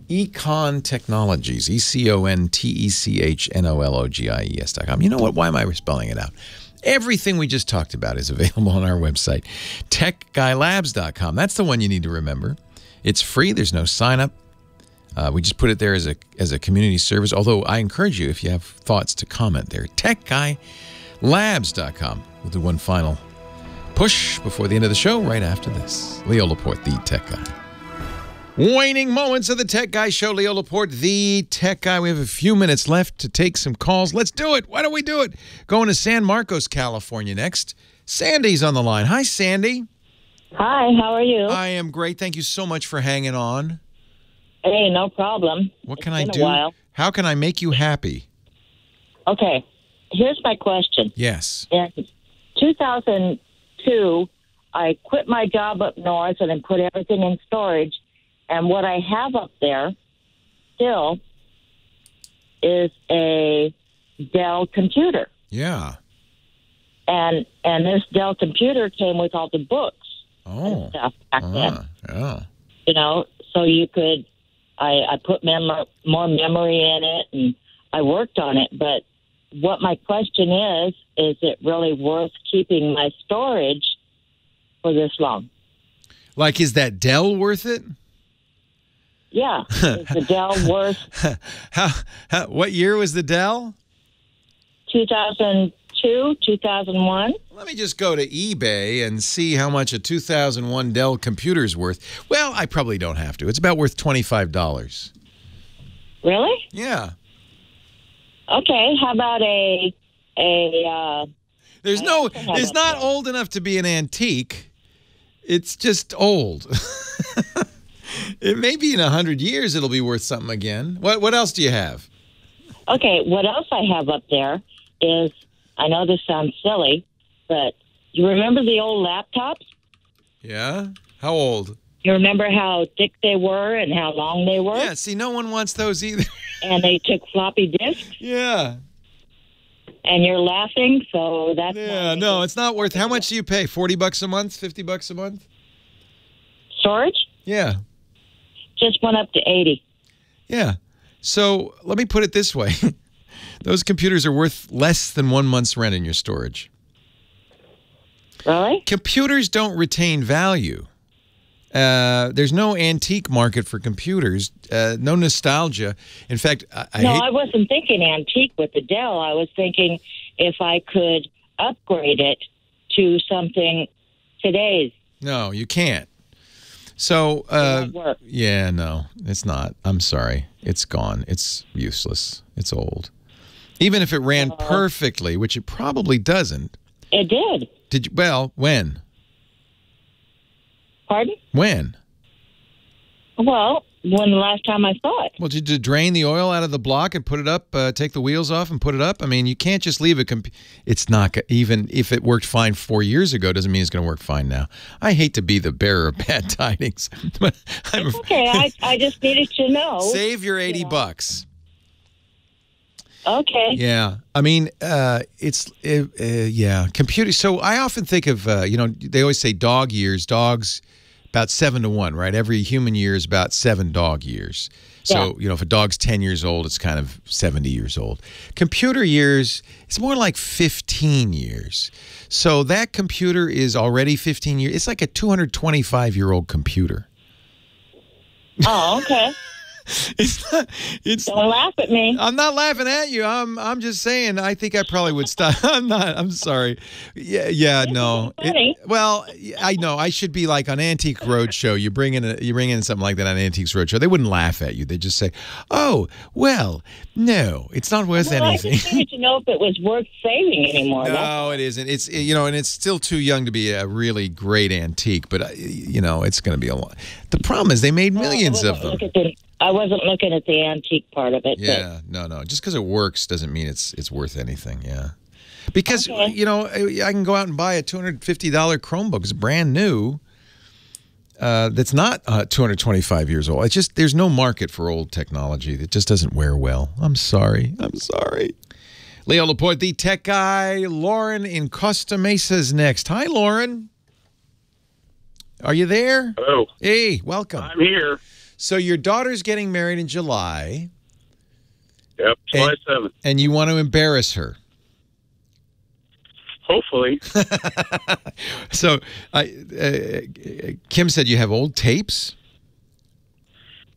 Econ Technologies, ECONTECHNOLOGIES.com. You know what? Why am I spelling it out? Everything we just talked about is available on our website, techguylabs.com. That's the one you need to remember. It's free. There's no sign-up. We just put it there as a community service, although I encourage you, if you have thoughts, to comment there. techguylabs.com. We'll do one final push before the end of the show right after this. Leo Laporte, the Tech Guy. Waning moments of the Tech Guy Show. Leo Laporte, the Tech Guy. We have a few minutes left to take some calls. Let's do it. Why don't we do it? Going to San Marcos, California next. Sandy's on the line. Hi, Sandy. Hi, how are you? I am great. Thank you so much for hanging on. Hey, no problem. What can I do? How can I make you happy? Okay, here's my question. Yes. In 2002, I quit my job up north and then put everything in storage. And what I have up there still is a Dell computer. Yeah. And this Dell computer came with all the books and Oh. stuff back then. Yeah. You know, so you could, I put more memory in it and I worked on it. But what my question is it really worth keeping my storage for this long? Like, is that Dell worth it? Yeah. Is the Dell worth? What year was the Dell? 2002, 2001. Let me just go to eBay and see how much a 2001 Dell computer is worth. Well, I probably don't have to. It's about worth $25. Really? Yeah. Okay. How about it's not old enough to be an antique. It's just old. It may be in 100 years it'll be worth something again. What else do you have? Okay, what else I have up there is, I know this sounds silly, but you remember the old laptops? Yeah? How old? You remember how thick they were and how long they were? Yeah, see, no one wants those either. And they took floppy disks? Yeah. And you're laughing, so that's... Yeah, no, it's not worth... How much do you pay? $40 a month? $50 a month? Storage? Yeah. Just went up to 80. Yeah. So let me put it this way. Those computers are worth less than 1 month's rent in your storage. Really? Computers don't retain value. There's no antique market for computers, no nostalgia. In fact, I wasn't thinking antique with the Dell. I was thinking if I could upgrade it to something today's. No, you can't. So, yeah, no, it's not. I'm sorry. It's gone. It's useless. It's old. Even if it ran perfectly, which it probably doesn't. It did. Did you? Well, when? Pardon? When? Well, when the last time I saw it. Well, did you drain the oil out of the block and put it up, take the wheels off and put it up? I mean, you can't just leave it's not, even if it worked fine 4 years ago, doesn't mean it's going to work fine now. I hate to be the bearer of bad tidings. But it's okay. I just needed to know. Save your $80. Okay. Yeah. I mean, yeah, computers. So I often think of, they always say dog years. Dogs, about 7 to 1, right? Every human year is about 7 dog years. So, if a dog's 10 years old, it's kind of 70 years old. Computer years, it's more like 15 years. So that computer is already 15 years. It's like a 225-year-old computer. Oh, okay. Don't laugh at me. I'm not laughing at you. I'm just saying. I think I probably would stop. I'm not. I'm sorry. Yeah. No. Well, I know. I should be like on Antique Roadshow. You bring in something like that on Antiques Roadshow. They wouldn't laugh at you. They just say, "Oh, well, no, it's not worth anything." I just needed to know if it was worth saving anymore. No, it isn't. It's and it's still too young to be a really great antique. But it's going to be a lot. The problem is they made millions of them. I wasn't looking at the antique part of it. Yeah, no. Just because it works doesn't mean it's worth anything. Yeah, because I can go out and buy a $250 Chromebook. It's brand new. That's not 225 years old. It's just there's no market for old technology. That just doesn't wear well. I'm sorry. Leo Laporte, the Tech Guy. Lauren in Costa Mesa is next. Hi, Lauren. Are you there? Hello. Hey, welcome. I'm here. So your daughter's getting married in July. Yep, July 7th. And you want to embarrass her. Hopefully. So, Kim said you have old tapes?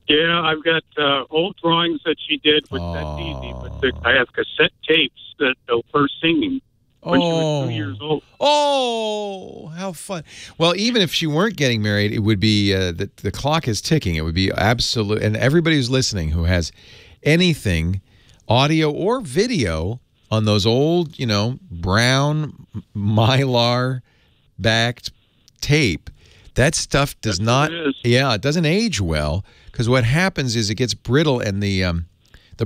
Yeah, I've got old drawings that she did, which that's easy. But I have cassette tapes that of her singing when she was 2 years old. Oh, how fun. Well, even if she weren't getting married, it would be, the clock is ticking. It would be absolute. And everybody who's listening who has anything, audio or video, on those old, brown Mylar-backed tape, that stuff does not, it doesn't age well, because what happens is it gets brittle, and the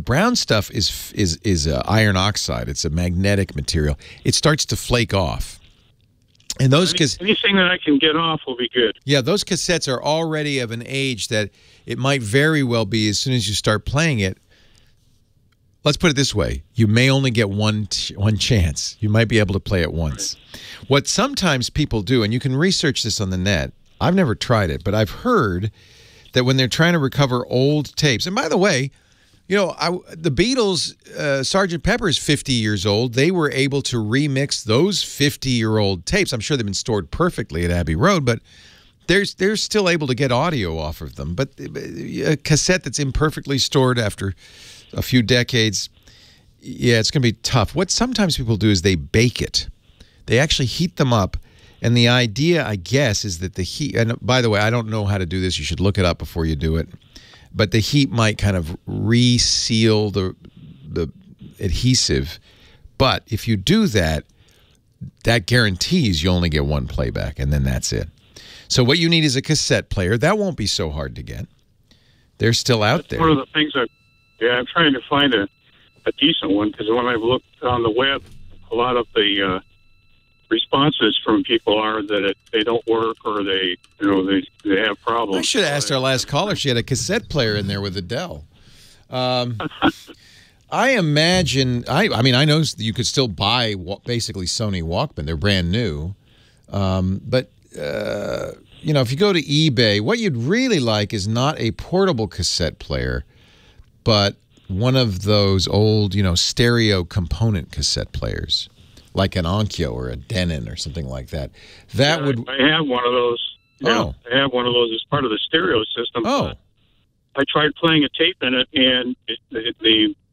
brown stuff is iron oxide. It's a magnetic material. It starts to flake off. And those anything that I can get off will be good. Yeah, those cassettes are already of an age that it might very well be, as soon as you start playing it. Let's put it this way. You may only get one chance. You might be able to play it once. Right. What sometimes people do, and you can research this on the net, I've never tried it, but I've heard that when they're trying to recover old tapes, and by the way, the Beatles, Sgt. Pepper is 50 years old. They were able to remix those 50-year-old tapes. I'm sure they've been stored perfectly at Abbey Road, but they're still able to get audio off of them. But a cassette that's imperfectly stored after a few decades, it's going to be tough. What sometimes people do is they bake it. They actually heat them up, and the idea, I guess, is that the heat, and by the way, I don't know how to do this. You should look it up before you do it. But the heat might kind of reseal the adhesive. But if you do that, that guarantees you only get one playback, and then that's it. So what you need is a cassette player. That won't be so hard to get. They're still out there. One of the things I'm trying to find a decent one, because when I've looked on the web, a lot of the responses from people are that they don't work, or they have problems. I should have asked our last caller. She had a cassette player in there with Adele. I imagine. I mean, I know you could still buy basically Sony Walkman. They're brand new, but if you go to eBay, what you'd really like is not a portable cassette player, but one of those old, stereo component cassette players, like an Onkyo or a Denon or something like that. I have one of those. I have one of those as part of the stereo system. Oh. I tried playing a tape in it, and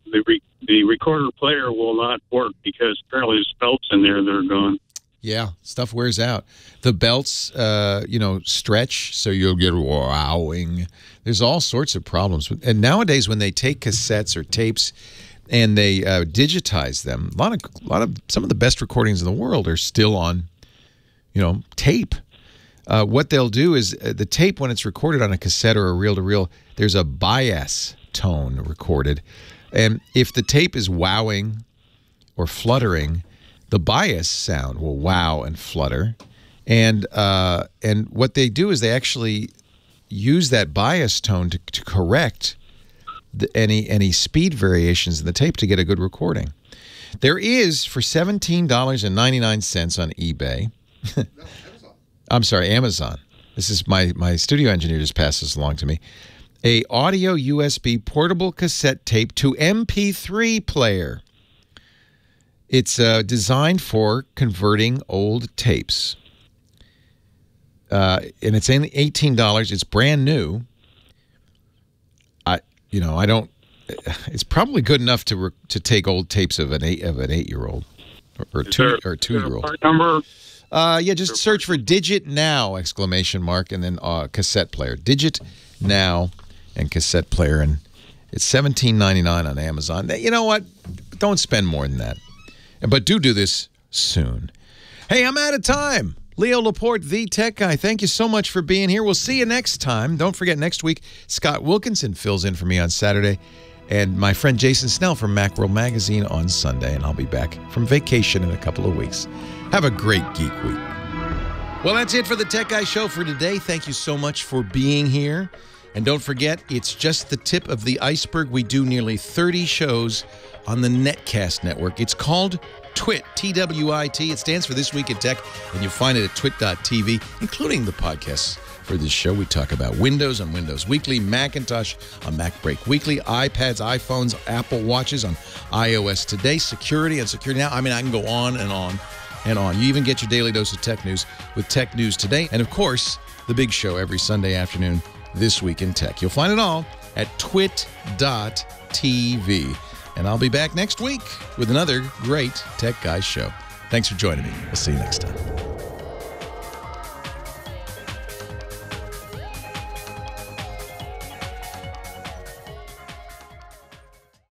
the recorder player will not work because apparently there's belts in there that are gone. Yeah, stuff wears out. The belts, stretch, so you'll get wowing. There's all sorts of problems. And nowadays, when they take cassettes or tapes and they digitize them, some of the best recordings in the world are still on, tape. What they'll do is the tape, when it's recorded on a cassette or a reel-to-reel, there's a bias tone recorded. And if the tape is wowing or fluttering, the bias sound will wow and flutter. And what they do is they actually use that bias tone to correct any speed variations in the tape to get a good recording. There is, for $17.99 on eBay. I'm sorry, Amazon. This is my studio engineer just passed this along to me. A audio USB portable cassette tape to MP3 player. It's designed for converting old tapes. And it's $18. It's brand new. I don't. It's probably good enough to take old tapes of an 8-year-old or 2-year-old. Part number. Just search for Digit Now ! And then cassette player. Digit Now and cassette player, and it's $17.99 on Amazon. You know what? Don't spend more than that. But do this soon. Hey, I'm out of time. Leo Laporte, the Tech Guy, thank you so much for being here. We'll see you next time. Don't forget, next week, Scott Wilkinson fills in for me on Saturday, and my friend Jason Snell from Macworld Magazine on Sunday, and I'll be back from vacation in a couple of weeks. Have a great Geek Week. Well, that's it for the Tech Guy Show for today. Thank you so much for being here. And don't forget, it's just the tip of the iceberg. We do nearly 30 shows on the Netcast network. It's called TWIT, T-W-I-T. It stands for This Week in Tech, and you'll find it at twit.tv, including the podcasts for this show. We talk about Windows on Windows Weekly, Macintosh on Mac Break Weekly, iPads, iPhones, Apple Watches on iOS Today, security on Security Now. I mean, I can go on and on. and on. You even get your daily dose of tech news with Tech News Today. And, of course, the big show every Sunday afternoon, This Week in Tech. You'll find it all at twit.tv. And I'll be back next week with another great Tech Guys show. Thanks for joining me. We'll see you next time.